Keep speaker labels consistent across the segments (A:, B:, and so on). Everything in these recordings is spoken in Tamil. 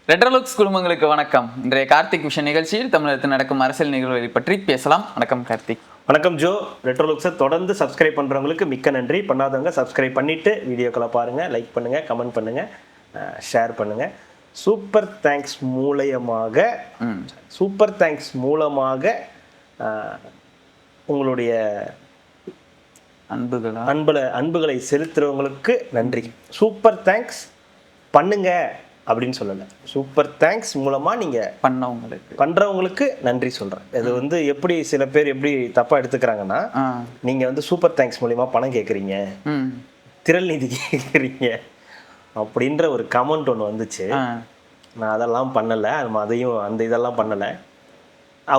A: ரெட்ரோலுக்ஸ் குடும்பங்களுக்கு வணக்கம். இன்றைய கார்த்திக் விஷன் நிகழ்ச்சியில் தமிழகத்தில் நடக்கும் அரசியல் நிகழ்வுகளை பற்றி பேசலாம். வணக்கம் கார்த்திக்.
B: வணக்கம் ஜோ. ரெட்ரோலுக்ஸை தொடர்ந்து சப்ஸ்கிரைப் பண்ணுறவங்களுக்கு மிக்க நன்றி. பண்ணாதவங்க சப்ஸ்கிரைப் பண்ணிவிட்டு வீடியோக்களை பாருங்கள், லைக் பண்ணுங்கள், கமெண்ட் பண்ணுங்கள், ஷேர் பண்ணுங்கள். சூப்பர் தேங்க்ஸ் மூலமாக உங்களுடைய அன்புகளை செலுத்துறவங்களுக்கு நன்றி. சூப்பர் தேங்க்ஸ் பண்ணுங்க அப்படின்னு சொல்லலை, சூப்பர் தேங்க்ஸ் மூலமாக நீங்கள் பண்ணுறவங்களுக்கு நன்றி சொல்கிறேன். இது எப்படி சில பேர் எப்படி தப்பாக எடுத்துக்கிறாங்கன்னா, நீங்கள் சூப்பர் தேங்க்ஸ் மூலிமா பணம் கேட்குறீங்க, திரள் நிதி கேட்குறீங்க அப்படின்ற ஒரு கமெண்ட் ஒன்று வந்துச்சு. நான் அதெல்லாம் பண்ணலை, அந்த இதெல்லாம் பண்ணலை.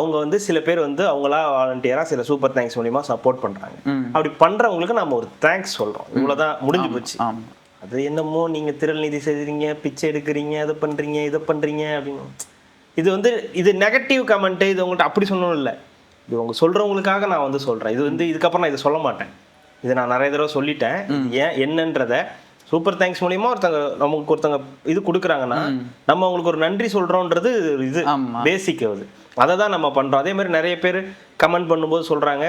B: அவங்க சில பேர் அவங்களா வாலண்டியராக சில சூப்பர் தேங்க்ஸ் மூலிமா சப்போர்ட் பண்ணுறாங்க. அப்படி பண்ணுறவங்களுக்கு நம்ம ஒரு தேங்க்ஸ் சொல்கிறோம். இவ்வளோதான், முடிஞ்சு போச்சு. அது என்னமோ நீங்கள் திரள் நிதி செய்கிறீங்க, பிச்சை எடுக்கிறீங்க, அதை பண்ணுறீங்க, இதை பண்ணுறீங்க அப்படின்னு. இது நெகட்டிவ் கமெண்ட்டு. இது உங்கள்கிட்ட அப்படி சொல்லணும் இல்லை, இது உங்க சொல்கிறவங்களுக்காக நான் சொல்கிறேன். இதுக்கப்புறம் நான் இதை சொல்ல மாட்டேன். இதை நான் நிறைய தடவை சொல்லிட்டேன். ஏன் என்னன்றதை சூப்பர் தேங்க்ஸ் மூலிமா நமக்கு ஒருத்தங்க இது கொடுக்குறாங்கன்னா நம்ம அவங்களுக்கு ஒரு நன்றி சொல்கிறோன்றது இது பேசிக். அதை தான் நம்ம பண்ணுறோம். அதே மாதிரி நிறைய பேர் கமெண்ட் பண்ணும்போது சொல்கிறாங்க,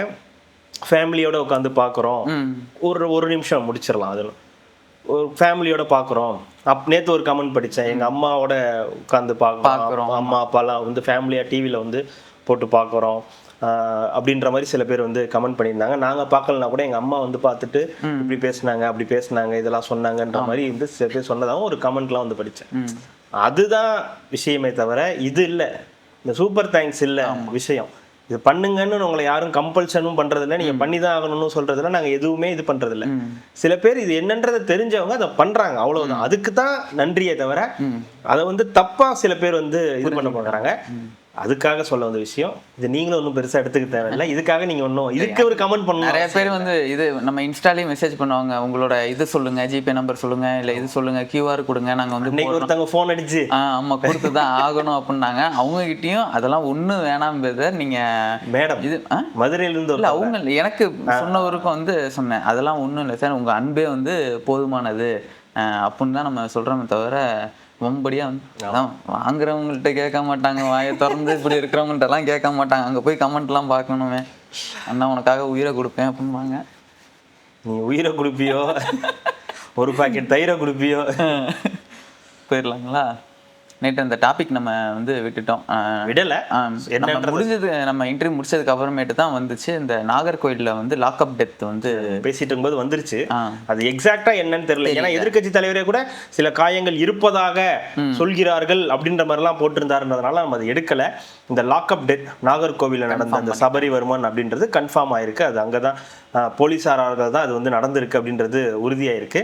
B: ஃபேமிலியோட உட்காந்து பார்க்குறோம், ஒரு நிமிஷம் முடிச்சிடலாம். அதில் ஒரு ஃபேமிலியோட பார்க்குறோம். நேற்று ஒரு கமெண்ட் படித்தேன், எங்கள் அம்மாவோட உட்காந்து பார்க்குறோம், அம்மா அப்பாலாம் ஃபேமிலியாக டிவியில் போட்டு பார்க்குறோம் அப்படின்ற மாதிரி சில பேர் கமெண்ட் பண்ணியிருந்தாங்க. நாங்கள் பார்க்கலனா கூட எங்கள் அம்மா பார்த்துட்டு இப்படி பேசுனாங்க, அப்படி பேசுனாங்க, இதெல்லாம் சொன்னாங்கன்ற மாதிரி சில பேர் சொன்னதாகவும் ஒரு கமெண்ட்லாம் படித்தேன். அதுதான் விஷயமே தவிர இது இல்லை, இந்த சூப்பர் தேங்க்ஸ் இல்லை விஷயம். இது பண்ணுங்கன்னு உங்களை யாரும் கம்பல்ஷனும் பண்றதில்லை, நீங்க பண்ணிதான் ஆகணும்னு சொல்றதில்லை, நாங்க எதுவுமே இது பண்றதில்லை. சில பேர் இது என்னன்றதை தெரிஞ்சவங்க அதை பண்றாங்க, அவ்வளவுதான். அதுக்கு தான் நன்றியே தவிர அதை தப்பா சில பேர் இது பண்ண போகிறாங்க. அதுக்காக சொல்ல வந்த விஷயம் இது. நீங்களும் ஒன்றும் பெருசாக எடுத்துக்க தேவையில்லை. இதுக்காக நீங்கள் இதுக்கு ஒரு கமெண்ட் பண்ணணும்.
A: நிறைய பேர் இது நம்ம இன்ஸ்டாலேயும் மெசேஜ் பண்ணுவாங்க, உங்களோட இது சொல்லுங்க, ஜிபே நம்பர் சொல்லுங்க, இல்லை இது சொல்லுங்க, கியூஆர் கொடுங்க, நாங்கள்
B: இன்னைக்கு ஒருத்தவங்க ஃபோன் அடிச்சு
A: ஆமாம் கொடுத்து தான் ஆகணும் அப்படின்னாங்க. அவங்ககிட்டயும் அதெல்லாம் ஒன்றும் வேணாம் பிரதர், நீங்கள்
B: மேடம் இது மதுரையிலிருந்து
A: இல்லை அவங்க எனக்கு சொன்னவருக்கும் சொன்னேன், அதெல்லாம் ஒன்றும் இல்லை சார், உங்கள் அன்பே போதுமானது அப்படின்னு தான் நம்ம சொல்கிறோமே தவிர ரொம்படியா அதான் வாங்குறவங்கள்ட்ட கேட்க மாட்டாங்க, வாயை திறந்து இப்படி இருக்கிறவங்கள்ட்ட எல்லாம் கேட்க மாட்டாங்க. அங்கே போய் கமெண்ட்லாம் பார்க்கணுமே, அண்ணா உனக்காக உயிரை கொடுப்பேன் அப்படின்பாங்க.
B: நீ உயிரை கொடுப்பியோ, ஒரு பாக்கெட் தயிரை கொடுப்பியோ.
A: போயிடலாங்களா? நேற்று அந்த டாபிக் நம்ம விட்டுட்டோம்,
B: விடலை.
A: முடிஞ்சது, நம்ம இன்டர்வியூ முடிச்சதுக்கு அப்புறமேட்டு தான் வந்துச்சு இந்த நாகர்கோயிலில் லாக்அப் டெத்
B: பேசிட்டு இருக்கும்போது வந்துருச்சு. அது எக்ஸாக்டா என்னன்னு தெரியல. ஏன்னா எதிர்கட்சி தலைவரே கூட சில காயங்கள் இருப்பதாக சொல்கிறார்கள் அப்படின்ற மாதிரிலாம் போட்டிருந்தாருன்றதுனால நம்ம அதை எடுக்கல. இந்த லாக்அப் டெத் நாகர்கோவிலில் நடந்த அந்த சபரிவர்மன் அப்படின்றது கன்ஃபார்ம் ஆயிருக்கு. அது அங்கதான் போலீசாரால் தான் அது நடந்திருக்கு அப்படின்றது உறுதியாயிருக்கு.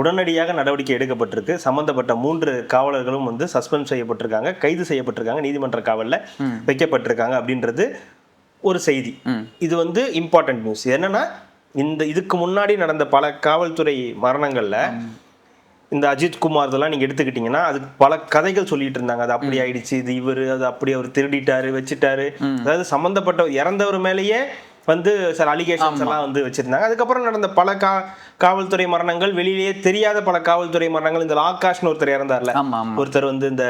B: உடனடியாக நடவடிக்கை எடுக்கப்பட்டிருக்கு. சம்பந்தப்பட்ட 3 காவலர்களும் சஸ்பெண்ட் செய்யப்பட்டிருக்காங்க, கைது செய்யப்பட்டிருக்காங்க, நீதிமன்ற காவலில் வைக்கப்பட்டிருக்காங்க அப்படின்றது ஒரு செய்தி. இது இம்பார்ட்டன்ட் நியூஸ். என்னன்னா இதுக்கு முன்னாடி நடந்த பல காவல்துறை மரணங்கள்ல இந்த அஜித் குமார் இதெல்லாம் நீங்க எடுத்துக்கிட்டீங்கன்னா அதுக்கு பல கதைகள் சொல்லிட்டு இருந்தாங்க. அது அப்படி ஆயிடுச்சு, இது அது அப்படி அவர் திருடிட்டாரு, வச்சுட்டாரு. அதாவது சம்பந்தப்பட்ட இறந்தவர் மேலேயே சில அலிகேஷன்ஸ் எல்லாம் வச்சிருந்தாங்க. அதுக்கப்புறம் நடந்த பல காவல்துறை மரணங்கள், வெளியிலேயே தெரியாத பல காவல்துறை மரணங்கள். இந்த ஆகாஷ்னு ஒருத்தர் இறந்தார்ல, ஒருத்தர் இந்த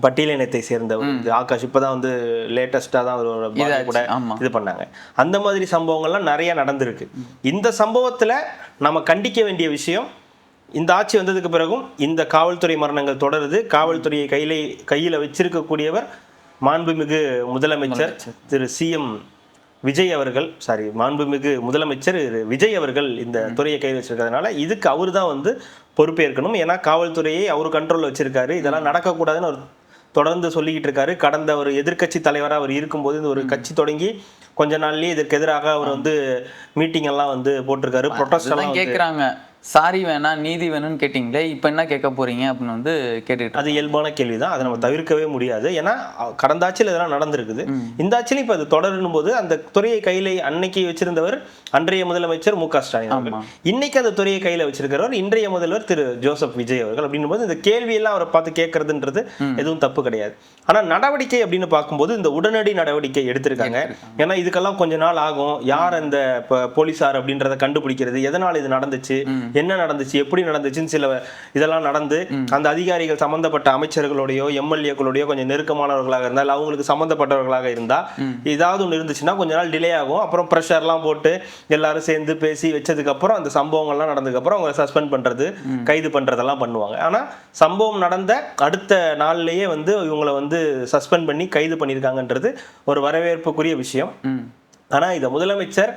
B: பட்டியலினத்தை சேர்ந்தவர் ஆகாஷ், இப்பதான் லேட்டஸ்டா தான் அவரோட கூட இது பண்ணாங்க. அந்த மாதிரி சம்பவங்கள்லாம் நிறைய நடந்திருக்கு. இந்த சம்பவத்துல நம்ம கண்டிக்க வேண்டிய விஷயம், இந்த ஆட்சி வந்ததுக்கு பிறகும் இந்த காவல்துறை மரணங்கள் தொடருது. காவல்துறையை கையில வச்சிருக்கக்கூடியவர் மாண்புமிகு முதலமைச்சர் திரு சிஎம் விஜய் அவர்கள், மாண்புமிகு முதலமைச்சர் விஜய் அவர்கள் இந்த துறையை கையில் வச்சிருக்கிறதுனால இதுக்கு அவரு தான் பொறுப்பேற்கணும். ஏன்னா காவல்துறையை அவர் கண்ட்ரோல்ல வச்சிருக்காரு. இதெல்லாம் நடக்கக்கூடாதுன்னு அவர் தொடர்ந்து சொல்லிக்கிட்டு இருக்காரு. கடந்த ஒரு எதிர்கட்சி தலைவராக அவர் இருக்கும்போது இந்த ஒரு கட்சி தொடங்கி கொஞ்ச நாள்லயே இதற்கு எதிராக அவர் மீட்டிங் எல்லாம் போட்டிருக்காரு. ப்ரொட்டஸ்ட் எல்லாம்
A: கேட்குறாங்க, சாரி வேணாம் நீதி வேணும்னு கேட்டிங்களே, இப்போ என்ன கேட்க போறீங்க அப்படின்னு கேட்டுட்டு.
B: அது இயல்பான கேள்விதான், அதை நம்ம தவிர்க்கவே முடியாது. ஏன்னா கடந்த ஆட்சியில் இதெல்லாம் நடந்திருக்குது. இந்த ஆட்சியிலும் இப்போ அது தொடரும் போது அந்த துறையை கையில அன்னைக்கு வச்சிருந்தவர் அன்றைய முதலமைச்சர் மு க ஸ்டாலின் அவர்கள், இன்னைக்கு அந்த துறையை கையில வச்சிருக்கிறவர் இன்றைய முதல்வர் திரு ஜோசப் விஜய் அவர்கள். அப்படின்னும் போது இந்த கேள்வியெல்லாம் அவரை பார்த்து கேட்கறதுன்றது எதுவும் தப்பு கிடையாது. ஆனா நடவடிக்கை அப்படின்னு பார்க்கும்போது இந்த உடனடி நடவடிக்கை எடுத்திருக்காங்க. ஏன்னா இதுக்கெல்லாம் கொஞ்ச நாள் ஆகும். யார் அந்த போலீசார் அப்படின்றத கண்டுபிடிக்கிறது, எதனால் இது நடந்துச்சு, என்ன நடந்துச்சு, எப்படி நடந்துச்சுன்னு சில இதெல்லாம் நடந்து அந்த அதிகாரிகள் சம்பந்தப்பட்ட அமைச்சர்களோடையோ எம்எல்ஏக்களோடையோ கொஞ்சம் நெருக்கமானவர்களாக இருந்தால், அவங்களுக்கு சம்பந்தப்பட்டவர்களாக இருந்தா ஏதாவது ஒன்று இருந்துச்சுன்னா கொஞ்ச நாள் டிலே ஆகும். அப்புறம் ப்ரெஷர்லாம் போட்டு எல்லாரும் சேர்ந்து பேசி வச்சதுக்கு அப்புறம் அந்த சம்பவங்கள்லாம் நடந்ததுக்கு அப்புறம் அவங்க சஸ்பெண்ட் பண்றது, கைது பண்றதெல்லாம் பண்ணுவாங்க. ஆனா சம்பவம் நடந்த அடுத்த நாள்லயே வந்து இவங்களை வந்து சஸ்பெண்ட் பண்ணி கைது பண்ணியிருக்காங்கன்றது ஒரு வரவேற்புக்குரிய விஷயம். ஆனா இதை முதலமைச்சர்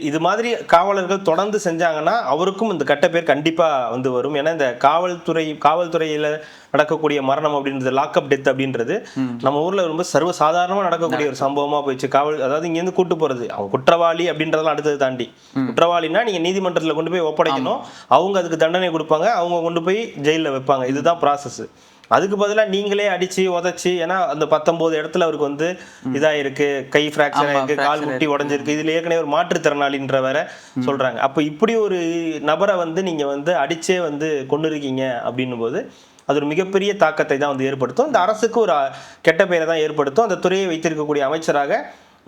B: இது மாதிரி காவலர்கள் தொடர்ந்து செஞ்சாங்கன்னா அவருக்கும் இந்த கெட்ட பேர் கண்டிப்பா வந்து வரும். ஏன்னா இந்த காவல்துறையில நடக்கக்கூடிய மரணம் அப்படின்றது, லாக்அப் டெத் அப்படின்றது நம்ம ஊர்ல ரொம்ப சர்வசாதாரணமா நடக்கக்கூடிய ஒரு சம்பவமா போயிடுச்சு. அதாவது இங்க இருந்து கூட்டு போறது, அவங்க குற்றவாளி அப்படின்றதெல்லாம் அடுத்தது தாண்டி, குற்றவாளினா நீங்க நீதிமன்றத்துல கொண்டு போய் ஒப்படைக்கணும், அவங்க அதுக்கு தண்டனை கொடுப்பாங்க, அவங்க கொண்டு போய் ஜெயில வைப்பாங்க. இதுதான் ப்ராசஸ். அதுக்கு பதிலாக நீங்களே அடிச்சு உதச்சி, ஏன்னா அந்த 19 இடத்துல அவருக்கு வந்து இதாயிருக்கு, கை ஃப்ராக்சர் ஆயிருக்கு, கால் முட்டி உடஞ்சிருக்கு, இதுல ஏற்கனவே ஒரு மாற்றுத்திறனாளின்ற வேற சொல்றாங்க. அப்போ இப்படி ஒரு நபரை வந்து நீங்க வந்து அடிச்சே வந்து கொண்டு இருக்கீங்க அப்படின்னும் போது அது ஒரு மிகப்பெரிய தாக்கத்தை தான் வந்து ஏற்படுத்தும். இந்த அரசுக்கு ஒரு கெட்ட பெயரை தான் ஏற்படுத்தும். அந்த துறையை வைத்திருக்கக்கூடிய அமைச்சராக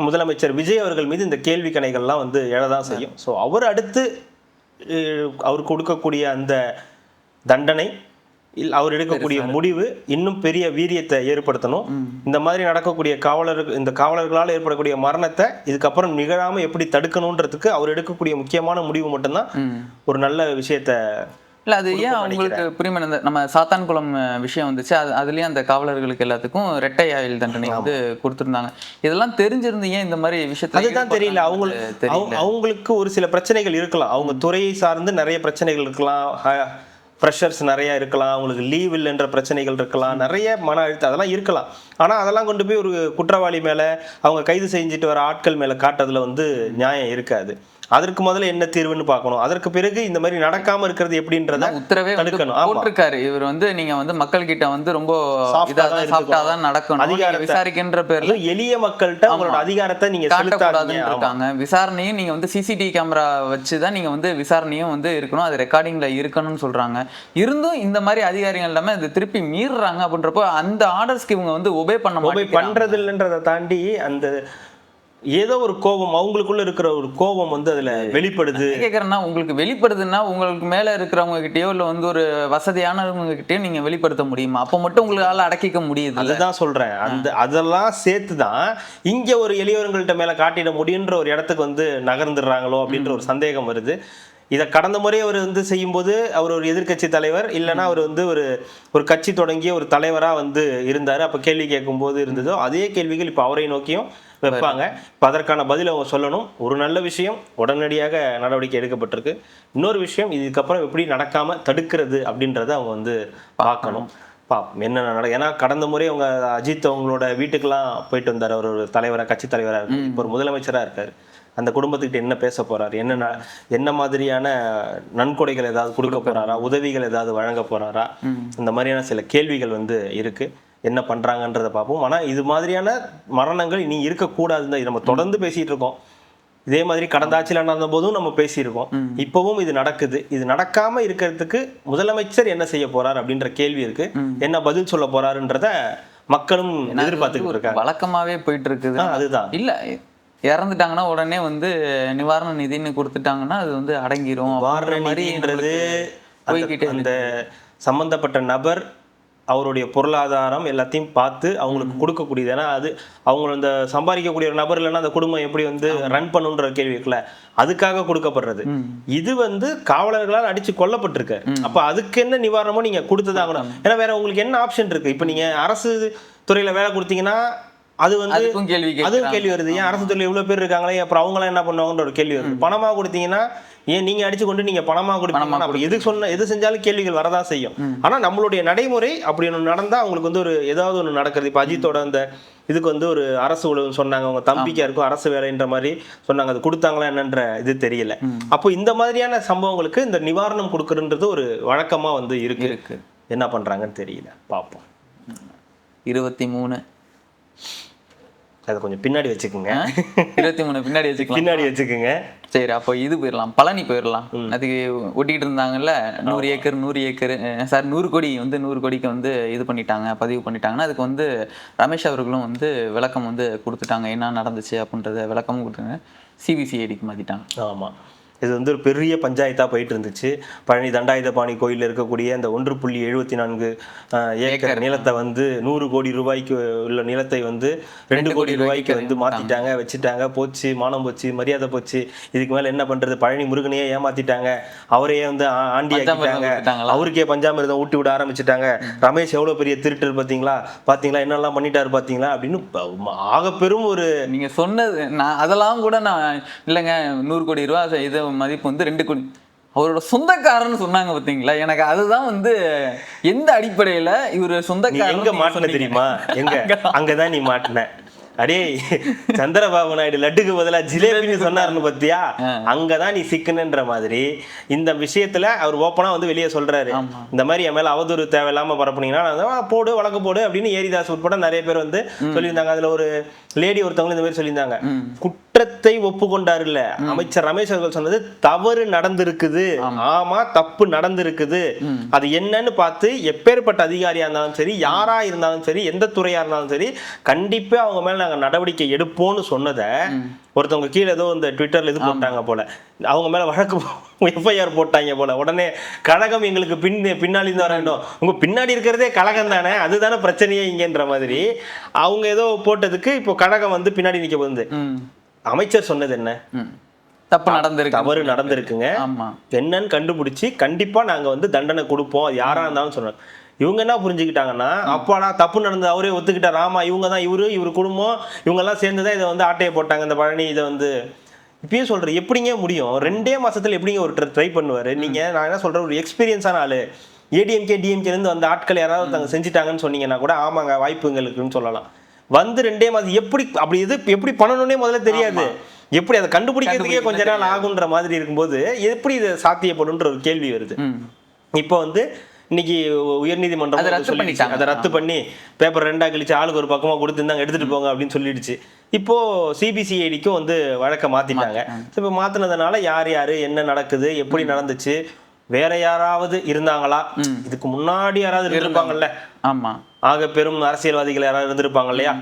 B: முதலமைச்சர் விஜய் அவர்கள் மீது இந்த கேள்வி கணைகள்லாம் வந்து எழதான் செய்யும். ஸோ அவர் அடுத்து அவருக்கு கொடுக்கக்கூடிய அந்த தண்டனை, அவர் எடுக்கக்கூடிய முடிவு இன்னும் பெரிய வீரியத்தை ஏற்படுத்தணும். இந்த மாதிரி நடக்கக்கூடிய இந்த காவலர்களால் ஏற்படக்கூடிய மரணத்தை இதுக்கப்புறம் நிகழாம எப்படி தடுக்கணும்ன்றதுக்கு அவர் எடுக்கக்கூடிய முக்கியமான முடிவு மட்டும்தான் ஒரு நல்ல விஷயத்த.
A: இல்லை, அது ஏன் அவங்களுக்கு புரியுமே, நம்ம சாத்தான்குளம் விஷயம் வந்துச்சு, அதுலேயும் அந்த காவலர்களுக்கு எல்லாத்துக்கும் இரட்டை ஆயுள் தண்டனை வந்து கொடுத்துருந்தாங்க. இதெல்லாம் தெரிஞ்சிருந்து ஏன் இந்த மாதிரி விஷயத்தை,
B: அதுதான் தெரியல. அவங்களுக்கு ஒரு சில பிரச்சனைகள் இருக்கலாம், அவங்க துறையை சார்ந்து நிறைய பிரச்சனைகள் இருக்கலாம், ப்ரெஷர்ஸ் நிறையா இருக்கலாம், அவங்களுக்கு லீவ் இல்லைன்ற பிரச்சனைகள் இருக்கலாம், நிறைய மன அழுத்தம் அதெல்லாம் இருக்கலாம். ஆனால் அதெல்லாம் கொண்டு போய் ஒரு குற்றவாளி மேலே, அவங்க கைது செஞ்சுட்டு வர ஆட்கள் மேலே காட்டுறதுல வந்து நியாயம் இருக்காது. அதற்கு முதல்ல என்ன தீர்வுன்னு பார்க்கணும். அதற்கு பிறகு இந்த மாதிரி நடக்காம இருக்கிறது எப்படின்றத
A: உத்தரவே போட்டிருக்காரு இவர் வந்து. நீங்க வந்து மக்கள் கிட்ட வந்து ரொம்ப சாஃப்டா தான் நடக்கணும், அதிகாரத்தை விசாரிக்கின்ற பேர்ல
B: எளிய மக்கள்கிட்ட உங்களோட அதிகாரத்தை நீங்க
A: காட்டக்கூடாதுன்னு இருக்காங்க. விசாரணையும் நீங்க வந்து சிசிடிவி கேமரா வச்சுதான் நீங்க வந்து விசாரணையும் வந்து இருக்கணும், அது ரெக்கார்டிங்ல இருக்கணும்னு சொல்றாங்க. இருந்தும் இந்த மாதிரி அதிகாரிகள் எல்லாமே அது திருப்பி மீறுறாங்க அப்படின்றப்போ அந்த ஆர்டர்ஸ்க்கு இவங்க வந்து ஒபே
B: பண்றது இல்லைன்றதை தாண்டி அந்த ஏதோ ஒரு கோபம், அவங்களுக்குள்ள இருக்கிற ஒரு கோபம் வந்து அதுல வெளிப்படுது.
A: கேட்கறேன்னா, உங்களுக்கு வெளிப்படுதுன்னா உங்களுக்கு மேல இருக்கிறவங்க கிட்டயோ இல்ல வந்து ஒரு வசதியானவங்க கிட்டயோ நீங்க வெளிப்படுத்த முடியுமா? அப்ப மட்டும் உங்களால அடக்கிக்க முடியுது.
B: அதுதான் சொல்றேன். அதெல்லாம் சேர்த்துதான் இங்க ஒரு எளியவர்கள்ட்ட மேல காட்டிட முடியுன்ற ஒரு இடத்துக்கு வந்து நகர்ந்துடுறாங்களோ அப்படின்ற ஒரு சந்தேகம் வருது. இதை கடந்த முறை அவர் வந்து செய்யும்போது அவர் ஒரு எதிர்கட்சி தலைவர், இல்லைன்னா அவர் வந்து ஒரு கட்சி தொடங்கிய ஒரு தலைவராக வந்து இருந்தார். அப்போ கேள்வி கேட்கும்போது இருந்ததோ அதே கேள்விகள் இப்போ அவரை நோக்கியும் வைப்பாங்க. இப்போ அதற்கான பதில் அவங்க சொல்லணும். ஒரு நல்ல விஷயம், உடனடியாக நடவடிக்கை எடுக்கப்பட்டிருக்கு. இன்னொரு விஷயம், இதுக்கப்புறம் எப்படி நடக்காமல் தடுக்கிறது அப்படின்றத அவங்க வந்து பார்க்கணும். என்ன ஏன்னா கடந்த முறை அவங்க அஜித் அவங்களோட வீட்டுக்கெல்லாம் போயிட்டு வந்தார். அவர் ஒரு தலைவராக, கட்சி தலைவராக இருக்கார், இப்போ ஒரு முதலமைச்சராக இருக்கார். அந்த குடும்பத்துக்கிட்ட என்ன பேச போறாரு, என்ன மாதிரியான நன்கொடைகள் ஏதாவது கொடுக்க போறாரா, உதவிகள் ஏதாவது வழங்க போறாரா, இந்த மாதிரியான சில கேள்விகள் வந்து இருக்கு. என்ன பண்றாங்கன்றதை பார்ப்போம். ஆனா இது மாதிரியான மரணங்கள் இனி இருக்கக்கூடாதுன்னு நம்ம தொடர்ந்து பேசிட்டு இருக்கோம். இதே மாதிரி கடந்த ஆட்சியில் நடந்த போதும் நம்ம பேசியிருக்கோம். இப்பவும் இது நடக்குது. இது நடக்காம இருக்கிறதுக்கு முதலமைச்சர் என்ன செய்ய போறார் அப்படின்ற கேள்வி இருக்கு. என்ன பதில் சொல்ல போறாருன்றத மக்களும் எதிர்பார்த்துக்கிட்டு இருக்காங்க.
A: வழக்கமாவே போயிட்டு இருக்குது.
B: அதுதான்
A: இல்ல, இறந்துட்டாங்கன்னா உடனே வந்து நிவாரண நிதின்னு கொடுத்துட்டாங்கன்னா அது வந்து அடங்கிரும்.
B: நிவாரண நிதின்றது அந்த சம்பந்தப்பட்ட நபர் அவருடைய பொருளாதாரம் எல்லாத்தையும் பார்த்து அவங்களுக்கு கொடுக்கக்கூடியது. ஏன்னா அது அவங்க அந்த சம்பாதிக்கக்கூடிய ஒரு நபர் இல்லைன்னா அந்த குடும்பம் எப்படி வந்து ரன் பண்ணுன்ற கேள்வி இருக்குல்ல, அதுக்காக கொடுக்கப்படுறது. இது வந்து காவலர்களால் அடிச்சு கொல்லப்பட்டிருக்கு. அப்ப அதுக்கு என்ன நிவாரணமோ நீங்க கொடுத்துதாகணும். ஏன்னா வேற உங்களுக்கு என்ன ஆப்ஷன் இருக்கு? இப்ப நீங்க அரசு துறையில வேலை கொடுத்தீங்கன்னா அது வந்து அதுவும் கேள்வி வருது. ஏன் அரசு துறையில் இவ்வளவு பேர் இருக்காங்களே, அப்புறம் அவங்களாம் என்ன பண்ணுவாங்கன்ற ஒரு கேள்வி வருது. பணமா கொடுத்தீங்கன்னா ஏன் நீங்க அடிச்சு கொண்டு நீங்க பணமா கொடுப்பீங்க? எது செஞ்சாலும் கேள்விகள் வரதான் செய்யும். ஆனா நம்மளுடைய நடைமுறை அப்படி ஒன்று நடந்தா அவங்களுக்கு வந்து ஒரு ஏதாவது ஒன்று நடக்கிறது. இப்ப அஜித்தோட அந்த இதுக்கு வந்து ஒரு அரசு உழவு சொன்னாங்க, அவங்க தம்பிக்கா இருக்கும் அரசு வேலைன்ற மாதிரி சொன்னாங்க. அது கொடுத்தாங்களா என்னன்ற இது தெரியல. அப்போ இந்த மாதிரியான சம்பவங்களுக்கு இந்த நிவாரணம் கொடுக்கறதுன்றது ஒரு வழக்கமா வந்து இருக்கு. என்ன பண்றாங்கன்னு தெரியல, பார்ப்போம்.
A: 23
B: அதை கொஞ்சம் பின்னாடி வச்சுக்கோங்க.
A: 23 பின்னாடி வச்சுக்கோங்க.
B: சரி,
A: அப்போ இது போயிடலாம், பழனி போயிடலாம். அதுக்கு ஒட்டிட்டு இருந்தாங்கல்ல 100 ஏக்கர் சார் 100 கோடி வந்து 100 கோடிக்கு வந்து இது பண்ணிட்டாங்க, பதிவு பண்ணிட்டாங்கன்னா அதுக்கு வந்து ரமேஷ் அவர்களும் வந்து விளக்கம் வந்து கொடுத்துட்டாங்க, என்ன நடந்துச்சு அப்படின்றத விளக்கமும் கொடுத்தாங்க. சிபிசிஐடிக்கு மாற்றிட்டாங்க.
B: ஆமாம், இது வந்து ஒரு பெரிய பஞ்சாயத்தாக போயிட்டு இருந்துச்சு. பழனி தண்டாயுதபாணி கோயிலில் இருக்கக்கூடிய அந்த 1.74 ஏக்கர் நிலத்தை வந்து 100 கோடி ரூபாய்க்கு உள்ள நிலத்தை வந்து 2 கோடி ரூபாய்க்கு வந்து மாற்றிட்டாங்க, வச்சுட்டாங்க. போச்சு, மானம் போச்சு, மரியாதை போச்சு. இதுக்கு மேலே என்ன பண்ணுறது? பழனி முருகனையே ஏமாற்றிட்டாங்க, அவரையே வந்து ஆண்டி ஆக்கிட்டாங்க, அவருக்கே பஞ்சாமிர்தம் ஊட்டி விட ஆரம்பிச்சுட்டாங்க. ரமேஷ் எவ்வளோ பெரிய திருட்டு பார்த்தீங்களா, என்னெல்லாம் பண்ணிட்டாரு பார்த்தீங்களா அப்படின்னு ஆக பெரும் ஒரு
A: நீங்கள் சொன்னது. நான் அதெல்லாம் கூட நான் இல்லைங்க 100 கோடி ரூபா இது மதிப்பு வந்து 2 கோடி அவரோட சொந்தக்காரன்னு சொன்னாங்க பார்த்தீங்களா. எனக்கு அதுதான் வந்து எந்த அடிப்படையில் இவர் சொந்தக்காரன்
B: எங்க மாட்டின தெரியுமா? அங்கதான் நீ மாட்டின. அடே சந்திரபாபு நாயுடு லட்டுக்கு பதிலா ஜிலேபின்னு சொன்னாருன்னு பத்தியா, அங்கதான் நீ சிக்கணுன்ற மாதிரி இந்த விஷயத்துல அவர் ஓப்பனா வந்து வெளியே சொல்றாரு. இந்த மாதிரி என் மேல அவதூறு தேவையில்லாம பரப்புனீங்கன்னா போடு, வழக்கு போடு அப்படின்னு ஏரிதாஸ் உட்பட நிறைய பேர் வந்து சொல்லியிருந்தாங்க. அதுல ஒரு லேடி ஒருத்தவங்க இந்த மாதிரி சொல்லியிருந்தாங்க. குற்றத்தை ஒப்புக்கொண்டாரு இல்ல அமைச்சர் ரமேஷ் அவர்கள் சொன்னது தவறு நடந்திருக்குது, ஆமா தப்பு நடந்திருக்குது, அது என்னன்னு பார்த்து எப்பேற்பட்ட அதிகாரியா இருந்தாலும் சரி, யாரா இருந்தாலும் சரி, எந்த துறையா இருந்தாலும் சரி, கண்டிப்பா அவங்க மேல நாங்க நடவடிக்கை எடுப்போம்னு சொன்னதை ஒருத்தவங்க கீழே ஏதோ இந்த ட்விட்டர்ல இது போட்டாங்க போல, அவங்க மேல வழக்கு எஃப்ஐஆர் போட்டாங்க போல. உடனே கழகம் எங்களுக்கு பின்னாடி இருந்து வர வேண்டும், உங்க பின்னாடி இருக்கிறதே கழகம் தானே, அதுதானே பிரச்சனையே இங்கன்ற மாதிரி அவங்க ஏதோ போட்டதுக்கு இப்போ கழகம் வந்து பின்னாடி நிக்க போகுது. அமைச்சர் சொன்னது என்ன? தவறு நடந்திருக்குங்க, என்னன்னு கண்டுபிடிச்சு கண்டிப்பா நாங்க வந்து தண்டனை கொடுப்போம், அது யாரா இருந்தாலும் சொன்னாங்க. இவங்க என்ன புரிஞ்சுக்கிட்டாங்கன்னா, அப்பாடா தப்பு நடந்தது அவரே ஒத்துக்கிட்டார், ஆமா இவங்க தான் இவரு குடும்பம் இவங்க எல்லாம் சேர்ந்துதான் இதை வந்து ஆட்டையை போட்டாங்க இந்த பழனி. இதை வந்து இப்பயே சொல்றேன், எப்படிங்க முடியும்? 2 மாசத்துல எப்படிங்க ஒருத்தர் ட்ரை பண்ணுவாரு? நீங்க நான் என்ன சொல்றேன், ஒரு எக்ஸ்பீரியன்ஸான ஆளு ஏடிஎம்கே டிஎம்கே இருந்து வந்த ஆட்கள் யாராவது தாங்க செஞ்சுட்டாங்கன்னு சொன்னீங்கன்னா கூட ஆமாங்க வாய்ப்பு எங்களுக்குன்னு சொல்லலாம். வந்து 2 மாதம் எப்படி அப்படி எப்படி பண்ணணும்னே முதல்ல தெரியாது, எப்படி அதை கண்டுபிடிக்கிறதுக்கே கொஞ்ச நாள் ஆகுன்ற மாதிரி இருக்கும்போது எப்படி இது சாத்தியப்படும்ன்ற ஒரு கேள்வி வருது. இப்போ வந்து இன்னைக்கு உயர்நீதிமன்றம் அதை ரத்து பண்ணி பேப்பர் 2 கழிச்சு ஆளுக்கு ஒரு பக்கமா கொடுத்துருந்தாங்க, எடுத்துட்டு போங்க அப்படின்னு சொல்லிடுச்சு. இப்போ சிபிசிஐடிக்கும் வந்து வழக்க மாத்திட்டாங்க. இப்போ மாத்தினதுனால யார் யாரு என்ன நடக்குது, எப்படி நடந்துச்சு, வேற யாராவது இருந்தாங்களா, இதுக்கு முன்னாடி யாராவது இருந்திருப்பாங்கல்ல,
A: ஆமா
B: ஆக பெரும் அரசியல்வாதிகள் யாராவது இருந்திருப்பாங்க இல்லையா,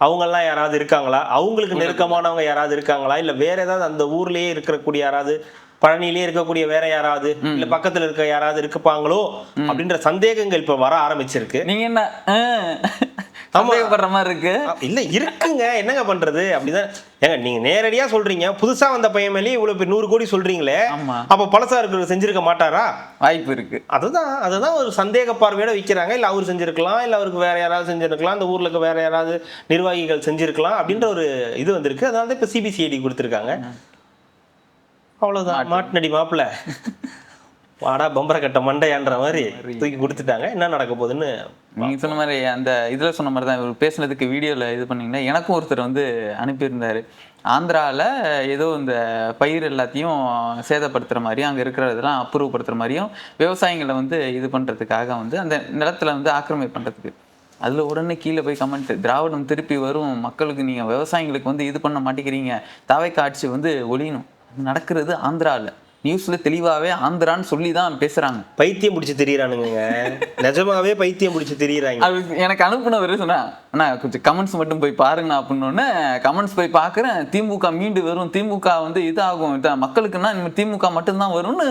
B: அவங்க எல்லாம் யாராவது இருக்காங்களா, அவங்களுக்கு நெருக்கமானவங்க யாராவது இருக்காங்களா, இல்ல வேற ஏதாவது அந்த ஊர்லயே இருக்கக்கூடிய யாராவது, பழனியிலே இருக்கக்கூடிய வேற யாராவது, இல்ல பக்கத்துல இருக்க யாராவது இருப்பாங்களோ அப்படின்ற சந்தேகங்கள் இப்ப வர ஆரம்பிச்சிருக்கு.
A: நீங்க என்ன சந்தேகப்படுற மாதிரி இருக்கு?
B: இல்ல இருக்குங்க, என்னங்க பண்றது? அப்படிதான் ஏங்க நீங்க நேரடியா சொல்றீங்க, புதுசா வந்த பையன் மேலே இவ்வளவு 100 கோடி சொல்றீங்களே, அப்ப பழசா இருக்கிற செஞ்சிருக்க மாட்டாரா?
A: வாய்ப்பு இருக்கு.
B: அதுதான் ஒரு சந்தேக பார்வையோட வைக்கிறாங்க. இல்ல அவர் செஞ்சிருக்கலாம், இல்ல அவருக்கு வேற யாராவது செஞ்சிருக்கலாம், இந்த ஊர்ல இருக்க வேற யாராவது நிர்வாகிகள் செஞ்சிருக்கலாம் அப்படின்ற ஒரு இது வந்திருக்கு. அதனால இப்ப சிபிசிஐடி கொடுத்துருக்காங்க. அவ்வளவுதான், மாட்டுநடி மாப்பிள்ள வாடா பம்பர கட்ட மண்டையான்ற மாதிரி தூக்கி கொடுத்துட்டாங்க. என்ன நடக்க போகுதுன்னு
A: நீங்க சொன்ன மாதிரி அந்த இதுல சொன்ன மாதிரி தான் இவர் பேசுனதுக்கு வீடியோல இது பண்ணீங்கன்னா, எனக்கும் ஒருத்தர் வந்து அனுப்பியிருந்தாரு. ஆந்திராவில் ஏதோ இந்த பயிர் எல்லாத்தையும் சேதப்படுத்துகிற மாதிரியும் அங்கே இருக்கிறதெல்லாம் அப்புறப்படுத்துகிற மாதிரியும் விவசாயிகளை வந்து இது பண்ணுறதுக்காக வந்து அந்த நிலத்தில் வந்து ஆக்கிரமிப்பு பண்ணுறதுக்கு. அதில் உடனே கீழே போய் கமெண்ட், திராவிடம் திருப்பி வரும், மக்களுக்கு நீங்கள் விவசாயிகளுக்கு வந்து இது பண்ண மாட்டேங்கிறீங்க, தாவேக்கா ஆட்சி வந்து ஒழியணும். நடக்கிறது ஆந்திராவில், நியூஸ்ல தெளிவாவே ஆந்திரான்னு சொல்லி தான் பேசுறாங்க.
B: பைத்தியம் பிடிச்சி திரியறானுங்க, நிஜமாவே பைத்தியம் பிடிச்சி திரியறாங்க.
A: அது எனக்கு அனுப்புனவரு சொன்னா, அண்ணா கொஞ்சம் கமெண்ட்ஸ் மட்டும் போய் பாருங்கண்ணா அப்படின்னு. கமெண்ட்ஸ் போய் பார்க்குறேன், திமுக மீண்டு வரும், திமுக வந்து இதாகும், மக்களுக்குன்னா திமுக மட்டும்தான் வரும்னு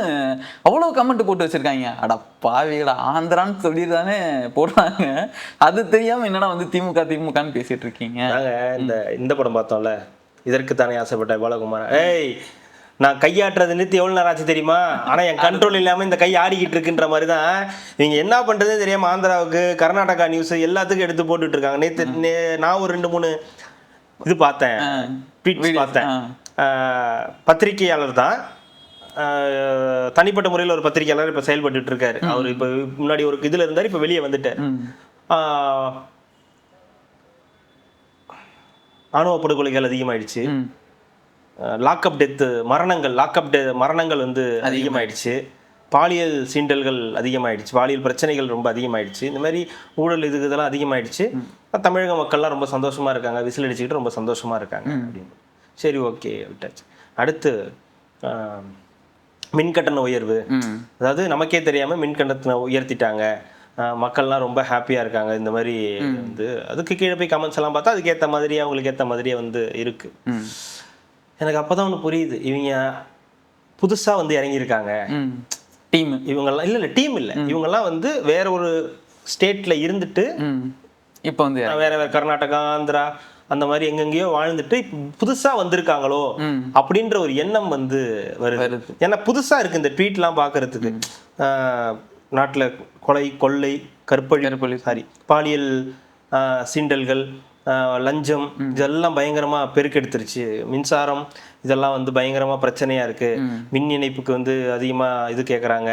A: அவ்வளோ கமெண்ட் போட்டு வச்சிருக்காங்க. அடா பாவிகளா, ஆந்திரான்னு சொல்லிதானே போடுறாங்க, அது தெரியாம என்னடா வந்து திமுகன்னு பேசிட்டு இருக்கீங்க.
B: இந்த படம் பார்த்தோம்ல, இதற்கு தானே ஆசைப்பட்ட பாலகுமார், ஏய் நான் கையாட்டுறது நிறுத்தி எவ்வளோ நேரம் ஆச்சு தெரியுமா, ஆனால் என் கண்ட்ரோல் இல்லாமல் இந்த கை ஆடிக்கிட்டு இருக்குன்ற மாதிரி தான் இவங்க என்ன பண்ணுறதே தெரியாமல் ஆந்திராவுக்கு கர்நாடகா நியூஸ் எல்லாத்துக்கும் எடுத்து போட்டுட்டு இருக்காங்க. நேற்று நான் ஒரு 2-3 இது பார்த்தேன், ட்வீட்ஸ் பார்த்தேன். பத்திரிகையாளர் தான், தனிப்பட்ட முறையில் ஒரு பத்திரிகையாளர் இப்போ செயல்பட்டு இருக்காரு. அவர் இப்போ முன்னாடி ஒரு இதில் இருந்தார், இப்போ வெளியே வந்துட்டார். ஆணவ படுகொலைகள் அதிகமாயிடுச்சு, லாக்அப் டெத்து மரணங்கள் வந்து அதிகமாயிடுச்சு, பாலியல் சீண்டல்கள் அதிகமாயிடுச்சு, பாலியல் பிரச்சனைகள் ரொம்ப அதிகமாயிடுச்சு, இந்த மாதிரி ஊழல் இதெல்லாம் அதிகமாயிடுச்சு. தமிழக மக்கள்லாம் ரொம்ப சந்தோஷமா இருக்காங்க, விசில் அடிச்சுக்கிட்டு ரொம்ப சந்தோஷமா இருக்காங்க அப்படின்னு. சரி ஓகே விட்டாச்சு. அடுத்து மின்கட்டண உயர்வு, அதாவது நமக்கே தெரியாம மின்கட்டணத்தை உயர்த்திட்டாங்க, மக்கள்லாம் ரொம்ப ஹாப்பியாக இருக்காங்க. இந்த மாதிரி வந்து அதுக்கு கீழே போய் கமெண்ட்ஸ் எல்லாம் பார்த்தா அதுக்கேற்ற மாதிரியே அவங்களுக்கு ஏற்ற மாதிரியே வந்து இருக்கு. எனக்கு அப்போ தான் ஒன்று புரியுது, இவங்க புதுசா வந்து இறங்கியிருக்காங்க
A: டீம்,
B: இவங்கெல்லாம் இல்ல டீம் இல்ல, இவங்கெல்லாம் வந்து வேற ஒரு ஸ்டேட்ல இருந்துட்டு
A: இப்போ வந்து
B: வேற வேற கர்நாடகா, ஆந்திரா அந்த மாதிரி எங்கெங்கயோ வாழ்ந்துட்டு புதுசா வந்திருக்காங்களோ அப்படின்ற ஒரு எண்ணம் வந்து வருது. ஏன்னா புதுசா இருக்கு இந்த ட்வீட்லாம் பாக்குறதுக்கு. நாட்டுல கொலை, கொள்ளை, கற்பழி, சாரி பாலியல் சீண்டல்கள், லஞ்சம் இதெல்லாம் பயங்கரமா பெருக்கெடுத்துருச்சு. மின்சாரம் இதெல்லாம் வந்து பயங்கரமா பிரச்சனையா இருக்கு. மின் இணைப்புக்கு வந்து அதிகமா இது கேக்குறாங்க.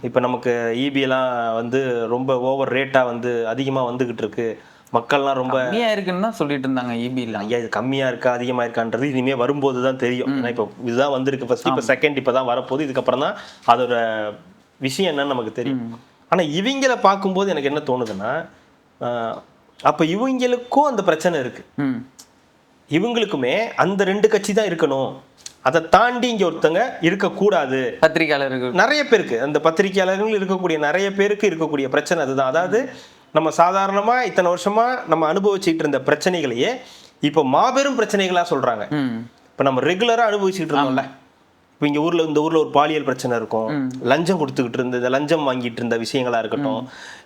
B: இப்ப நமக்கு இபி எல்லாம் வந்து ரொம்ப ஓவர் ரேட்டா வந்து அதிகமா வந்துகிட்டு இருக்கு. மக்கள்லாம் ரொம்ப
A: கம்மியா இருக்குன்னு தான் சொல்லிட்டு இருந்தாங்க இபில.
B: ஐயா இது கம்மியா இருக்கா அதிகமா இருக்கான்றது இனிமே வரும்போது தான் தெரியும். ஏன்னா இப்போ இதுதான் வந்திருக்கு ஃபர்ஸ்ட், இப்போ செகண்ட் இப்பதான் வரப்போகுது. இதுக்கப்புறம் தான் அதோட விஷயம் என்னன்னு நமக்கு தெரியும். ஆனா இவங்கள பார்க்கும்போது எனக்கு என்ன தோணுதுன்னா, அப்ப இவங்களுக்கும் அந்த பிரச்சனை இருக்கு. இவங்களுக்குமே அந்த 2 கட்சி தான் இருக்கணும், அதை தாண்டி இங்க ஒருத்தங்க இருக்கக்கூடாது.
A: பத்திரிகையாளர்கள்
B: நிறைய பேருக்கு, அந்த பத்திரிகையாளர்கள் இருக்கக்கூடிய நிறைய பேருக்கு இருக்கக்கூடிய பிரச்சனை அதுதான். அதாவது நம்ம சாதாரணமா இத்தனை வருஷமா நம்ம அனுபவிச்சுட்டு இருந்த பிரச்சனைகளையே இப்ப மாபெரும் பிரச்சனைகளா சொல்றாங்க. இப்ப நம்ம ரெகுலரா அனுபவிச்சுட்டு இருந்தோம்ல, இப்போ இந்த ஊர்ல ஒரு பாலியல் பிரச்சனை இருக்கும், லஞ்சம் கொடுத்துக்கிட்டு இருந்த, இந்த லஞ்சம் வாங்கிட்டு இருந்த விஷயங்களா இருக்கட்டும்,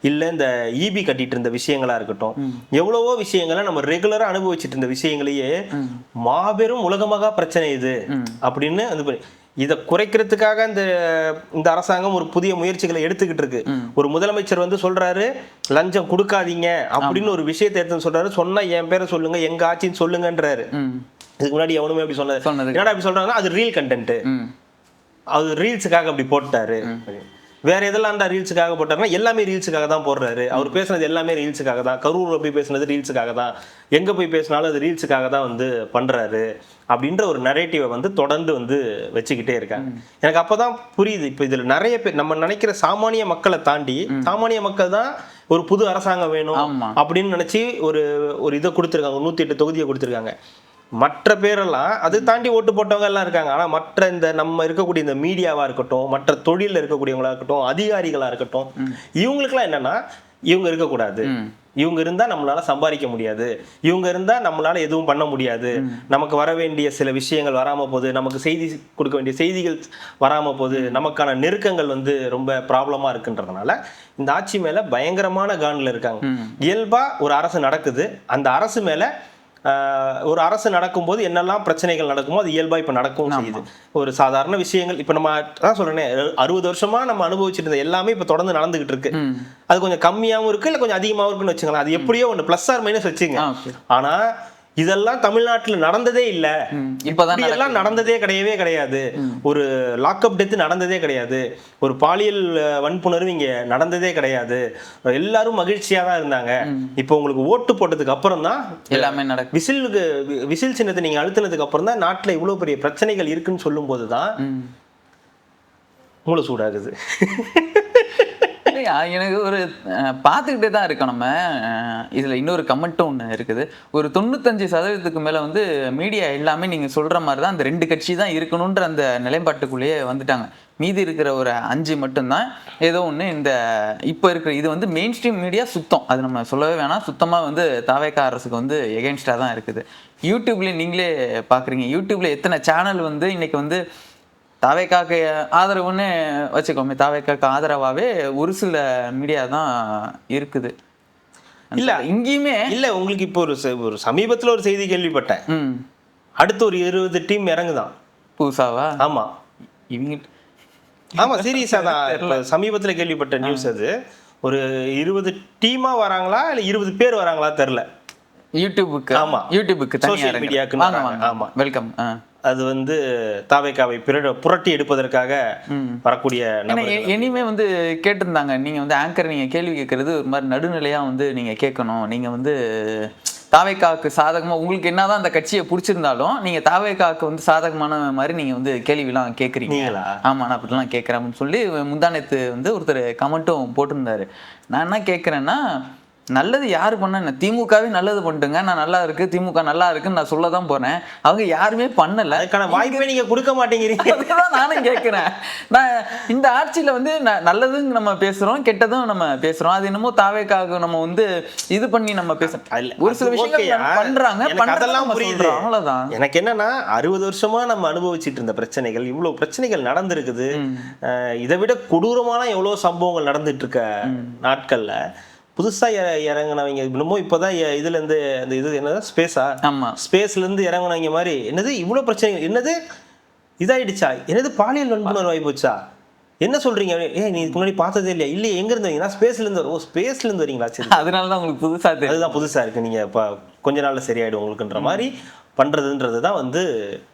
B: இல்ல இந்த இபி கட்டிட்டு இருந்த விஷயங்களா இருக்கட்டும், எவ்வளவோ விஷயங்களை நம்ம ரெகுலரா அனுபவிச்சுட்டு இருந்த விஷயங்களையே மாபெரும் உலகமாக பிரச்சனை இது அப்படின்னு அது இதை குறைக்கிறதுக்காக இந்த அரசாங்கம் ஒரு புதிய முயற்சிகளை எடுத்துக்கிட்டு இருக்கு. ஒரு முதலமைச்சர் வந்து சொல்றாரு லஞ்சம் கொடுக்காதீங்க அப்படின்னு ஒரு விஷயத்தை எடுத்து சொல்றாரு. சொன்னா என் பேரை சொல்லுங்க, எங்க ஆட்சின்னு சொல்லுங்கன்றாரு. இதுக்கு முன்னாடி எவனுமே அப்படி சொன்னது என்னடா அப்படி சொல்றாங்கன்னா அது ரீல் கண்டென்ட், அது ரீல்ஸுக்காக அப்படி போட்டாரு. வேற எதெல்லாம் தான் ரீல்ஸுக்காக போட்டாருன்னா எல்லாமே ரீல்ஸுக்காக தான் போடுறாரு. அவர் பேசுனது எல்லாமே ரீல்ஸுக்காக தான். கரூர்ல போய் பேசுனது ரீல்ஸுக்காக தான், எங்க போய் பேசினாலும் அது ரீல்ஸுக்காக தான் வந்து பண்றாரு அப்படின்ற ஒரு நரேட்டிவை வந்து தொடர்ந்து வந்து வச்சுக்கிட்டே இருக்காங்க. எனக்கு அப்பதான் புரியுது, இப்ப இதுல நிறைய பேர் நம்ம நினைக்கிற சாமானிய மக்களை தாண்டி சாமானிய மக்கள் தான் ஒரு புது அரசாங்கம் வேணும் அப்படின்னு நினைச்சு ஒரு இதை கொடுத்துருக்காங்க, 108 தொகுதியை கொடுத்துருக்காங்க. மற்ற பேரெல்லாம் அதை தாண்டி ஓட்டு போட்டவங்க எல்லாம் இருக்காங்க. ஆனா மற்ற இந்த நம்ம இருக்கக்கூடிய இந்த மீடியாவா இருக்கட்டும், மற்ற தொழில இருக்கக்கூடியவங்களா இருக்கட்டும், அதிகாரிகளா இருக்கட்டும், இவங்களுக்குலாம் என்னன்னா இவங்க இருக்கக்கூடாது, இவங்க இருந்தா நம்மளால சம்பாதிக்க முடியாது, இவங்க இருந்தா நம்மளால எதுவும் பண்ண முடியாது, நமக்கு வர வேண்டிய சில விஷயங்கள் வராம போகுது, நமக்கு செய்தி கொடுக்க வேண்டிய செய்திகள் வராம போகுது, நமக்கான நெருக்கங்கள் வந்து ரொம்ப ப்ராப்ளமா இருக்குன்றதுனால இந்த ஆட்சி மேல பயங்கரமான கான்ல இருக்காங்க. இயல்பா ஒரு அரசு நடக்குது, அந்த அரசு மேல ஒரு அரசு நடக்கும்போது என்னெல்லாம் பிரச்சனைகள் நடக்குமோ அது இயல்பா இப்ப நடக்கவும் செய்யுது. ஒரு சாதாரண விஷயங்கள் இப்ப நம்ம தான் சொல்றேன், 60 வருஷமா நம்ம அனுபவிச்சுட்டு இருந்த எல்லாமே இப்ப தொடர்ந்து நடந்துகிட்டு இருக்கு. அது கொஞ்சம் கம்மியாவும் இருக்கு, இல்ல கொஞ்சம் அதிகமாவும் இருக்குன்னு வச்சுக்கலாம். அது எப்படியோ ஒண்ணு பிளஸ் ஆர் மைனஸ் வச்சுங்க. ஆனா இதெல்லாம் தமிழ்நாட்டுல நடந்ததே இல்ல, இப்பதான் நடந்ததே கிடையாது. ஒரு லாக்அப் டெத் நடந்ததே கிடையாது, ஒரு பாலியல் வன்புணர்வு இங்க நடந்ததே கிடையாது. எல்லாரும் மகிழ்ச்சியா தான் இருந்தாங்க. இப்போ உங்களுக்கு ஓட்டு போட்டதுக்கு அப்புறம் தான் எல்லாமே நடக்கும். விசில் சின்னத்தை நீங்க அழுத்தினதுக்கு அப்புறம் தான் நாட்டுல இவ்வளவு பெரிய பிரச்சனைகள் இருக்குன்னு சொல்லும் போதுதான் மூளை சூடாகுது.
A: எனக்கு ஒரு பார்த்துக்கிட்டே தான் இருக்கோம் நம்ம. இதில் இன்னொரு கமெண்ட்டும் ஒன்று இருக்குது. ஒரு 95% மேலே வந்து மீடியா எல்லாமே நீங்கள் சொல்கிற மாதிரி தான் அந்த 2 கட்சி தான் இருக்கணுன்ற அந்த நிலைப்பாட்டுக்குள்ளேயே வந்துட்டாங்க. மீதி இருக்கிற ஒரு 5 மட்டும்தான் ஏதோ ஒன்று இந்த இப்போ இருக்கிற இது வந்து மெயின் ஸ்ட்ரீம் மீடியா சுத்தம், அது நம்ம சொல்லவே வேணாம், சுத்தமாக வந்து தாவேகா அரசுக்கு வந்து எகென்ஸ்டாக தான் இருக்குது. யூடியூப்லேயே நீங்களே பார்க்குறீங்க, யூடியூப்பில் எத்தனை சேனல் வந்து இன்னைக்கு வந்து தாவேக்காக்கு ஆதரவுன்னு வச்சுக்கோமே, தாவேக்காக்கு ஆதரவாகவே ஒரு சில மீடியா தான் இருக்குது.
B: இல்ல இங்கேயுமே இல்ல. உங்களுக்கு இப்போ ஒரு சமீபத்தில் ஒரு செய்தி கேள்விப்பட்டேன், அடுத்து ஒரு 20 டீம் இறங்குதான்
A: புதுசாவா?
B: ஆமா
A: இவங்க
B: ஆமா சீரியஸா தான் சமீபத்தில் கேள்விப்பட்ட நியூஸ். அது ஒரு 20 டீமா வராங்களா இல்ல 20 பேர் வராங்களா தெரியல.
A: யூடியூபுக்கு, ஆமா யூடியூபுக்கு
B: சோஷியல் மீடியாக்கு.
A: ஆமா வெல்கம்.
B: அது வந்து தாவேக்காவை புரட்டி எடுப்பதற்காக வரக்கூடிய
A: இனிமே வந்து கேட்டிருந்தாங்க, நீங்க வந்து ஆங்கர் நீங்க கேள்வி கேட்கறது ஒரு மாதிரி நடுநிலையா வந்து நீங்க கேட்கணும், நீங்க வந்து தாவேக்காவுக்கு சாதகமா உங்களுக்கு என்னதான் அந்த கட்சியை பிடிச்சிருந்தாலும் நீங்க தாவேக்காவுக்கு வந்து சாதகமான மாதிரி நீங்க வந்து கேள்விலாம் கேட்குறீங்க. ஆமா நான் அப்படிலாம் கேட்குறேன் அப்படின்னு சொல்லி முந்தானத்து வந்து ஒருத்தர் கமெண்ட்டும் போட்டிருந்தாரு. நான் என்ன கேட்குறேன்னா, நல்லது யாரு பண்ண, திமுகவே நல்லது பண்ணிட்டுங்க, நான் நல்லா இருக்கு, திமுக நல்லா இருக்குன்னு நான் சொல்ல தான் போறேன். அவங்க யாருமே பண்ணல.
B: அதுக்கான வாய்ப்பே நீங்க கொடுக்க மாட்டேங்கிறீங்க.
A: அதுதான் நானும் கேட்கிறேன். நான் இந்த ஆட்சியில வந்து நல்லதும் நம்ம பேசுறோம், கெட்டதும் நம்ம பேசுறோம். அது என்னமோ தாவேக்காக நம்ம வந்து இது பண்ணி நம்ம பேசுறோம். ஒரு சில விஷயங்கள் பண்றாங்க,
B: அதெல்லாம் புரியுது.
A: அவ்வளவுதான்.
B: எனக்கு என்னன்னா 60 வருஷமா நம்ம அனுபவிச்சுட்டு இருந்த பிரச்சனைகள், இவ்வளவு பிரச்சனைகள் நடந்திருக்குது. இதை விட கொடூரமான எவ்வளவு சம்பவங்கள் நடந்துட்டு இருக்க நாட்கள்ல புதுசா இறங்கினவங்க இன்னமும் இப்பதான் இதுல இருந்து அந்த இது என்னது ஸ்பேஸ்ல இருந்து இறங்கினவங்க மாதிரி என்னது இவ்வளவு பிரச்சனைகள், என்னது இதாயிடுச்சா, என்னது பாலியல் வன்புணர்வு ஆகி போச்சா, என்ன சொல்றீங்க, நீ இதுக்கு முன்னாடி பார்த்ததே இல்லையா, இல்லையா எங்க இருந்து வரீங்கன்னா ஸ்பேஸ்ல இருந்து வரும். ஸ்பேஸ்ல இருந்து வரீங்களா, சரி
A: அதனாலதான் உங்களுக்கு புதுசா,
B: அதுதான் புதுசா இருக்கு, நீங்க கொஞ்ச நாள்ல சரியாயிடும் உங்களுக்குன்ற மாதிரி பண்றதுன்றதுதான் வந்து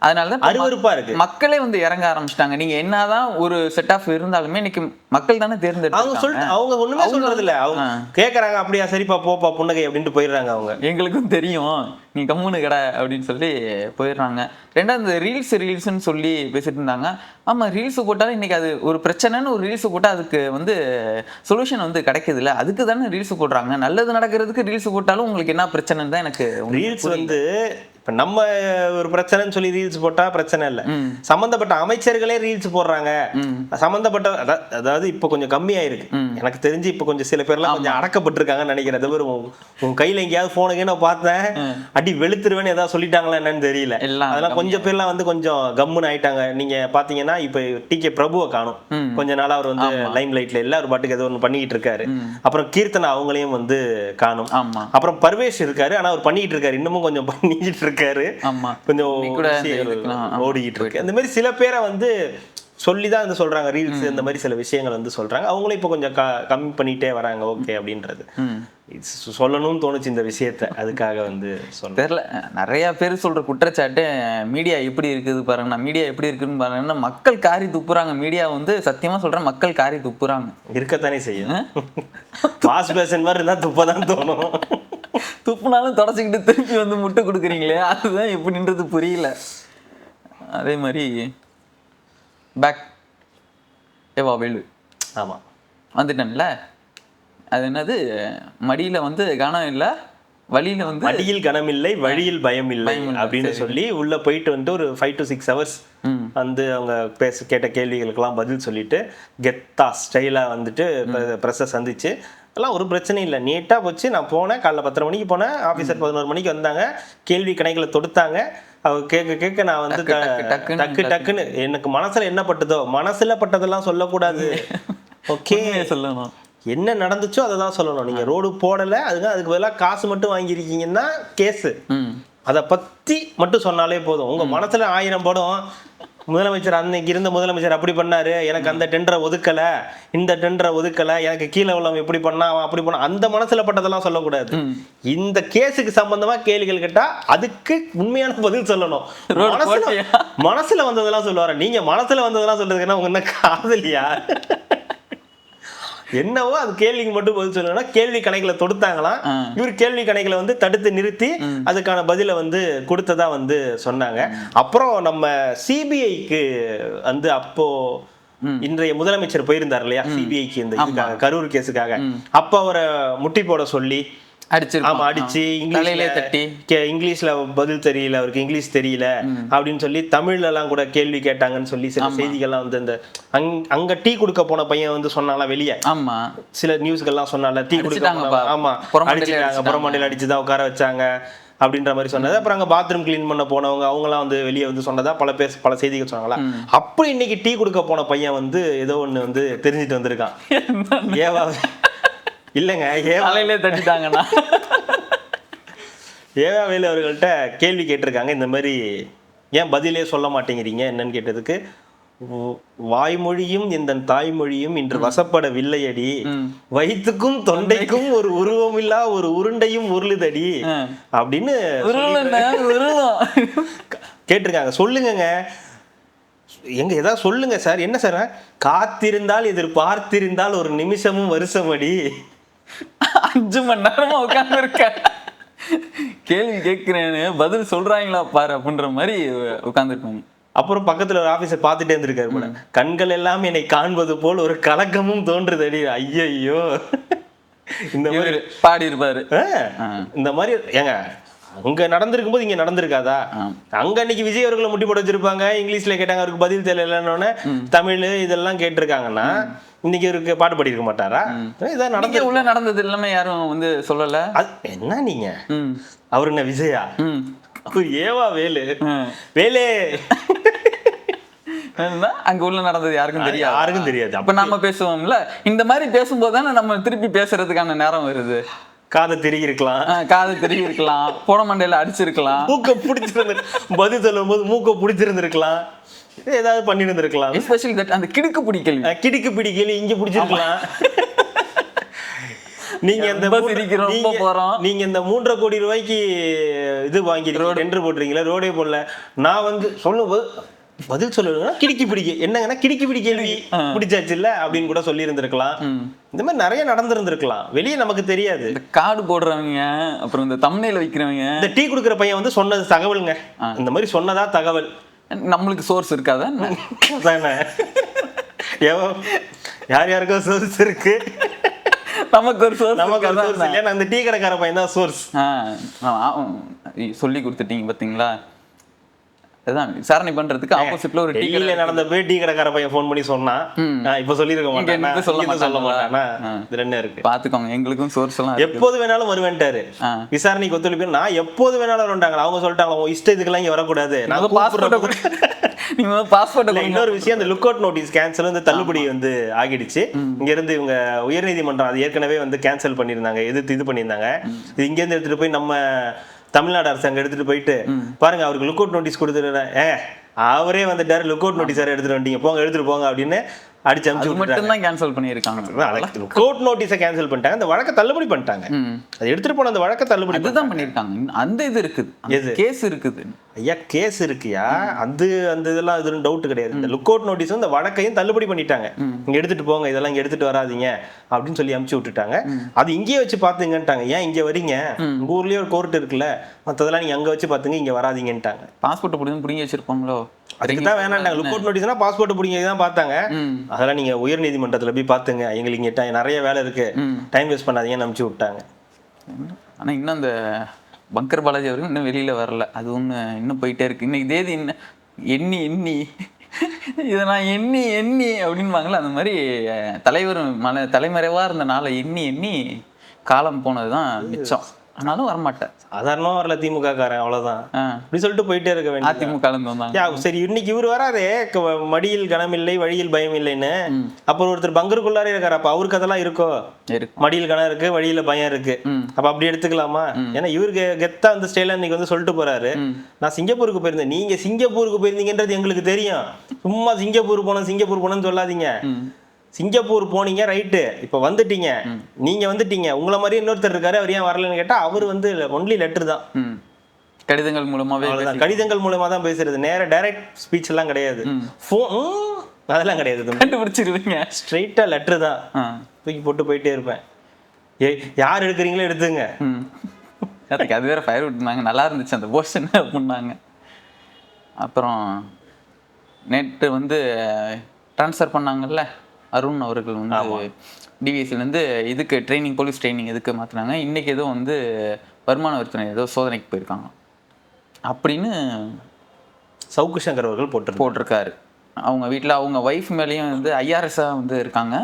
A: அதனாலதான்
B: அருவருப்பா இருக்கு.
A: மக்களே வந்து இறங்க ஆரம்பிச்சிட்டாங்க. நீங்க என்னதான் ஒரு செட் ஆஃப் இருந்தாலுமே இன்னைக்கு மக்கள் தானே தேர்ந்தெடுத்து.
B: அவங்க சொல்லிட்டு அவங்க ஒண்ணுமே சொல்றது இல்ல, அவங்க கேக்குறாங்க அப்படியா சரிப்பா போப்பா புன்னகை அப்படின்ட்டு போயிடுறாங்க. அவங்க
A: எங்களுக்கும் தெரியும் நீ கம்முனு கடை அப்படின்னு சொல்லி போயிடுறாங்க. ரெண்டாவது இந்த ரீல்ஸ்ன்னு சொல்லி பேசிட்டு இருந்தாங்க. ஆமா, ரீல்ஸ் போட்டாலும் இன்னைக்கு அது ஒரு பிரச்சனைன்னு ஒரு ரீல்ஸ் போட்டா அதுக்கு வந்து சொல்யூஷன் வந்து கிடைக்குது இல்ல, அதுக்கு தானே ரீல்ஸ் போடுறாங்க. நல்லது நடக்கிறதுக்கு ரீல்ஸ் போட்டாலும் உங்களுக்கு என்ன பிரச்சனைன்னு தான் எனக்கு.
B: ரீல்ஸ் வந்து இப்ப நம்ம ஒரு பிரச்சனைன்னு சொல்லி ரீல்ஸ் போட்டா பிரச்சனை இல்லை, சம்பந்தப்பட்ட அமைச்சர்களே ரீல்ஸ் போடுறாங்க. சம்பந்தப்பட்ட அதாவது இப்ப கொஞ்சம் கம்மியா இருக்கு எனக்கு தெரிஞ்சு. இப்ப கொஞ்சம் சில பேர்லாம் கொஞ்சம் அடக்கப்பட்டிருக்காங்கன்னு நினைக்கிறேன். உன் கையில எங்கேயாவது போனுக்கு நான் பார்த்தேன், அடி வெளுத்துருவேன்னு ஏதாவது சொல்லிட்டாங்களா என்னன்னு தெரியல. அதெல்லாம் கொஞ்சம் பேர்லாம் வந்து கொஞ்சம் கம்முன்னு ஆயிட்டாங்க. நீங்க பாத்தீங்கன்னா இப்ப டிகே பிரபுவை காணும், கொஞ்ச நாளா அவர் வந்து லைம் லைட்ல இல்ல, அவர் பாட்டுக்கு ஏதோ ஒன்று பண்ணிக்கிட்டு இருக்காரு. அப்புறம் கீர்த்தனா அவங்களையும் வந்து காணும். அப்புறம் பர்வேஷ் இருக்காரு, ஆனா அவர் பண்ணிக்கிட்டு இருக்காரு, இன்னமும் கொஞ்சம் பண்ணிக்கிட்டு இருக்காரு, கொஞ்சம் ஓடிக்கிட்டு இருக்கு. அந்த மாதிரி சில பேரை வந்து சொல்லிதான் வந்து சொல்றாங்க ரீல்ஸ், இந்த மாதிரி சில விஷயங்கள் வந்து சொல்றாங்க. அவங்களும் இப்ப கொஞ்சம் கம்மி பண்ணிட்டே வராங்க. ஓகே அப்படின்றது சொல்லணும்னு தோணுச்சு இந்த விஷயத்த, அதுக்காக வந்து
A: தெரியல. நிறைய பேர் சொல்ற குற்றச்சாட்டு மீடியா எப்படி இருக்குது பாருங்க, மீடியா எப்படி இருக்குன்னு பாருங்கன்னா மக்கள் காரி துப்புறாங்க. மீடியா வந்து சத்தியமா சொல்றேன், மக்கள் காரி துப்புறாங்க.
B: இருக்கத்தானே செய்யும். பாஸ் பேசன் மாதிரி இருந்தா துப்பதான் தோணும்.
A: துப்புனாலும் தொடச்சிக்கிட்டு திருப்பி வந்து முட்டை கொடுக்குறீங்களே, அதுதான் எப்படின்றது புரியல. அதே மாதிரி பேக் ஏவா வேலு
B: ஆமா
A: வந்துட்டேன்ல, அது என்னது மடியில வந்து கனம் இல்லை, வழியில வந்து
B: மடியில் கனம் இல்லை, வழியில் பயம் இல்லை அப்படின்னு சொல்லி உள்ள போயிட்டு வந்துட்டு ஒரு 5 to 6 hours வந்து அவங்க கேட்ட கேள்விகளுக்கெல்லாம் பதில் சொல்லிட்டு கெத்தா ஸ்டைலா வந்துட்டு ப்ரெஸ்ஸை சந்திச்சு எல்லாம் ஒரு பிரச்சனை இல்லை, நீட்டாக போச்சு. நான் போனேன், காலைல 10:30 மணிக்கு போனேன், ஆஃபீஸர் 11 மணிக்கு வந்தாங்க, கேள்வி கணக்கில் தொடுத்தாங்க. அவங்க கேட்க நான் வந்து டக்குன்னு எனக்கு மனசுல என்ன பட்டதோ, மனசுல பட்டதெல்லாம் சொல்லக்கூடாது. ஓகே சொல்லணும், என்ன நடந்துச்சோ அதை தான் சொல்லணும். நீங்க ரோடு போடலை, அதுக்கு பதிலாக காசு மட்டும் வாங்கியிருக்கீங்கன்னா கேஸு, அதை பத்தி மட்டும் சொன்னாலே போதும். உங்க மனசுல 1000 படம், முதலமைச்சர் அன்னைக்கு இருந்த முதலமைச்சர் அப்படி பண்ணாரு, எனக்கு அந்த டெண்டரை ஒதுக்கல, இந்த டெண்டரை ஒதுக்கல, எனக்கு கீழே உள்ளவங்க எப்படி பண்ணா அவன் அப்படி பண்ணா, அந்த மனசுல பட்டதெல்லாம் சொல்லக்கூடாது. இந்த கேஸுக்கு சம்பந்தமா கேள்விகள் கேட்டா அதுக்கு உண்மையான பதில் சொல்லணும். மனசுல வந்ததெல்லாம் சொல்லுவாரு. நீங்க மனசுல வந்ததெல்லாம் சொல்றதுக்குன்னா உங்க என்ன காதலியா? என்னவோ அது கேள்விக்கு மட்டும் பதில் சொல்லணும்னா கேள்வி கணக்கில் தொடுத்தாங்களாம். இவர் கேள்வி கணக்கில் வந்து தடுத்து நிறுத்தி அதுக்கான பதிலை வந்து கொடுத்ததா வந்து சொன்னாங்க. அப்புறம் நம்ம சிபிஐக்கு வந்து அப்போ இன்றைய முதலமைச்சர் போயிருந்தார் இல்லையா சிபிஐக்கு, இந்த இதுக்காக கரூர் கேஸுக்காக. அப்ப அவரை முட்டி போட சொல்லி அடிச்சு இங்கிலீஷ்ல பதில் தெரியல, அவருக்கு இங்கிலீஷ் தெரியல அப்படின்னு சொல்லி தமிழ்ல எல்லாம் கூட கேள்வி கேட்டாங்கன்னு சொல்லி சில செய்திகள்லாம் வந்து இந்த அங்க டீ கொடுக்க போன பையன் வந்து சொன்னாலாம் வெளியே, சில நியூஸ்கள்லாம் சொன்னால டீ கொடுக்க, ஆமா அடிச்சுட்டாங்க, புறமண்டையில அடிச்சுதான் உட்கார வச்சாங்க அப்படின்ற மாதிரி சொன்னது. அப்புறம் அங்க பாத்ரூம் கிளீன் பண்ண போனவங்க அவங்கலாம் வந்து வெளியே வந்து சொன்னதா பல செய்திகள் சொன்னாங்களா. அப்படி இன்னைக்கு டீ கொடுக்க போன பையன் வந்து ஏதோ ஒண்ணு வந்து தெரிஞ்சுட்டு வந்திருக்கான். ஏவா இல்லைங்க, ஏவாவிலே தட்டிட்டாங்கண்ணா. ஏவாவேலு அவர்கள்ட்ட கேள்வி கேட்டிருக்காங்க, இந்த மாதிரி ஏன் பதிலே சொல்ல மாட்டேங்கிறீங்க என்னன்னு கேட்டதுக்கு, வாய்மொழியும் இந்த தாய்மொழியும் இன்று வசப்படவில்லையடி, வயிற்றுக்கும் தொண்டைக்கும் ஒரு உருவம் இல்லா ஒரு உருண்டையும் உருளுதடி அப்படின்னு கேட்டிருக்காங்க. சொல்லுங்க எங்க ஏதாவது சொல்லுங்க சார். என்ன சார்? காத்திருந்தால் எதிர்பார்த்திருந்தால் ஒரு நிமிஷமும் வருஷம் அடி.
A: 5 மணி நேரமா உட்கார்ந்து இருக்க, கேள்வி கேட்கிறேன்னு பதில் சொல்றாங்களா பாரு அப்படின்ற மாதிரி உட்கார்ந்துருக்காங்க.
B: அப்புறம் பக்கத்துல ஒரு ஆபீஸர் பார்த்துட்டே இருந்திருக்காரு போல, கண்கள் எல்லாம் என்னை காண்பது போல் ஒரு கலக்கமும் தோன்றுதடி. ஐயோ இந்த மாதிரி
A: பாடி இருப்பாரு.
B: இந்த மாதிரி ஏங்க அங்க நடந்திருக்கும் போது இங்க நடந்திருக்காதா? அங்க அன்னைக்கு விஜய் அவர்களை முட்டி போட வச்சிருப்பாங்க, இங்கிலீஷ்ல கேட்டாங்க, அவருக்கு பதில் தெரியலன்னு தமிழ் இதெல்லாம் கேட்டிருக்காங்கன்னா இன்னைக்கு இவருக்கு பாட்டு பாடி இருக்க மாட்டாரா? இதான் நடந்து
A: உள்ள நடந்தது எல்லாமே யாரும் வந்து சொல்லல.
B: என்ன நீங்க அவரு என்ன விஜயா? அவர் ஏவா வேலு வேலே
A: அங்க உள்ள நடந்தது யாருக்கும் தெரியாது.
B: யாருக்கும் தெரியாது.
A: அப்ப நம்ம பேசுவோம்ல, இந்த மாதிரி பேசும்போது தானே நம்ம திருப்பி பேசுறதுக்கான நேரம் வருது.
B: காதை திருகி இருக்கலாம்,
A: காதை திருகி இருக்கலாம், போன மண்டையில அடிச்சிருக்கலாம்,
B: மூக்க பிடிச்சிருந்து பதில் சொல்லும் போது மூக்க பிடிச்சிருந்துருக்கலாம், ஏதாவது பண்ணி இருந்திருக்கலாம்.
A: எஸ்பெஷலி தட் அந்த கிடுக்கு பிடிக்கல,
B: கிடுக்கு பிடிக்கல இங்க பிடிச்சிருக்கலாம். நீங்க நீங்க இந்த 3.5 கோடி ரூபாய்க்கு இது வாங்கி டெண்டர் போட்டுறீங்களா, ரோடே போடல, நான் வந்து சொல்லும்போது பதில் சொல்லுங்க கிடுக்கி பிடிக்க என்னங்கன்னா கிடுக்கி பிடி கேள்வி பிடிச்சாச்சு இல்ல அப்படின்னு கூட சொல்லி இருந்திருக்கலாம். இந்த மாதிரி நிறைய நடந்திருந்திருக்கலாம், வெளியே நமக்கு தெரியாது.
A: கார்டு போடுறவங்க, அப்புறம் இந்த தம்ப்நெயில் வைக்கிறவங்க,
B: இந்த டீ கொடுக்குற பையன் வந்து சொன்னது தகவலுங்க, இந்த மாதிரி சொன்னதா தகவல்.
A: நம்மளுக்கு சோர்ஸ் இருக்காதா?
B: யார் யாருக்கோ சோர்ஸ் இருக்கு,
A: நமக்கு ஒரு சோர்ஸ்
B: இல்லையா? அந்த டீ கடைக்கார பையன் தான் சோர்ஸ்.
A: சொல்லி கொடுத்துட்டீங்க பாத்தீங்களா? அதான் விசாரணை பண்றதுக்கு ஆப்போசிட்ல ஒரு
B: டீல நடந்த போய் டீ கடைக்கார பையன் ஃபோன் பண்ணி சொன்னா, இப்ப சொல்லிருக்க மாட்டேன், சொல்ல மாட்டானா? இதுல என்ன இருக்கு
A: பாத்துக்கோங்க. எங்களுக்கும் சோர்ஸ் எல்லாம்
B: எப்போது வேணாலும் வருவேன்ட்டாரு, விசாரணைக்கு ஒத்துழைப்பு நான் எப்போது வேணாலும் வருவேன்ட்டாங்க. அவங்க சொல்லிட்டாங்க உங்க இஷ்டத்துக்குலாம் இங்க வரக்கூடாது,
A: நாங்க பாஸ்போர்ட்.
B: இன்னொரு விஷயம், அந்த லுக் அவுட் நோட்டீஸ் கேன்சல் வந்து தள்ளுபடி வந்து ஆகிடுச்சு. இங்க இருந்து இவங்க உயர்நீதிமன்றம் அது ஏற்கனவே வந்து கேன்சல் பண்ணியிருந்தாங்க, எதிர்த்து இது பண்ணியிருந்தாங்க. இது இங்க இருந்து எடுத்துட்டு போய் நம்ம தமிழ்நாடு அரசு அங்க எடுத்துட்டு போயிட்டு பாருங்க அவருக்கு லுக் அவுட் நோட்டீஸ் கொடுத்துருக்கேன், அவரே வந்துட்டாரு, லுக் அவுட் நோட்டீஸ் எடுத்துட்டு வந்துட்டீங்க, போங்க எடுத்துட்டு போங்க அப்படின்னு அடிச்சு அனுப்பிச்சு
A: மட்டும் தான் கேன்சல் பண்ணிருக்காங்க.
B: கோர்ட் நோட்டீஸை கேன்சல் பண்ணிட்டாங்க, அந்த வழக்கை தள்ளுபடி பண்ணிட்டாங்க. அது எடுத்துட்டு போன அந்த வழக்கை தள்ளுபடி
A: அதுதான் பண்ணிருக்காங்க. அந்த இது இருக்குது, கேஸ் இருக்குது.
B: ஐயா கேஸ் இருக்குயா, அந்த இதெல்லாம் இது டவுட் கிடையாது. இந்த லுக் அவுட் நோட்டீஸ் இந்த வழக்கையும் தள்ளுபடி பண்ணிட்டாங்க. இங்க எடுத்துட்டு போங்க, இதெல்லாம் இங்க எடுத்துட்டு வராதீங்க அப்படின்னு சொல்லி அனுப்பிச்சு விட்டுட்டாங்க. அது இங்கேயே வச்சு பாத்துங்கன்ட்டாங்க. ஏன் இங்க வரீங்க, உங்க ஊர்லயே ஒரு கோர்ட் இருக்குல்ல, மத்ததெல்லாம் நீங்க அங்க வச்சு பாத்துங்க, இங்க வராதீங்கன்ட்டாங்க.
A: பாஸ்போர்ட் புடிங்கி வச்சிருப்பாங்களோ,
B: அதுக்கு தான் வேணாண்டாங்க. லுக் அவுட் நோட்டீஸ்னா பாஸ்போர்ட் பிடிங்க தான் பார்த்தாங்க. அதெல்லாம் நீங்க உயர் நீதிமன்றத்துல போய் பாத்துங்க, எங்களுக்கு இங்க நிறைய வேலை இருக்கு, டைம் வேஸ்ட் பண்ணாதீங்கன்னு அனுப்பிச்சு விட்டாங்க.
A: ஆனா இன்னும் அந்த பங்கர் பாலாஜி அவர்கள் இன்னும் வெளியில வரல, அது ஒண்ணு இன்னும் போயிட்டே இருக்கு. இன்னைக்கு தேதி இன்னும் எண்ணி இதை நான் எண்ணி அப்படின்பாங்களே, அந்த மாதிரி தலைவர் தலைமறைவா இருந்த நாளை எண்ணி காலம் போனதுதான் மிச்சம். ஆனாலும் வரமாட்டேன்,
B: சாதாரணமா வரல திமுக காரன், அவ்வளவுதான் அப்படி சொல்லிட்டு போயிட்டே இருக்க வேண்டிய.
A: அதிமுக
B: சரி இன்னைக்கு இவர் வராதே, மடியில் கனமில்லை வழியில் பயம் இல்லைன்னு, அப்புறம் ஒருத்தர் பங்கருக்குள்ளாரே இருக்காரு, அப்ப அவருக்கு அதெல்லாம் இருக்கோ? மடியில் கனம் இருக்கு, வழியில பயம் இருக்கு, அப்ப அப்படி எடுத்துக்கலாமா? ஏன்னா இவருக்கு கெத்தா அந்த ஸ்டைல இன்னைக்கு வந்து சொல்லிட்டு போறாரு, நான் சிங்கப்பூருக்கு போயிருந்தேன், நீங்க சிங்கப்பூருக்கு போயிருந்தீங்கன்றது எங்களுக்கு தெரியும், சும்மா சிங்கப்பூர் போனோம்னு சொல்லாதீங்க. சிங்கப்பூர் போனீங்க ரைட்டு, இப்ப வந்துட்டீங்க, நீங்க வந்துட்டீங்க, உங்களை மாதிரி இன்னொருத்தர் இருக்காரு, அவர் ஏன் வரலன்னு கேட்டா அவர் வந்து ஒன்லி லெட்டர் தான்,
A: கடிதங்கள் மூலமாவே,
B: கடிதங்கள் மூலமா தான் பேசுறது, நேர டைரக்ட் ஸ்பீச் எல்லாம் கிடையாது, அதெல்லாம் கிடையாது,
A: கண்டுபிடிச்சிருவீங்க,
B: ஸ்ட்ரெயிட்டா லெட்டர் தான், தூக்கி போட்டு போயிட்டே இருப்பேன். யார் எடுக்கிறீங்களோ எடுத்துங்க.
A: அது வேற ஃபயர் விட்டுனாங்க, நல்லா இருந்துச்சு அந்த போர்ஷன் அப்படின்னாங்க. அப்புறம் நேற்று வந்து ட்ரான்ஸ்ஃபர் பண்ணாங்கல்ல அருண் அவர்கள் வந்து டிவிஎஸ்சிலேருந்து இதுக்கு ட்ரைனிங், போலீஸ் ட்ரைனிங் இதுக்கு மாற்றினாங்க. இன்றைக்கி ஏதோ வந்து வருமான வரித்துறை ஏதோ சோதனைக்கு போயிருக்காங்க அப்படின்னு
B: சவுக்கு சங்கர் அவர்கள்
A: போட்டிருக்காரு. அவங்க வீட்டில் அவங்க ஒய்ஃப் மேலேயும் வந்து ஐஆர்எஸ்ஸாக வந்து இருக்காங்க,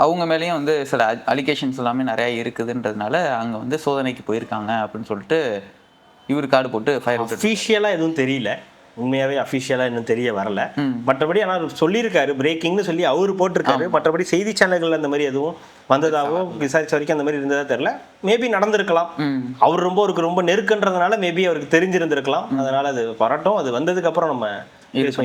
A: அவங்க மேலேயும் வந்து சில அலிகேஷன்ஸ் எல்லாமே நிறையா இருக்குதுன்றதுனால அங்கே வந்து சோதனைக்கு போயிருக்காங்க அப்படின்னு சொல்லிட்டு இவர் கார்டு போட்டு ஃபயர்.
B: அஃபீஷியலாக எதுவும் தெரியல, உண்மையாவே அஃபிஷியலா இன்னும் தெரிய வரல. மற்றபடி ஆனால் சொல்லியிருக்காரு பிரேக்கிங்னு சொல்லி அவர் போட்டிருக்காரு. மற்றபடி செய்தி சேனல்கள் அந்த மாதிரி எதுவும் வந்ததாவோ விசாரிச்ச வரைக்கும் அந்த மாதிரி இருந்ததா தெரியல. மேபி நடந்திருக்கலாம், அவர் அவருக்கு ரொம்ப நெருக்கன்றதுனால மேபி அவருக்கு தெரிஞ்சிருந்திருக்கலாம். அதனால அது வரட்டும், அது வந்ததுக்கு அப்புறம் நம்ம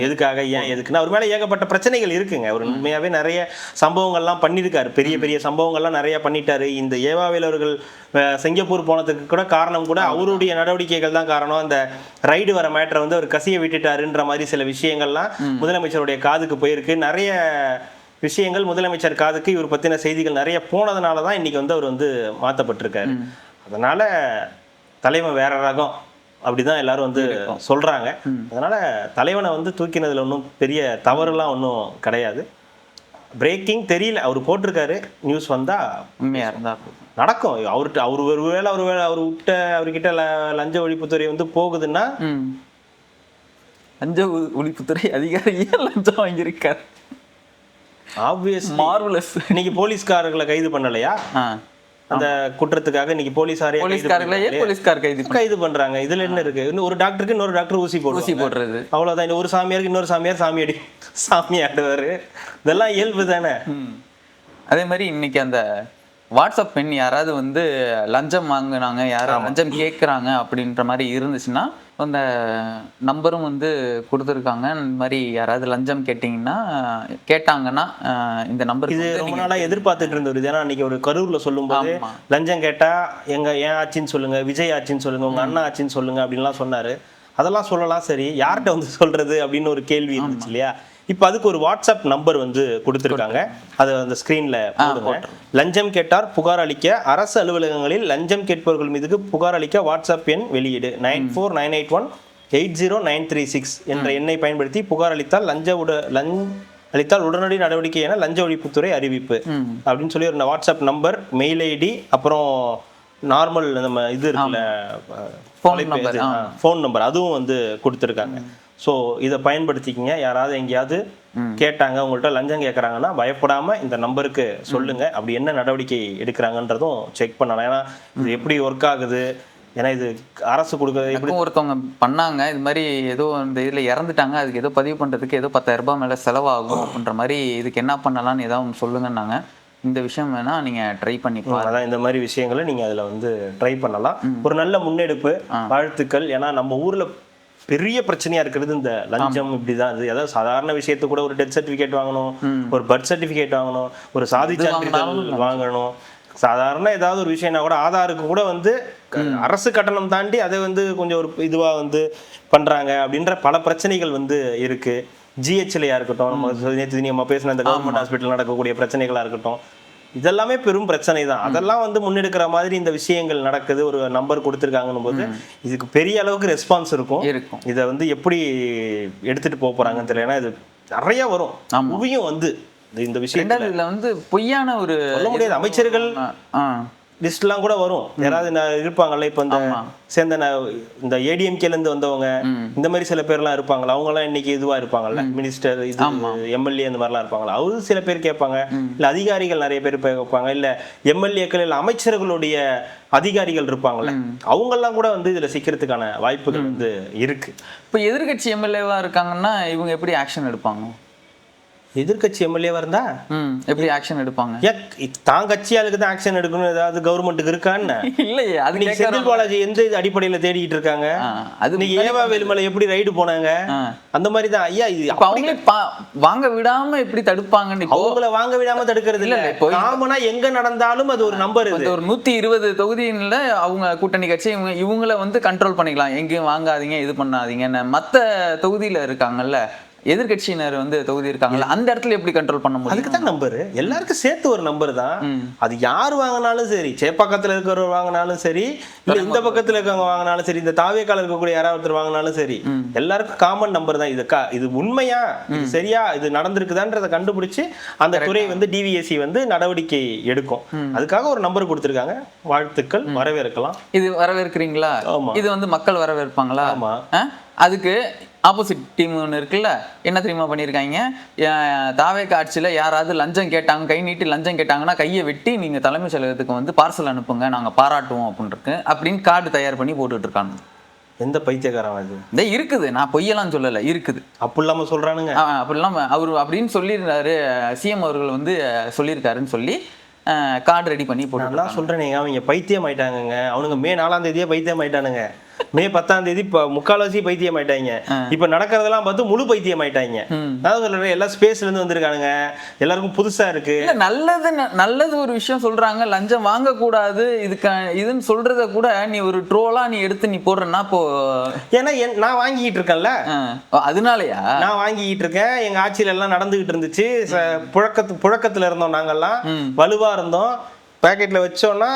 B: எதுக்காக ஏன் எதுக்குன்னா அவர் மேலே ஏகப்பட்ட பிரச்சனைகள் இருக்குங்க. அவர் உண்மையாகவே நிறைய சம்பவங்கள்லாம் பண்ணியிருக்காரு, பெரிய பெரிய சம்பவங்கள்லாம் நிறைய பண்ணிட்டாரு. இந்த ஏவாவேல் அவர்கள் சிங்கப்பூர் போனதுக்கு கூட காரணம் கூட அவருடைய நடவடிக்கைகள் தான் காரணம். அந்த ரைடு வர மேட்டரை வந்து அவர் கசிய விட்டுட்டாருன்ற மாதிரி சில விஷயங்கள்லாம் முதலமைச்சருடைய காதுக்கு போயிருக்கு. நிறைய விஷயங்கள் முதலமைச்சர் காதுக்கு இவர் பற்றின செய்திகள் நிறைய போனதுனால தான் இன்னைக்கு வந்து அவர் வந்து மாற்றப்பட்டிருக்காரு. அதனால தலைவன் வேற ரகம் அப்படிதான் எல்லாரும் வந்து சொல்றாங்க. அதனால தலைவனை வந்து தூக்கினதுல ஒன்றும் பெரிய தவறுலாம் ஒன்றும் கிடையாது. பிரேக்கிங் தெரியல, அவர் போட்டிருக்காரு, நியூஸ் வந்தா
A: உண்மையா இருந்தா
B: நடக்கும். அவர்கிட்ட லஞ்ச ஒழிப்புத்துறை வந்து போகுதுன்னா
A: லஞ்ச ஒழிப்புத்துறை அதிகாரி ஏன் லஞ்சம் வாங்கியிருக்காரு?
B: Obvious
A: marvellous.
B: இன்னைக்கு போலீஸ்காரர்களை கைது பண்ணலையா அந்த குற்றத்துக்காக? இன்னைக்கு
A: போலீஸ்கார்
B: கைது பண்றாங்க. இதுல என்ன இருக்கு? இன்னும் ஒரு டாக்டருக்கு இன்னொரு டாக்டர் ஊசி போடுறது, அவ்வளவுதான். இந்த ஒரு சாமியாருக்கு இன்னொரு சாமியார் சாமி ஆடுவாரு. இதெல்லாம் இயல்பு தானே.
A: அதே மாதிரி இன்னைக்கு அந்த வாட்ஸ்அப் பெண் யாராவது வந்து லஞ்சம் வாங்கினாங்க, யாராவது லஞ்சம் கேட்குறாங்க அப்படின்ற மாதிரி இருந்துச்சுன்னா அந்த நம்பரும் வந்து கொடுத்துருக்காங்க. இந்த மாதிரி யாராவது லஞ்சம் கேட்டாங்கன்னா இந்த நம்பர்.
B: இது ரொம்ப நாளாக எதிர்பார்த்துட்டு இருந்தது. ஏன்னா அன்னைக்கு ஒரு கரூர்ல சொல்லும்போது லஞ்சம் கேட்டா ஏன் ஆச்சின்னு சொல்லுங்க, விஜய் ஆச்சின்னு சொல்லுங்க, உங்க அண்ணா ஆச்சின்னு சொல்லுங்க அப்படின்லாம் சொன்னாரு. அதெல்லாம் சொல்லலாம், சரி, யார்கிட்ட வந்து சொல்றது அப்படின்னு ஒரு கேள்வி இருந்துச்சு இல்லையா? இப்போ அதுக்கு ஒரு வாட்ஸ்அப் நம்பர் வந்து கொடுத்துருக்காங்க. அதை அந்த ஸ்க்ரீனில் போடுங்க. லஞ்சம் கேட்டார் புகார் அளிக்க அரசு அலுவலகங்களில் லஞ்சம் கேட்பவர்கள் மீது புகார் அளிக்க வாட்ஸ்அப் எண் வெளியீடு 9498180936 என்ற எண்ணை பயன்படுத்தி புகார் அளித்தால் உடனடி நடவடிக்கை என லஞ்ச ஒழிப்புத்துறை அறிவிப்பு அப்படின்னு சொல்லி ஒரு வாட்ஸ்அப் நம்பர், மெயில் ஐடி, அப்புறம் நார்மல் நம்ம இது இருக்குல்ல ஃபோன் நம்பர், அதுவும் வந்து கொடுத்துருக்காங்க. ஸோ இதை பயன்படுத்திக்கிங்க. யாராவது எங்கேயாவது கேட்டாங்க, உங்கள்கிட்ட லஞ்சம் கேட்குறாங்கன்னா பயப்படாமல் இந்த நம்பருக்கு சொல்லுங்க. அப்படி என்ன நடவடிக்கை எடுக்கிறாங்கன்றதும் செக் பண்ணலாம். ஏன்னா இது எப்படி ஒர்க் ஆகுது, ஏன்னா இது அரசு கொடுக்குறது எப்படி.
A: ஒருத்தவங்க பண்ணாங்க இது மாதிரி, ஏதோ இந்த இதில் இறந்துட்டாங்க, அதுக்கு ஏதோ பதிவு பண்ணுறதுக்கு ஏதோ 10,000 ரூபாய் மேலே செலவாகும் அப்படின்ற மாதிரி, இதுக்கு என்ன பண்ணலாம்னு ஏதாவது சொல்லுங்கன்னாங்க. இந்த விஷயம் வேணா நீங்க ட்ரை பண்ணி பாருங்க.
B: அதான் இந்த மாதிரி விஷயங்களை நீங்க அதுல வந்து ட்ரை பண்ணலாம். ஒரு நல்ல முன்னெடுப்பு, வாழ்த்துக்கள். ஏன்னா நம்ம ஊர்ல பெரிய பிரச்சனையா இருக்கிறது இந்த லஞ்சம். இப்படிதான் இது. ஏதாவது சாதாரண விஷயத்த கூட ஒரு டெத் சர்டிபிகேட் வாங்கணும், ஒரு பர்த் சர்டிபிகேட் வாங்கணும், ஒரு சாதி சான்றிதழ் வாங்கணும், சாதாரண ஏதாவது ஒரு விஷயம்னா கூட ஆதாருக்கு கூட வந்து அரசு கட்டணம் தாண்டி அதை வந்து கொஞ்சம் ஒரு இதுவா வந்து பண்றாங்க. அப்படின்ற பல பிரச்சனைகள் வந்து இருக்கு. ஜிஹெச்லையா இருக்கட்டும், நம்ம பேசின இந்த கவர்மெண்ட் ஹாஸ்பிட்டல் நடக்கக்கூடிய பிரச்சனைகளா இருக்கட்டும், இதெல்லாமே பெரும் பிரச்சனை தான். அதெல்லாம் வந்து முன்னெடுக்கிற மாதிரி இந்த விஷயங்கள் நடக்குது. ஒரு நம்பர் கொடுத்துருக்காங்கன்னு போது இதுக்கு பெரிய அளவுக்கு ரெஸ்பான்ஸ் இருக்கும். இதை வந்து எப்படி எடுத்துட்டு போறாங்கன்னு தெரியல. ஏன்னா இது நிறைய வரும், மூவியும் வந்து இந்த விஷயம்
A: இதுல வந்து பொய்யான ஒரு
B: சொல்ல முடியாது. அமைச்சர்கள் லிஸ்ட்லாம் கூட வரும். யாராவது இருப்பாங்கல்ல, இப்போ இந்த ஏடிஎம்கேல இருந்து வந்தவங்க, இந்த மாதிரி சில பேர்லாம் இருப்பாங்களா, அவங்கலாம் இன்னைக்கு இதுவா இருப்பாங்கல்ல, மினிஸ்டர், இது எம்எல்ஏ, அந்த மாதிரிலாம் இருப்பாங்களா, அவரு சில பேர் கேட்பாங்க. இல்ல அதிகாரிகள் நிறைய பேர் கேட்பாங்க. இல்ல எம்எல்ஏக்கள், இல்ல அமைச்சர்களுடைய அதிகாரிகள் இருப்பாங்கல்ல, அவங்கெல்லாம் கூட வந்து இதுல சிக்கிறதுக்கான வாய்ப்புகள் வந்து இருக்கு.
A: இப்போ எதிர்கட்சி எம்எல்ஏவா இருக்காங்கன்னா இவங்க எப்படி ஆக்ஷன் எடுப்பாங்க?
B: எதிர்கட்சி எம்எல்ஏவா இருந்தா
A: எப்படி ஆக்ஷன் எடுப்பாங்க?
B: தான் கட்சியாளுக்கு தான் ஆக்ஷன் எடுக்கணும் ஏதாவது கவர்மெண்ட்டுக்கு இருக்கான்னு
A: இல்லையே. அது நீங்க
B: செந்தில் பாலாஜி எந்த அடிப்படையில தேடிட்டு இருக்காங்க? அது நீங்க ஏவா வேலுமலை எப்படி ரைடு போனாங்க, அந்த மாதிரி தான். ஐயா இது
A: அவங்களே வாங்க விடாம எப்படி தடுப்பாங்க?
B: அவங்கள வாங்க விடாம தடுக்கிறது இல்ல. காமனா எங்க நடந்தாலும் அது ஒரு நம்பர்.
A: ஒரு 120 தொகுதியில அவங்க கூட்டணி கட்சி இவங்கள வந்து கண்ட்ரோல் பண்ணிக்கலாம். எங்கேயும் வாங்காதீங்க, இது பண்ணாதீங்கன்னு. மத்த தொகுதியில இருக்காங்கல்ல எதிர்கட்சியினர் வந்து தொகுதி இருக்காங்கல்ல, அந்த இடத்துல எப்படி கண்ட்ரோல் பண்ண முடியும்?
B: அதுக்கு தான் நம்பர், எல்லாருக்கும் சேர்த்து ஒரு நம்பர் தான். அது யார் வாங்கினாலும் சரி, சேப்பாக்கத்தில் இருக்கிறவர் வாங்கினாலும் சரி, இல்லை இந்த பக்கத்தில் இருக்கவங்க வாங்கினாலும் சரி, இந்த தாவேக்கால இருக்கக்கூடிய யாராவது ஒருத்தர் வாங்கினாலும் சரி, எல்லாருக்கும் காமன் நம்பர் தான். இது உண்மையா, இது சரியா, இது நடந்திருக்குதான்றதை கண்டுபிடிச்சு அந்த துறை வந்து டிவிஎஸ்சி வந்து நடவடிக்கை எடுக்கும். அதுக்காக ஒரு நம்பர் கொடுத்துருக்காங்க. வாழ்த்துக்கள், வரவேற்கலாம்.
A: இது வரவேற்கிறீங்களா? இது வந்து மக்கள் வரவேற்பாங்களா?
B: ஆமா.
A: அதுக்கு ஆப்போசிட் டீம் ஒன்று இருக்குல்ல, என்ன தெரியுமா பண்ணியிருக்காங்க? தாவேக்கா ஆட்சியில் யாராவது லஞ்சம் கேட்டாங்க, கை நீட்டி லஞ்சம் கேட்டாங்கன்னா கையை வெட்டி நீங்கள் தலைமைச் செயலகத்துக்கு வந்து பார்சல் அனுப்புங்க, நாங்கள் பாராட்டுவோம் அப்படின்னு கார்டு தயார் பண்ணி போட்டுட்டு இருக்காங்க.
B: எந்த பைத்தியக்காரன் அது?
A: இந்த இருக்குது, நான் பொய்யெல்லாம் சொல்லலை, இருக்குது.
B: அப்படி இல்லாமல் சொல்கிறானுங்க.
A: அப்படி இல்லாமல் அவர் அப்படின்னு சொல்லியிருந்தாரு, சிஎம் அவர்கள் வந்து சொல்லியிருக்காருன்னு சொல்லி கார்டு ரெடி பண்ணி போட்டு.
B: நல்லா சொல்கிறேன், அவங்க பைத்தியம் ஆயிட்டாங்க. அவனுங்க மே 4ஆம் தேதியே பைத்தியம் ஆயிட்டானுங்க. மே 10ஆம் தேதி இப்போ முக்கால்வாசி பைத்தியம் ஆயிட்டாங்க. இப்போ நடக்கிறதெல்லாம் பார்த்து முழு பைத்தியம் ஆயிட்டாங்க. நான் சொல்றேன், எல்லாம் ஸ்பேஸ்ல இருந்து வந்திருக்கானுங்க, எல்லாருக்கும் புதுசா இருக்கு.
A: நல்லது ஒரு விஷயம் சொல்றாங்க, லஞ்சம் வாங்க கூடாது இதுன்னு சொல்றத கூட நீ ஒரு ட்ரோலா நீ எடுத்து நீ போடுறன்னா இப்போ,
B: ஏன்னா நான் வாங்கிட்டு இருக்கேன்ல,
A: அதனாலயா
B: நான் வாங்கிட்டு இருக்கேன். எங்க ஆட்சியில எல்லாம் நடந்துகிட்டு இருந்துச்சு. புழக்கத்துல இருந்தோம், நாங்கெல்லாம் வலுவா இருந்தோம். பேக்கெட்ல வச்சோம்னா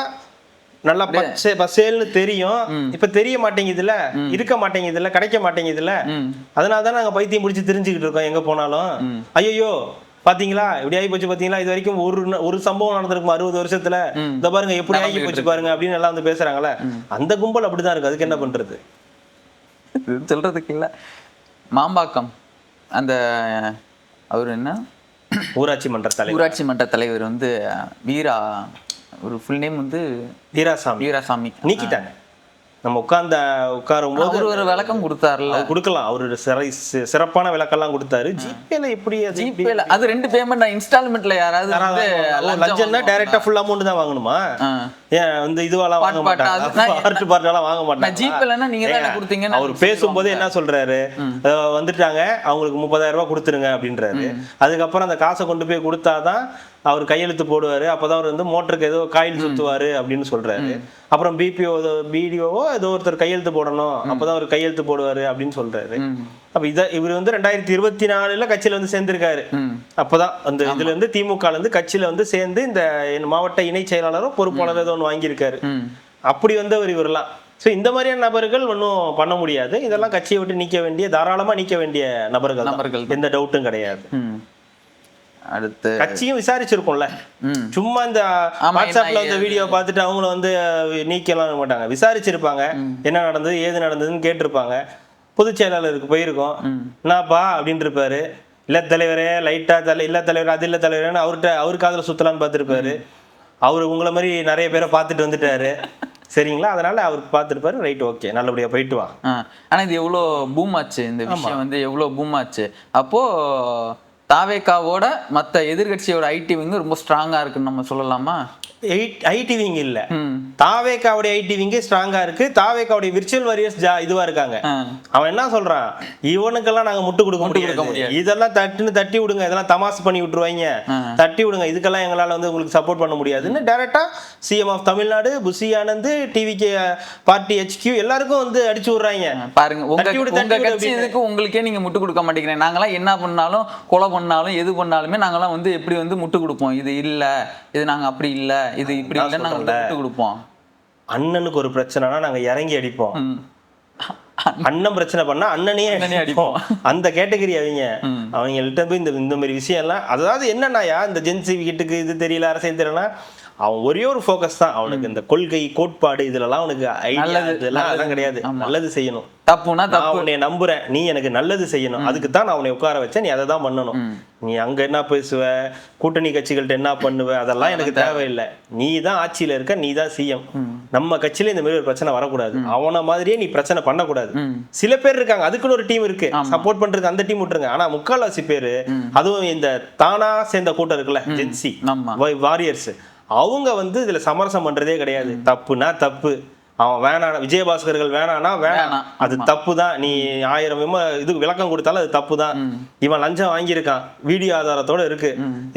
B: நல்லா பசேல்னு தெரியும். இப்ப தெரிய மாட்டேங்குதுல, இருக்க மாட்டேங்குதுல, கிடைக்க மாட்டேங்குதுல. அதனாலதான் நாங்க பைத்தியம் முடிச்சு தெரிஞ்சுக்கிட்டு இருக்கோம். எங்க போனாலும் ஐயோ பாத்தீங்களா இப்படி ஆகி போச்சு பாத்தீங்களா, இது வரைக்கும் ஒரு சம்பவம் நடந்திருக்கும் 60 வருஷத்துல, இந்த பாருங்க எப்படி ஆகி போச்சு பாருங்க அப்படின்னு எல்லாம் வந்து பேசுறாங்கல்ல, அந்த கும்பல் அப்படிதான் இருக்கு. அதுக்கு என்ன பண்றது
A: சொல்றதுக்கு இல்ல. மாம்பாக்கம் அந்த அவர் என்ன
B: ஊராட்சி மன்ற
A: தலைவர் வந்து வீரா, ஒரு ஃபுல் நேம் வந்து வீராசாமி
B: நீக்கிட்டாங்க. நம்ம உட்காரும் போது
A: ஒரு விளக்கம் கொடுத்தாருல,
B: கொடுக்கலாம். அவரு சிறப்பான விளக்கம்லாம் கொடுத்தாரு. ஜிபேல எப்படி
A: ஜிபேல அது 2 பேமெண்ட் இன்ஸ்டால்மெண்ட்ல யாராவது
B: லஞ்சம்னா டைரக்டா ஃபுல் அமௌண்ட் தான் வாங்கணுமா? ஏன் வந்து இதுவெல்லாம் வாங்க மாட்டாங்க, பார்ட் பார்ட்டாலாம் வாங்க மாட்டாங்க.
A: ஜிபேலனா நீங்க தான் கொடுத்தீங்கன்னு
B: அவர் பேசும்போது என்ன சொல்றாரு, வந்துட்டாங்க அவங்களுக்கு 30,000 ரூபாய் கொடுத்துருங்க அப்படின்றாரு. அதுக்கப்புறம் அந்த காசை கொண்டு போய் கொடுத்தாதான் அவர் கையெழுத்து போடுவாரு, அப்பதான் அவர் வந்து மோட்டருக்கு ஏதோ காயில் சுத்துவாரு அப்படின்னு சொல்றாரு. அப்புறம் பிடிஓவோ ஏதோ ஒருத்தர் கையெழுத்து போடணும், அப்பதான் அவர் கையெழுத்து போடுவாரு அப்படின்னு சொல்றாரு. அப்ப இவர் வந்து 2024 கட்சியில வந்து சேர்ந்திருக்காரு. அப்பதான் அந்த இதுல இருந்து திமுக இருந்து கட்சியில வந்து சேர்ந்து இந்த மாவட்ட இணை செயலாளரும் பொறுப்பாளர் ஏதோ ஒன்று வாங்கியிருக்காரு. அப்படி வந்தவர் இவரெல்லாம். ஸோ இந்த மாதிரியான நபர்கள் ஒன்றும் பண்ண முடியாது. இதெல்லாம் கட்சியை விட்டு நீக்க வேண்டிய, தாராளமா நீக்க வேண்டிய நபர்கள், எந்த டவுட்டும் கிடையாது.
A: அடுத்து
B: கட்சியும் விசாரிச்சிருக்கும்ல, சும்மா இந்த வாட்ஸ்அப்ல இந்த வீடியோ பார்த்துட்டு அவங்கள வந்து நீக்கலாம் மாட்டாங்க. விசாரிச்சிருப்பாங்க, என்ன நடந்தது ஏது நடந்ததுன்னு கேட்டிருப்பாங்க. பொதுச் செயலாளருக்கு போயிருக்கோம், என்னப்பா அப்படின்னு இருப்பாரு. இல்ல தலைவரே லைட்டா இல்ல தலைவர் அது இல்ல தலைவரேன்னு அவருக்கு காதுல சுத்தலான்னு பார்த்துருப்பாரு. அவரு உங்களை மாதிரி நிறைய பேரை பார்த்துட்டு வந்துட்டாரு, சரிங்களா? அதனால அவருக்கு பார்த்துருப்பாரு, ரைட் ஓகே நல்லபடியா போயிட்டு வா.
A: ஆனா இது எவ்வளவு பூம் ஆச்சு, இந்த விஷயம் வந்து எவ்வளவு பூம் ஆச்சு. அப்போ தாவேகாவோட மற்ற எதிர்கட்சியோட ஐடி விங்கு ரொம்ப ஸ்ட்ராங்கா இருக்குன்னு நம்ம சொல்லலாமா?
B: ஐடி விங் இல்ல, தாவேகாவுடைய ஐடி விங்கே ஸ்ட்ராங்கா இருக்கு. தாவேகாவுடைய விர்ச்சுவல் வாரியர்ஸ் இதுவா இருக்காங்க. அவன் என்ன சொல்றான், இவனுக்கெல்லாம் நாங்க முட்டு கொடுக்க முடியாது, இதெல்லாம் தட்டி விடுங்க, இதெல்லாம் தமாசு பண்ணி விட்டுருவாங்க, தட்டி விடுங்க, இதுக்கெல்லாம் எங்களால வந்து உங்களுக்கு சப்போர்ட் பண்ண முடியாதுன்னு டைரக்டா CM of Tamil Nadu Bussy Anand, TVK party HQ எல்லாருக்கும் வந்து அடிச்சு விடுறாங்க.
A: பாருங்க உங்க கட்சி இதுக்கு உங்களுக்கே நீங்க முட்டு கொடுக்க மாட்டேங்கிறீங்க, நாங்களாம் என்ன பண்ணாலும் கொலை பண்ணாலும் எது பண்ணாலுமே நாங்களாம் வந்து எப்படி வந்து முட்டு கொடுப்போம், இது இல்ல இது நாங்க அப்படி இல்ல இது இப்படி இல்ல நாங்க முட்டு கொடுப்போம்.
B: அண்ணனுக்கு ஒரு பிரச்சனைனா நாங்க இறங்கி அடிப்போம், அண்ணன் பிரச்சனை பண்ணா அண்ணனே அடிப்போம். அந்த கேட்டகரி அவங்கள்ட்ட போய் இந்த மாதிரி விஷயம் எல்லாம், அதாவது என்னன்னாயா இந்த ஜென்சி வீட்டுக்கு இது தெரியல அரசியல் தெரியல, அவன் ஒரே ஒரு ஃபோக்கஸ் தான் அவனுக்கு, இந்த கொள்கை கோட்பாடு இதுலலாம் அவனுக்கு ஐடியா இதெல்லாம் அதெல்லாம் கிடையாது. நல்லது செய்யணும்,
A: தப்புனா தப்பு,
B: உன்னை நம்புறேன், நீ எனக்கு நல்லது செய்யணும், அதுக்கு தான் நான் உன்னை உட்கார வச்சேன், நீ அதை தான் பண்ணணும். நீ அங்க என்ன பேசுவ, கூட்டணி கட்சிகள்கிட்ட என்ன பண்ணுவ, அதெல்லாம் எனக்கு தேவையில்லை. நீ தான் ஆட்சியில இருக்க, நீ தான் சிஎம். நம்ம கட்சியில இந்த மாதிரி ஒரு பிரச்சனை வரக்கூடாது, அவன மாதிரியே நீ பிரச்சனை பண்ணக்கூடாது. சில பேர் இருக்காங்க, அதுக்குன்னு ஒரு டீம் இருக்கு சப்போர்ட் பண்றதுக்கு, அந்த டீம் விட்டுருங்க. ஆனா முக்கால்வாசி பேரு, அதுவும் இந்த தானா சேர்ந்த கூட்டம் இருக்குல்ல ஜென்சி வாரியர்ஸ், அவங்க வந்து இதுல சமரசம் பண்றதே கிடையாது. தப்புனா தப்பு, அவன் வேணாம், விஜயபாஸ்கர்கள் வேணானா வேணாம், அது தப்பு தான். நீ 1000 இது விளக்கம் கொடுத்தாலும் அது தப்பு தான். இவன் லஞ்சம் வாங்கியிருக்கான், வீடியோ ஆதாரத்தோட இருக்கு,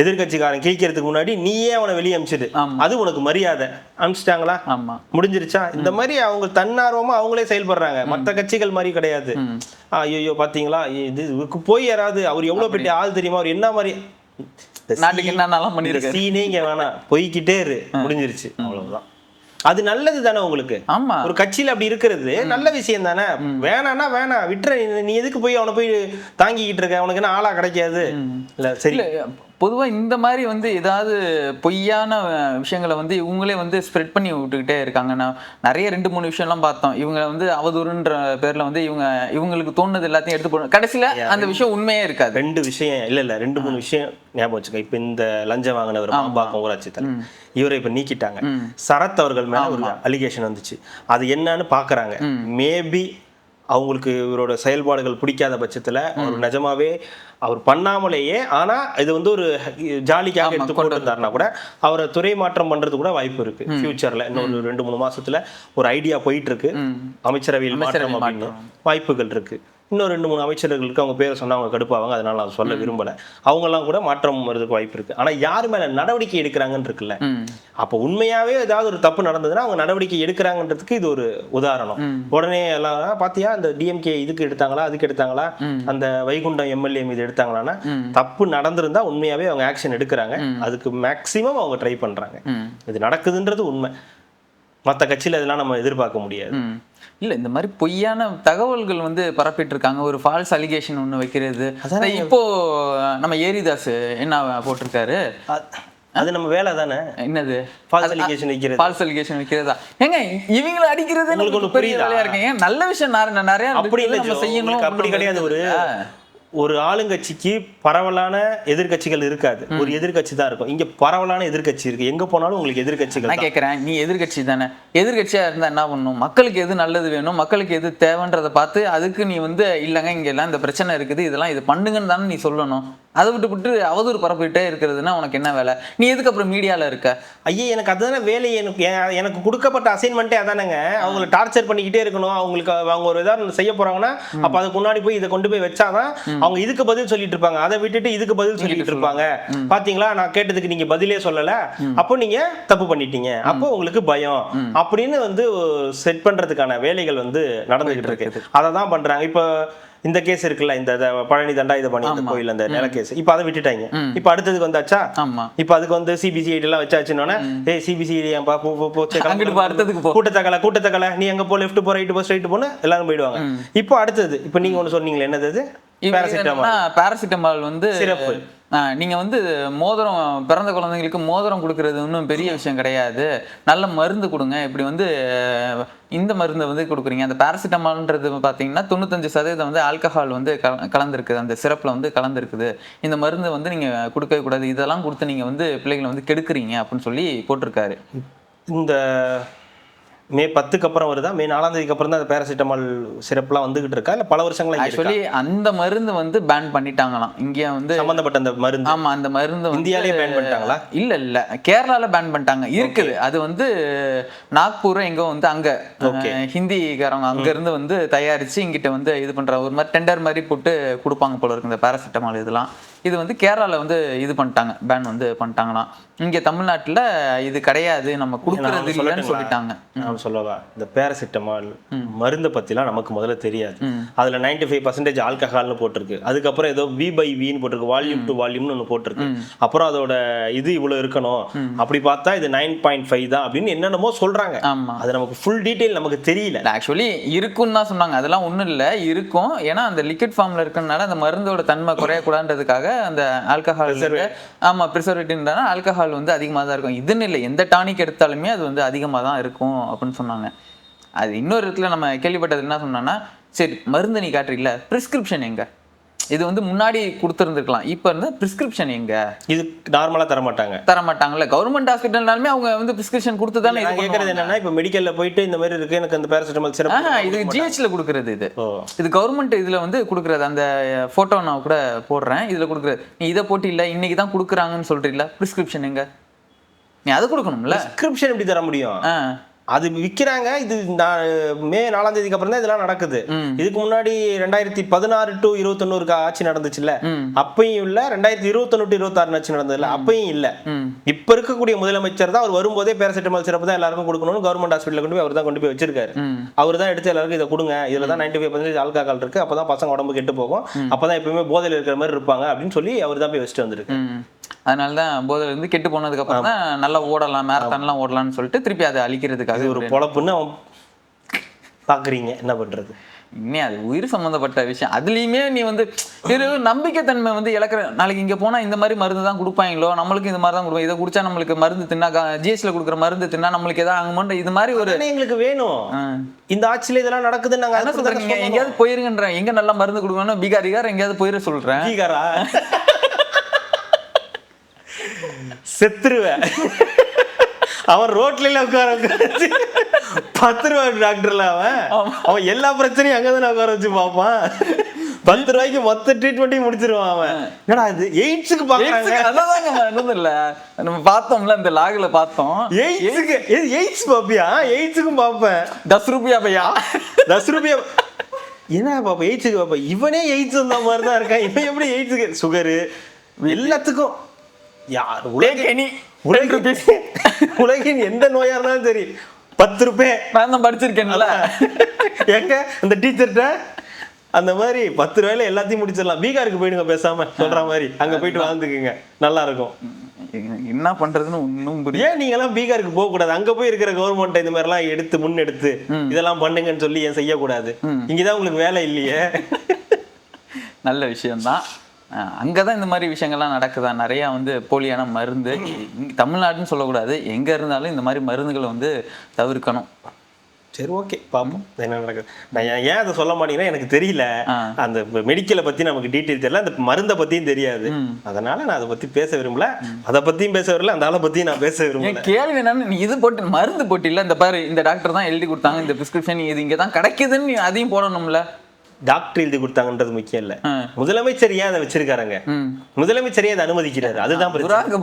B: எதிர்கட்சிக்காரன் கிழிக்கிறதுக்கு முன்னாடி நீயே அவனை வெளியே அமிச்சிடு, அது உனக்கு மரியாதை. அமிச்சிட்டாங்களா, முடிஞ்சிருச்சா? இந்த மாதிரி அவங்க தன்னார்வமா அவங்களே செயல்படுறாங்க, மற்ற கட்சிகள் மாதிரி கிடையாது. ஐயோ பாத்தீங்களா இதுக்கு போய் யாராவது, அவர் எவ்வளவு பெரிய ஆள் தெரியுமா, அவர் என்ன மாதிரி
A: நாட்டுக்கு என்னென்னலாம் பண்ணிருக்காரு,
B: சீனே இங்க வேணாம், போய்கிட்டே இரு, முடிஞ்சிருச்சு, அவ்வளவுதான். அது நல்லது தானே உங்களுக்கு, ஒரு கட்சியில அப்படி இருக்கிறது நல்ல விஷயம் தானே. வேணான்னா வேணாம் விட்டுற, நீ எதுக்கு போய் அவனை போய் தாங்கிக்கிட்டு இருக்க, அவனுக்கு என்ன ஆளா கிடைக்காது இல்ல. சரி,
A: பொதுவாக இந்த மாதிரி வந்து ஏதாவது பொய்யான விஷயங்களை வந்து இவங்களே வந்து ஸ்ப்ரெட் பண்ணி விட்டுக்கிட்டே இருக்காங்க. நான் நிறைய 2-3 விஷயம்லாம் பார்த்தோம். இவங்க வந்து அவதூறுன்ற பேர்ல வந்து இவங்களுக்கு தோணுது எல்லாத்தையும் எடுத்து போடணும், கடைசியில அந்த விஷயம் உண்மையே இருக்காது.
B: 2 விஷயம் இல்ல 2-3 விஷயம் ஞாபகம் வச்சுக்க. இப்ப இந்த லஞ்சம் வாங்கினவர் மாம்பாக்கம் ஊராட்சி தலைவர், இவரை இப்ப நீக்கிட்டாங்க. சரத் அவர்கள் மேல ஒரு அலிகேஷன் வந்துச்சு, அது என்னன்னு பாக்குறாங்க. மேபி அவங்களுக்கு இவரோட செயல்பாடுகள் பிடிக்காத பட்சத்துல அவர் நிஜமாவே அவர் பண்ணாமலேயே, ஆனா இது வந்து ஒரு ஜாலிக்காக எடுத்து கொண்டு இருந்தாருன்னா கூட அவரை துறை மாற்றம் பண்றது கூட வாய்ப்பு இருக்கு ஃபியூச்சர்ல. இன்னொரு 2-3 மாசத்துல ஒரு ஐடியா போயிட்டு இருக்கு, அமைச்சரவையில் மாற்றம் அப்படின்னு வாய்ப்புகள் இருக்கு. இன்னும் 2-3 அமைச்சர்களுக்கு அவங்க பேரை சொன்னா அவங்க கடுப்பாவாங்க, அதனால நான் சொல்ல விரும்பல. அவங்கெல்லாம் கூட மாற்றம் வருவதற்கு வாய்ப்பு இருக்கு. ஆனா யாரு மேல நடவடிக்கை எடுக்கிறாங்கன்னு இருக்குல்ல, அப்போ உண்மையாவே ஏதாவது ஒரு தப்பு நடந்ததுன்னா அவங்க நடவடிக்கை எடுக்கிறாங்கன்றதுக்கு இது ஒரு உதாரணம். உடனே எல்லாம் பாத்தியா இந்த டிஎம்கே இதுக்கு எடுத்தாங்களா, அதுக்கு எடுத்தாங்களா, அந்த வைகுண்டம் எம்எல்ஏ மீது எடுத்தாங்களான்னா, தப்பு நடந்திருந்தா உண்மையாவே அவங்க ஆக்ஷன் எடுக்கிறாங்க. அதுக்கு மேக்சிமம் அவங்க ட்ரை பண்றாங்க. இது நடக்குதுன்றது உண்மை. மற்ற கட்சியில இதெல்லாம் நம்ம எதிர்பார்க்க முடியாது.
A: இல்ல இந்த மாதிரி பொய்யான தகவல்கள் வந்து பரப்பிட்டு இருக்காங்க. ஒரு ஃபால்ஸ் அலிகேஷன் ஒண்ணு வைக்கிறது. இப்போ நம்ம ஏரிதாஸ் என்ன போட்டிருக்காரு,
B: அது நம்ம வேலை தானே.
A: என்னது
B: ஃபால்ஸ் அலிகேஷன் வைக்கிறது?
A: ஃபால்ஸ் அலிகேஷன் வைக்கிறதா? ஏங்க இவங்களை அடிக்கிறது உங்களுக்கு ஒரு பெரிய வேலையா இருக்குங்க. நல்ல விஷயம் நிறைய
B: அப்படி இல்ல நம்ம செய்யணும். அப்படி கிடையாது. ஒரு ஆளுங்கட்சிக்கு பரவலான எதிர்கட்சிகள் இருக்காது. ஒரு எதிர்கட்சி தான் இருக்கும். இங்க பரவலான எதிர்கட்சி இருக்கு. எங்க போனாலும் உங்களுக்கு எதிர்கட்சிகள்.
A: நான் கேட்கறேன், நீ எதிர்கட்சி தானே, எதிர்கட்சியா இருந்தா என்ன பண்ணும்? மக்களுக்கு எது நல்லது வேணும், மக்களுக்கு எது தேவைன்றதை பார்த்து அதுக்கு நீ வந்து இல்லைங்க இங்க எல்லாம் இந்த பிரச்சனை இருக்குது, இதெல்லாம் இது பண்ணுங்கன்னு தானே நீ சொல்லணும். அதை விட்டு அவதூறு பரப்பிட்டே இருக்கிறதுனா உனக்கு என்ன வேலை? நீ எதுக்கு அப்புறம் மீடியால இருக்க?
B: ஐயா எனக்கு அதுதானே வேலை. எனக்கு கொடுக்கப்பட்ட அசைன்மெண்ட்டே அதானங்க. அவங்களை டார்ச்சர் பண்ணிக்கிட்டே இருக்கணும். அவங்களுக்கு அவங்க ஒரு ஏதாவது செய்ய போறாங்கன்னா அப்ப அதுக்கு முன்னாடி போய் இதை கொண்டு போய் வச்சாதான் அவங்க இதுக்கு பதில் சொல்லிட்டு இருப்பாங்க. அதை விட்டுட்டு இதுக்கு பதில் சொல்லிட்டு இருப்பாங்க. பாத்தீங்களா, நான் கேட்டதுக்கு நீங்க பதிலே சொல்லல, அப்போ நீங்க தப்பு பண்ணிட்டீங்க, அப்போ உங்களுக்கு பயம் அப்படின்னு வந்து செட் பண்றதுக்கான வேலைகள் வந்து நடந்துகிட்டு இருக்கு. அதை தான் பண்றாங்க. இப்போ இந்த கேஸ் இருக்குல்ல, இந்த பழனி தண்டாயுதபாணி இந்த கோயில் அந்த நில கேஸ், இப்ப அதை விட்டுட்டாங்க. இப்ப அடுத்ததுக்கு வந்தாச்சா, இப்ப அதுக்கு வந்து சிபிசிஐடி எல்லாம் வச்சாச்சுன்னா, ஏய் சிபிசிஐடி கூட்டத்தக்கலை நீ எங்க போ, லெஃப்ட் போ, ரைட் போ, ஸ்ட்ரைட் போன்னு எல்லாரும் போயிடுவாங்க. இப்போ அடுத்தது இப்ப நீங்க ஒண்ணு சொன்னீங்களே, என்னது?
A: பாராசிட்டமால் வந்து சிறப்பு. நீங்க வந்து மோதிரம், பிறந்த குழந்தைங்களுக்கு மோதிரம் கொடுக்கறது ஒன்றும் பெரிய விஷயம் கிடையாது, நல்ல மருந்து கொடுங்க. இப்படி வந்து இந்த மருந்தை வந்து கொடுக்குறீங்க. அந்த பாராசிட்டமால்ன்றது பார்த்தீங்கன்னா 95% வந்து ஆல்கஹால் வந்து கலந்துருக்குது, அந்த சிறப்பில் வந்து கலந்துருக்குது. இந்த மருந்து வந்து நீங்கள் கொடுக்கவே கூடாது, இதெல்லாம் கொடுத்து நீங்கள் வந்து பிள்ளைகளை வந்து கெடுக்குறீங்க அப்படின்னு சொல்லி போட்டிருக்காரு.
B: இந்த மே 10க்கு அப்புறம் வருதா, மே 4ஆம் தேதிக்கு அப்புறம் தான் அந்த பேராசிட்டமால் சிறப்புலாம் வந்துகிட்டு இருக்கா, இல்ல பல வருஷங்களா?
A: ஆக்சுவலி அந்த மருந்து வந்து பேன் பண்ணிட்டாங்களாம் இங்க வந்து
B: சம்பந்தப்பட்ட அந்த மருந்து.
A: ஆமா, அந்த மருந்து
B: இந்தியாவிலே பேன் பண்ணிட்டாங்களா?
A: இல்ல கேரளால பேன் பண்ணிட்டாங்க. இருக்குது அது வந்து நாக்பூர் எங்க வந்து அங்க ஹிந்திக்காரங்க அங்க இருந்து வந்து தயாரிச்சு இங்கிட்ட வந்து இது பண்ற ஒரு மாதிரி டெண்டர் மாதிரி போட்டு கொடுப்பாங்க போல இருக்கு இந்த பேராசிட்டமால். இதெல்லாம் இது வந்து கேரளால வந்து இது பண்ணிட்டாங்க, பேன் வந்து பண்ணிட்டாங்களாம். இங்க தமிழ்நாட்டுல இது கிடையாது, நம்ம கொடுக்கறது இல்லைன்னு சொல்லிட்டாங்க.
B: நான் சொல்லவா, இந்த பேராசிட்டமால் மருந்தை பத்திலாம் நமக்கு முதல்ல தெரியாது. அதுல 95% ஆல்கஹால்னு போட்டிருக்கு. அதுக்கப்புறம் ஏதோ V/Vன்னு போட்டிருக்கு, வால்யூம் டு வால்யூம்னு ஒன்று போட்டிருக்கு. அப்புறம் அதோட இது இவ்வளவு இருக்கணும், அப்படி பார்த்தா இது 9.5 தான் அப்படின்னு என்னென்னமோ சொல்றாங்க. அது நமக்கு ஃபுல் டீடைல் நமக்கு தெரியல.
A: ஆக்சுவலி இருக்குன்னு தான் சொன்னாங்க. அதெல்லாம் ஒண்ணும் இல்லை, இருக்கும். ஏன்னா அந்த லிக்விட் ஃபார்ம்ல இருக்கறனால அந்த மருந்தோட தன்மை குறையக்கூடாதுன்றதுக்காக அந்த ஆல்கஹால், ஆமா ப்ரிசர்வேட்டிவ்னா ஆல்கஹால் வந்து அதிகமாக தான் இருக்கும். இதுன்னு இல்லை, எந்த டானிக் எடுத்தாலுமே அது வந்து அதிகமாக தான் இருக்கும் அப்படின்னு சொன்னாங்க. அது இன்னொரு இடத்துல நம்ம கேள்விப்பட்டது என்ன சொன்னோன்னா, சரி மருந்து நீ காட்டுறீங்களா, பிரிஸ்கிரிப்ஷன் எங்க? இது வந்து முன்னாடி கொடுத்துருந்துருக்கலாம், இப்போ இருந்தால் பிரிஸ்கிரிப்ஷன் எங்க? இது
B: நார்மலாக
A: தரமாட்டாங்கல்ல. கவர்மெண்ட் ஹாஸ்பிட்டல்னாலுமே அவங்க வந்து பிரிஸ்கிரிப்ஷன் கொடுத்து தானே.
B: நான் கேட்கறது என்னன்னா, இப்போ மெடிக்கல்ல போயிட்டு இந்த மாதிரி இருக்கு எனக்கு அந்த பேராசிட்டமால் சிறப்பு,
A: இது ஜிஹெச்ல கொடுக்குறது. இது கவர்மெண்ட் இதில் வந்து கொடுக்குறது. அந்த ஃபோட்டோ நான் கூட போடுறேன், இதில் கொடுக்குறது. நீ இதை போட்டு இல்லை இன்னைக்கு தான் கொடுக்குறாங்கன்னு சொல்றீங்களா, பிரிஸ்கிரிப்ஷன் எங்க? நீ அதை கொடுக்கணும்ல.
B: பிரிஸ்கிரிப்ஷன் எப்படி தர முடியும்? அது விற்கிறாங்க. இது மே 4ஆம் தேதிக்கு அப்புறம் தான் இதெல்லாம் நடக்குது. இதுக்கு முன்னாடி 2016 to 21 ஆட்சி நடந்துச்சுல்ல, அப்பயும் இல்ல. 2021 to 26 ஆட்சி நடந்ததுல, அப்பயும் இல்ல. இப்ப இருக்கக்கூடிய முதலமைச்சர் தான் அவர் வரும்போதே பேராசிட்டமால் சிறப்பு தான் எல்லாருக்கும் கொடுக்கணும்னு கவர்மெண்ட் ஹாஸ்பிட்டல் கொண்டு போய் அவர் தான் கொண்டு போய் வச்சிருக்காரு. அவர் தான் எடுத்து எல்லாருக்கும் இதை கொடுங்க, இதுல தான் 95% ஆல்கஹால் இருக்கு, அப்பதான் பசங்க உடம்பு கெட்டு போகும், அப்பதான் எப்பவுமே போதையில் இருக்கிற மாதிரி இருப்பாங்க அப்படின்னு சொல்லி அவர் தான் போய் வச்சுட்டு வந்திருக்கு.
A: அதனாலதான் போதையில இருந்து கெட்டு போனதுக்கு அப்புறம் தான் நல்லா ஓடலாம், மேரத்தான்லாம் ஓடலாம்னு சொல்லிட்டு திருப்பி அதை அழிக்கிறதுக்காக
B: ஒரு பொழப்புன்னு பாக்குறீங்க. என்ன பண்றது,
A: இன்னும் அது உயிர் சம்பந்தப்பட்ட விஷயம். அதுலயுமே நீ வந்து நம்பிக்கைத்தன்மை வந்து இழக்கிற. நாளைக்கு இங்க போனா இந்த மாதிரி மருந்து தான் கொடுப்பாங்களோ, நம்மளுக்கு இந்த மாதிரி தான் கொடுப்போம், இதை குடிச்சா நம்மளுக்கு மருந்து தின்னா, ஜிஎஸ்ல கொடுக்குற மருந்து தின்னா நம்மளுக்கு எதாவது ஆகுமோன்ற இது மாதிரி ஒரு
B: எங்களுக்கு வேணும். இந்த ஆட்சியில இதெல்லாம் நடக்குது. நாங்க
A: என்ன சொல்றேன், நீங்க எங்கேயாவது போயிருங்கன்றேன், எங்க நல்லா மருந்து கொடுக்கணும், பீகாரிகார் எங்கேயாவது போயிட சொல்றேன்.
B: பீகாரா செத்துருவேன். அவன் ரோட்ல உட்கார 10 ரூபா டாக்டர்ல அவன் எல்லா பிரச்சனையும் அங்கதானே உட்கார வச்சு பார்ப்பான். 10 ரூபாய்க்கு மொத்த ட்ரீட்மெண்ட்டையும் முடிச்சிருவான் அவன். என்னடா இது எய்ட்ஸுக்கு பாக்குறாங்க.
A: அதான் இல்ல நம்ம பார்த்தோம்ல, இந்த லாகுல பார்த்தோம்.
B: எய்ட்ஸ் பாப்பியா? எய்ட்ஸுக்கும் பார்ப்பேன்.
A: 10 ரூபாயா பையா,
B: 10 ரூபாயா என்ன பாப்பா? எய்ட்ஸுக்கு பாப்பா. இவனே எய்ட்ஸ் வந்த மாதிரி தான் இருக்கான். இவன் எப்படி எய்ட்ஸுக்கு, சுகரு எல்லாத்துக்கும் யார் உலகின் எந்த நோயா இருந்தாலும் சரி 10 ரூபாய்.
A: நான் தான் படிச்சிருக்கேன்ல
B: எங்க அந்த டீச்சர்கிட்ட அந்த மாதிரி 10 ரூபாயில எல்லாத்தையும் முடிச்சிடலாம். பீகாருக்கு போயிடுங்க பேசாம சொல்ற மாதிரி, அங்க போயிட்டு வாழ்ந்துக்குங்க, நல்லா இருக்கும்.
A: என்ன பண்றதுன்னு ஒன்றும் புரியல.
B: ஏன் நீங்க எல்லாம் பீகாருக்கு போக கூடாது? அங்க போய் இருக்கிற கவர்மெண்ட் இந்த மாதிரி எல்லாம் எடுத்து முன்னெடுத்து இதெல்லாம் பண்ணுங்கன்னு சொல்லி ஏன் செய்யக்கூடாது? இங்கதான் உங்களுக்கு வேலை இல்லையே.
A: நல்ல விஷயம்தான். அங்கதான் இந்த மாதிரி விஷயங்கள்லாம் நடக்குதா? நிறைய வந்து போலியான மருந்து. தமிழ்நாடுன்னு சொல்லக்கூடாது, எங்க இருந்தாலும் இந்த மாதிரி மருந்துகளை வந்து தவிர்க்கணும்.
B: சரி, ஓகே, பார்ப்போம் என்ன நடக்குது. நான் ஏன் அதை சொல்ல மாட்டேங்கன்னா எனக்கு தெரியல. அந்த மெடிக்கலை பத்தி நமக்கு டீட்டெயில் தெரியல, அந்த மருந்தை பத்தியும் தெரியாது. அதனால நான் அதை பத்தி பேச விரும்பல, அதை பத்தியும் பேச விரும்பல, அந்த ஆளை பத்தியும் நான் பேச விரும்பல.
A: கேள்வி என்னன்னு, நீ இது போட்டு மருந்து போட்டு இல்ல, இந்த பாரு இந்த டாக்டர் தான் எழுதி கொடுத்தாங்க இந்த பிரிஸ்கிரிப்ஷன், இது இங்க தான் கிடைக்குதுன்னு நீ அதையும் போடணும்ல.
B: டாக்டர் எழுதி கொடுத்தாங்கன்றது முக்கியம் இல்ல, முதலமைச்சர் ஏன் அதை வச்சிருக்காருங்க, முதலமைச்சரே அதை அனுமதிக்கிறாரு, அதுதான்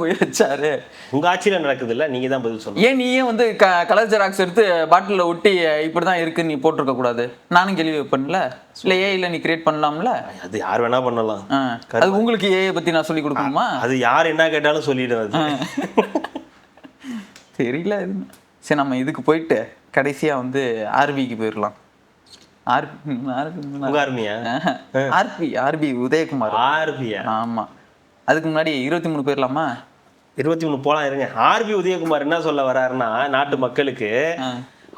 A: போய் வச்சாரு.
B: உங்க ஆட்சியில நடக்குது இல்ல, நீங்க தான் பதில் சொல்லணும்.
A: ஏன் நீயே வந்து கலர் ஜெராக்ஸ் எடுத்து பாட்டில ஒட்டி இப்படிதான் இருக்குன்னு நீ போட்டிருக்க கூடாது? நானும் கேள்வி வைப்பேன்ல. இல்ல இல்ல நீ கிரியேட் பண்ணலாம்ல.
B: அது யார் வேணா பண்ணலாம்.
A: அது உங்களுக்கு ஏஐ பத்தி நான் சொல்லி கொடுக்கணுமா?
B: அது யார் என்ன கேட்டாலும் சொல்லிடுறது.
A: தெரியல. சரி, நம்ம இதுக்கு போயிட்டு கடைசியா வந்து ஆர்பிக்கு போயிடலாம். ஆர்பி உதயகுமார். ஆமா, அதுக்கு முன்னாடி 23 போயிடலாமா?
B: 23 போலாம் இருங்க. ஆர்பி உதயகுமார் என்ன சொல்ல வர்றாருன்னா, நாட்டு மக்களுக்கு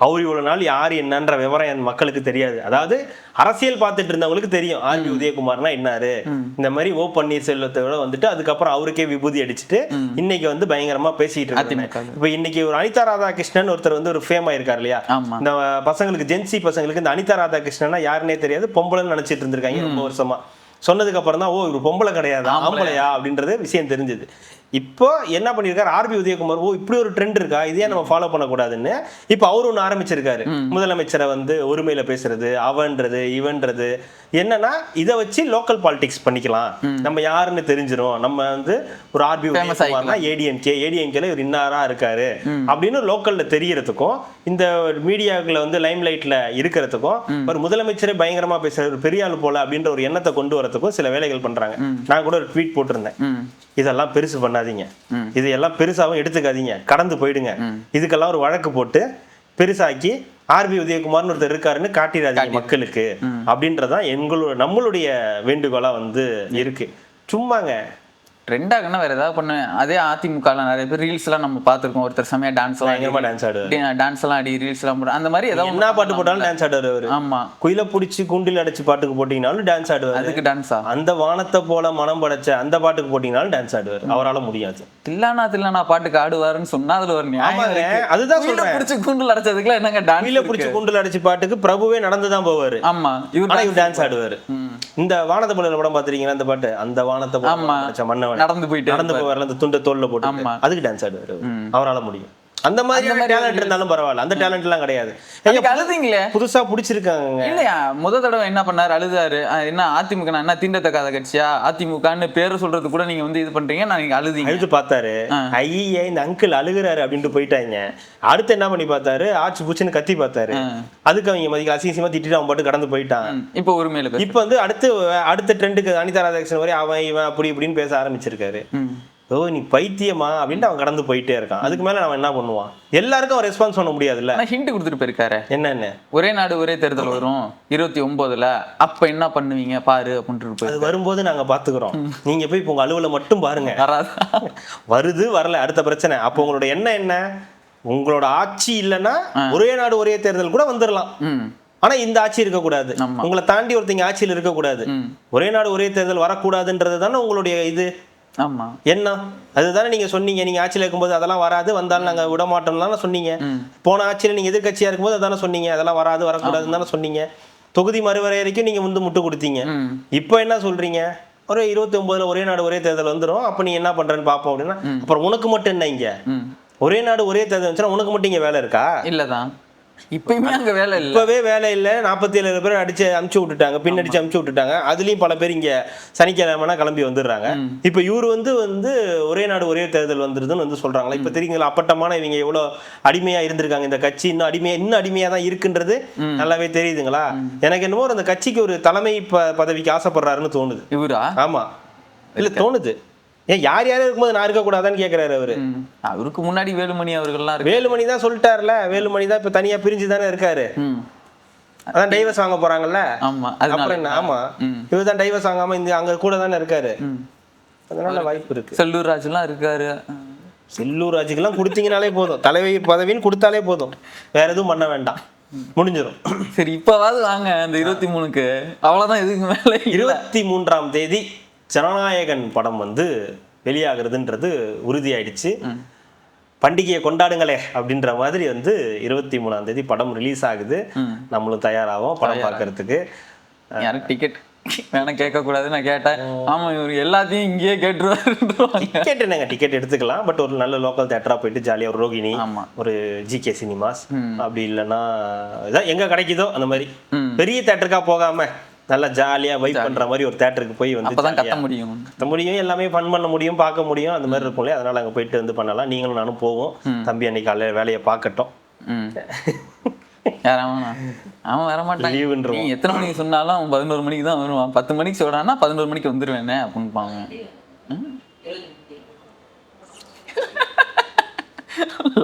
B: அவர் இவ்வளவு நாள் யாரு என்னன்ற விவரம் என் மக்களுக்கு தெரியாது. அதாவது அரசியல் பார்த்துட்டு இருந்தவங்களுக்கு தெரியும் ஆர்பி உதயகுமார்னா என்னாரு. இந்த மாதிரி ஓ பன்னீர்செல்வத்தோட வந்துட்டு அதுக்கப்புறம் அவருக்கே விபூதி அடிச்சுட்டு இன்னைக்கு வந்து பயங்கரமா பேசிட்டு இருக்காங்க. இப்ப இன்னைக்கு ஒரு அனிதா ராதாகிருஷ்ணன் ஒருத்தர் வந்து ஒரு ஃபேம் ஆயிருக்காரு இல்லையா? இந்த பசங்களுக்கு, ஜென்சி பசங்களுக்கு இந்த அனிதா ராதாகிருஷ்ணன்னா யாருன்னே தெரியாது, பொம்பளைன்னு நினைச்சிட்டு இருந்திருக்காங்க ரொம்ப வருஷமா. சொன்னதுக்கு அப்புறம் தான் ஓ இவர் பொம்பளை கிடையாது ஆம்பளையா அப்படின்றது விஷயம் தெரிஞ்சது. இப்போ என்ன பண்ணிருக்காரு ஆர்பி உதயகுமார், ஓ இப்படி ஒரு ட்ரெண்ட் இருக்கா, இதையே நம்ம ஃபாலோ பண்ணக்கூடாதுன்னு இப்போ அவரு ஒன்று ஆரம்பிச்சிருக்காரு. முதலமைச்சரை வந்து ஒருமையில பேசுறது, அவன்றது இவன்றது, என்னன்னா இதை வச்சு லோக்கல் பாலிடிக்ஸ் பண்ணிக்கலாம், நம்ம யாருன்னு தெரிஞ்சிடும், நம்ம வந்து ஒரு ஆர்பி உதயகுமார்னா ஏடிஎம்கேல இவர் இன்னாரா இருக்காரு அப்படின்னு லோக்கல்ல தெரியறதுக்கும், இந்த மீடியாக்களை வந்து லைம் லைட்ல இருக்கிறதுக்கும், ஒரு முதலமைச்சரே பயங்கரமா பேசுற ஒரு பெரிய ஆள் போல அப்படின்ற ஒரு எண்ணத்தை கொண்டு வரதுக்கும் சில வேலைகள் பண்றாங்க. நான் கூட ஒரு ட்வீட் போட்டிருந்தேன், இதெல்லாம் பெருசு பண்ணாதீங்க, இது எல்லாம் பெருசாவும் எடுத்துக்காதீங்க, கடந்து போயிடுங்க, இதுக்கெல்லாம் ஒரு வழக்கு போட்டு பெருசாக்கி ஆர்பி உதயகுமார்னு ஒருத்தர் இருக்காருன்னு காட்டிடாதீங்க மக்களுக்கு அப்படின்றதான் நம்மளுடைய வேண்டுகோளா வந்து இருக்கு. சும்மாங்க
A: ட்ரெண்டாகனா வேற ஏதாவது பண்ணுவேன். அதே அதிமுகலாம் நிறைய பேர் ரீல்ஸ் எல்லாம் நம்ம பார்த்துருக்கோம், ஒருத்தர் செமையா டான்ஸ் எல்லாம் ஆடி ரீல்ஸ் எல்லாம் போடுற அந்த மாதிரி ஏதாவது
B: என்ன பாட்டு போட்டாலும் டான்ஸ் ஆடுவாரு.
A: ஆமா,
B: குயில பிடிச்சி குண்டில் அடைச்சு பாட்டுக்கு போட்டீங்கனாலும் டான்ஸ் ஆடுவாரு.
A: அதுக்கு டான்ஸா?
B: அந்த வானத்தை போல மனம் படைச்ச அந்த பாட்டுக்கு போட்டீங்கனாலும் டான்ஸ் ஆடுவார். அவரால் முடியாது.
A: தில்லானா பாட்டுக்கு ஆடுவாருன்னு சொன்னா அதுல ஒரு நியாயம்.
B: அதுதான் சொல்றேன்,
A: பிடிச்சி குண்டில் அடைச்சதுக்குலாம் என்னங்க டான்ஸ்?
B: குயில பிடிச்சி குண்டில் அடைச்சு பாட்டுக்கு பிரபுவே நடந்துதான் போவாரு.
A: ஆமா,
B: இவர் டான்ஸ் ஆடுவாரு. இந்த வானத்தை போல படம் பாத்திருக்கீங்களா? அந்த பாட்டு அந்த வானத்தை போல மன்னவன் நடந்து போவார்ல, அந்த துண்ட தோல்ல போட்டு, அதுக்கு டான்ஸ் ஆடுவாரு. அவரால் முடியும். அந்த மாதிரி டேலண்ட் இருந்தாலும் பரவாயில்ல, அந்த டேலண்ட் எல்லாம் கிடையாது.
A: அழுதிங்களே புதுசா
B: பிடிச்சிருக்காங்க
A: இல்லையா? முத தடவை என்ன பண்ணாரு, அழுதாரு. என்ன அதிமுக என்ன தீண்டத்தக்காத கட்சியா? அதிமுகன்னு பேரு சொல்றது கூட நீங்க வந்து இது பண்றீங்க, நான் நீங்க அழுது
B: பார்த்தாரு. ஐயே இந்த அங்கிள் அழுகுறாரு அப்படின்ட்டு போயிட்டாங்க. அடுத்து என்ன பண்ணி பார்த்தாரு, ஆச்சு பூச்சின்னு கத்தி பார்த்தாரு. அதுக்கு அவங்க மதிக்க அசிங்கமா திட்டிட்டு அவன் பாட்டு கடந்து போயிட்டான்.
A: இப்போ ஒரு மேல
B: இப்ப வந்து அடுத்த ட்ரெண்டுக்கு அனிதா ராதாகிருஷ்ணன் வரை அவன் இவன் அப்படி இப்படின்னு பேச ஆரம்பிச்சிருக்காரு. ஓ நீ பைத்தியமா அப்படின்ட்டு அவன் கடந்து போயிட்டே இருக்கான். அதுக்கு மேல அவன் என்ன பண்ணுவான்? எல்லாருக்கும் அவன் ரெஸ்பான்ஸ் பண்ண முடியாதுல்ல.
A: ஹிண்ட் கொடுத்துட்டு போயிருக்காரு.
B: என்னன்னு?
A: ஒரே நாடு ஒரே தேர்தல் வரும் 29ல, அப்ப என்ன பண்ணுவீங்க பாரு அப்படின்ட்டு.
B: அது வரும்போது நாங்க பாத்துக்கிறோம், நீங்க போய் உங்க அலுவல மட்டும் பாருங்க. வருது வரல அடுத்த பிரச்சனை. அப்போ உங்களோட எண்ணம் என்ன? உங்களோட ஆட்சி இல்லைன்னா ஒரே நாடு ஒரே தேர்தல் கூட வந்துடலாம், ஆனா இந்த ஆட்சி இருக்கக்கூடாது, உங்களை தாண்டி ஒருத்தங்க ஆட்சியில் இருக்கக்கூடாது, ஒரே நாடு ஒரே தேர்தல் வரக்கூடாதுன்றது தானே உங்களுடைய இது.
A: ஆமா,
B: என்ன அதுதானே நீங்க சொன்னீங்க. நீங்க ஆட்சியில் இருக்கும்போது அதெல்லாம் வராது, வந்தாலும் நாங்க விட மாட்டோம்லாம் சொன்னீங்க. போன ஆட்சியில நீங்க எதிர்கட்சியா இருக்கும்போது அதானே சொன்னீங்க, அதெல்லாம் வராது வரக்கூடாதுன்னு தானே சொன்னீங்க. தொகுதி மறுவரையறைக்கும் நீங்க முட்டு கொடுத்தீங்க. இப்போ என்ன சொல்றீங்க? ஒரு 29ல ஒரே நாடு ஒரே தேர்தல் வந்துடும், அப்ப நீ என்ன பண்றேன்னு பாப்போம் அப்படின்னா, அப்புறம் உனக்கு மட்டும் என்ன இங்க ஒரே நாடு ஒரே தேர்தல் வந்துச்சுன்னா உனக்கு மட்டும் இங்க வேலை இருக்கா?
A: இல்லதான், இப்பயுமே அங்க வேலை இல்லை.
B: இப்பவே வேலை இல்லை. 47 பேர் அடிச்சு அமுச்சு விட்டுட்டாங்க, பின்னடிச்சு அமுச்சு விட்டுட்டாங்க. அதுலயும் பல பேர் இங்க சனிக்கிழமைனா கிளம்பி வந்துடுறாங்க. இப்ப இவரு வந்து ஒரே நாடு ஒரே தேர்தல் வந்துருதுன்னு வந்து சொல்றாங்களா? இப்ப தெரியுங்களா அப்பட்டமான இவங்க எவ்வளவு அடிமையா இருந்திருக்காங்க. இந்த கட்சி இன்னும் அடிமையா தான் இருக்குன்றது நல்லாவே தெரியுதுங்களா? எனக்கு என்னமோ அந்த கட்சிக்கு ஒரு தலைமை பதவிக்கு ஆசைப்படுறாருன்னு தோணுது.
A: இவரா?
B: ஆமா, இல்ல தோணுது. ஏன் யார் யாரும் இருக்கும்போது நான் இருக்கக்கூடாதான்னு கேட்கிறாரு அவரு.
A: அவருக்கு முன்னாடி வேலுமணி அவர்கள்லாம்
B: வேலுமணி தான் சொல்லிட்டாருல, வேலுமணி தான் இப்ப தனியா பிரிஞ்சு தானே இருக்காரு. அதான் டைவர்ஸ் வாங்க போறாங்கல்ல.
A: ஆமா,
B: அப்புறம் என்ன? ஆமா, இவர் தான் டைவர்ஸ் வாங்காம இந்த அங்க கூட தானே இருக்காரு. அதனால வாய்ப்பு இருக்கு.
A: செல்லூர் ராஜுலாம் இருக்காரு.
B: செல்லூர் ராஜுக்கெல்லாம் கொடுத்தீங்கனாலே போதும், தலைவர் பதவின்னு கொடுத்தாலே போதும், வேற எதுவும் பண்ண வேண்டாம், முடிஞ்சிடும்.
A: சரி இப்பவாவது வாங்க அந்த 23க்கு, அவ்வளவுதான். இதுக்கு மேல
B: 23ஆம் தேதி ஜனநாயகன் படம் வந்து வெளியாகிறதுன்றது உறுதியாயிடுச்சு. பண்டிகையை கொண்டாடுங்களே அப்படின்ற மாதிரி வந்து 23ஆம் தேதி படம் ரிலீஸ் ஆகுது. நம்மளும் தயாராகும் படம் பார்க்கறதுக்கு.
A: யாரும் டிக்கெட் வேணா கேட்க கூடாது, நான் கேட்டேன். ஆமா இவரு எல்லாத்தையும் இங்கேயே கேட்டுருவாரு.
B: டிக்கெட் என்னங்க, டிக்கெட் எடுத்துக்கலாம், பட் ஒரு நல்ல லோக்கல் தியேட்டரா போயிட்டு ஜாலியா ஒரு ரோகிணி, ஒரு ஜிகே சினிமாஸ், அப்படி இல்லைன்னா இதான் எங்க கிடைக்குதோ அந்த மாதிரி பெரிய தியேட்டருக்கா போகாம நல்லா ஜாலியா வைப் பண்ற மாதிரி ஒரு தியேட்டருக்கு போய் வந்து
A: கத்த முடியும்,
B: எல்லாமே ஃபன் பண்ண முடியும், பார்க்க முடியும், அந்த மாதிரி இருக்கும் இல்லையா. அதனால அங்க போயிட்டு வந்து பண்ணலாம். நீங்களும் நானும் போவோம். தம்பி அன்னைக்கு காலையில வேலையை பார்க்கட்டும்.
A: அவன் வரமாட்டான். நீ எத்தனை மணிக்கு சொன்னாலும் அவன் 11 மணிக்கு தான் வருவான். 10 மணிக்கு சொல்றான்னா 11 மணிக்கு வந்துருவேனே அப்படின்பாங்க.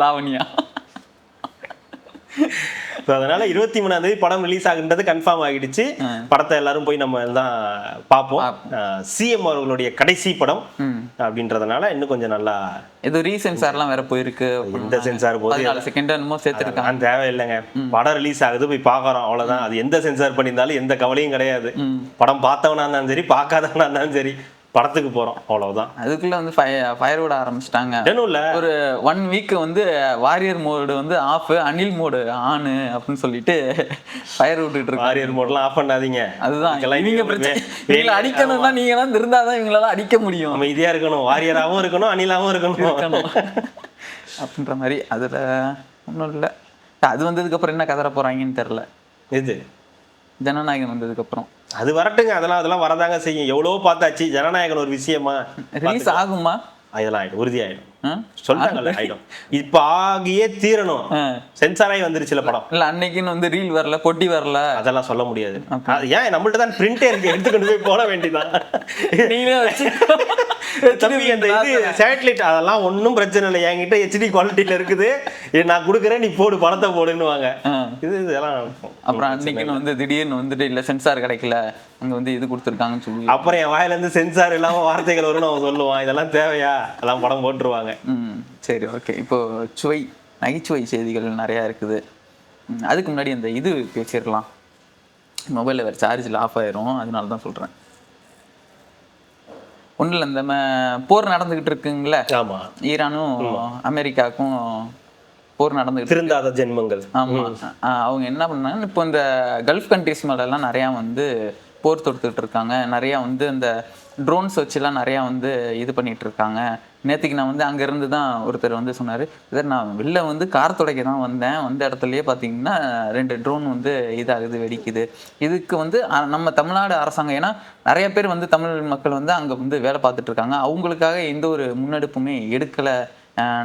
A: லாவணியா.
B: அதனால 23ஆம் தேதி படம் ரிலீஸ் ஆகுன்றது கன்ஃபார்ம் ஆகிடுச்சு. படத்தை எல்லாரும் போய் நம்ம தான் பார்ப்போம். சிஎம் அவர்களுடைய கடைசி படம் அப்படின்றதுனால இன்னும் கொஞ்சம் நல்லா
A: ஏதோ ரீசென்சார்லாம் வேற போயிருக்கு.
B: எந்த சென்சார் போது
A: 4 செகண்ட் என்னமோ சேர்த்துருக்காங்க.
B: தேவையில்லைங்க, படம் ரிலீஸ் ஆகுது போய் பார்க்கறோம், அவ்வளவுதான். அது எந்த சென்சார் பண்ணியிருந்தாலும் எந்த கவலையும் கிடையாது. படம் பார்த்தவனா இருந்தாலும் சரி, பார்க்காதவனா இருந்தாலும் சரி, படத்துக்கு போறோம், அவ்வளவுதான்.
A: அதுக்குள்ள வந்து ஃபயர் விட ஆரம்பிச்சிட்டாங்க. ஒரு 1 வீக் வந்து வாரியர் மோடு வந்து ஆஃப், அனில் மோடு ஆனு அப்படின்னு சொல்லிட்டு ஃபயர் விட்டுட்டு இருக்கு.
B: வாரியர் மோட்லாம் ஆஃப் பண்ணாதீங்க.
A: அதுதான் இவங்களை அடிக்கணும்னா நீங்க எல்லாம் இருந்தாதான் இவங்களெல்லாம் அடிக்க முடியும்.
B: அமைதியா இருக்கணும், வாரியராகவும் இருக்கணும், அனிலாவும் இருக்கணும்
A: அப்படின்ற மாதிரி. அதுல ஒன்றும் இல்லை. அது வந்ததுக்கு அப்புறம் என்ன கதற போறாங்கன்னு தெரியல.
B: இது
A: ஜனநாயகன் வந்ததுக்கு அப்புறம்
B: அது வரட்டுங்க, அதெல்லாம் வரதாங்க செய்யும். எவ்வளவோ பார்த்தாச்சு. ஜனநாயகன் ஒரு விஷயமா
A: ரிலீஸ் ஆகுமா?
B: அதெல்லாம் ஆயிடும், உறுதி ஆயிடும், சொல்றாங்கல்ல ஆயிடும். இப்ப ஆகியே தீரணும். சென்சார் ஆகி வந்துருச்சுல படம்.
A: இல்ல அன்னைக்குன்னு வந்து ரீல் வரல, பொட்டி வரல,
B: அதெல்லாம் சொல்ல முடியாது. ஏன் நம்மள்ட்ட தான் பிரிண்டே இருக்கு, எடுத்துக்கொண்டு போய் போட வேண்டியதான். நீங்களே வச்சு தம்பி அந்த இது சேட்டலைட் அதெல்லாம் ஒன்றும் பிரச்சனை இல்லை, என்கிட்ட HD குவாலிட்டியில இருக்குது, நான் கொடுக்குறேன், நீ போடு, படத்தை போடுன்னுவாங்க. இதெல்லாம்
A: அப்புறம் அன்னைக்குன்னு வந்து திடீர்னு வந்துட்டு இல்ல சென்சார் கிடைக்கல, அங்க வந்து இது கொடுத்துருக்காங்கன்னு சொல்லி
B: அப்புறம் என் வாயில இருந்து சென்சார் இல்லாம வார்த்தைகள் வரும்னு அவன் சொல்லுவான். இதெல்லாம் தேவையா? அதெல்லாம் படம் போட்டுருவாங்க.
A: சரி, ஓகே. இப்போ நகைச்சுவை செய்திகள் நிறையா இருக்குது. அதுக்கு முன்னாடி அந்த இது பேசிடலாம். மொபைலில் வேறு சார்ஜில் ஆஃப் ஆயிரும், அதனால தான் சொல்கிறேன். ஒன்றும் இல்லை, இந்த போர் நடந்துக்கிட்டு இருக்குங்களே.
B: ஆமாம்,
A: ஈரானும் அமெரிக்காவுக்கும் போர் நடந்துக்கிட்டு
B: திருந்தாத ஜென்மங்கள்.
A: ஆமாம், அவங்க என்ன பண்ணாங்க, இப்போ இந்த கல்ஃப் கண்ட்ரிஸ் மேலெல்லாம் நிறையா வந்து போர் தொடுத்துக்கிட்டு இருக்காங்க. நிறையா வந்து இந்த ட்ரோன்ஸ் வச்சுலாம் நிறையா வந்து இது பண்ணிகிட்டு இருக்காங்க. நேற்றுக்கு நான் வந்து அங்கேருந்து தான் ஒருத்தர் வந்து சொன்னார், இதை நான் வெளில வந்து கார் துடைக்க தான் வந்த இடத்துலையே பார்த்தீங்கன்னா 2 ட்ரோன் வந்து இதாகுது, வெடிக்குது. இதுக்கு வந்து நம்ம தமிழ்நாடு அரசாங்கம், ஏன்னா நிறைய பேர் வந்து தமிழ் மக்கள் வந்து அங்கே வந்து வேலை பார்த்துட்டு இருக்காங்க, அவங்களுக்காக எந்த ஒரு முன்னெடுப்புமே எடுக்கலை.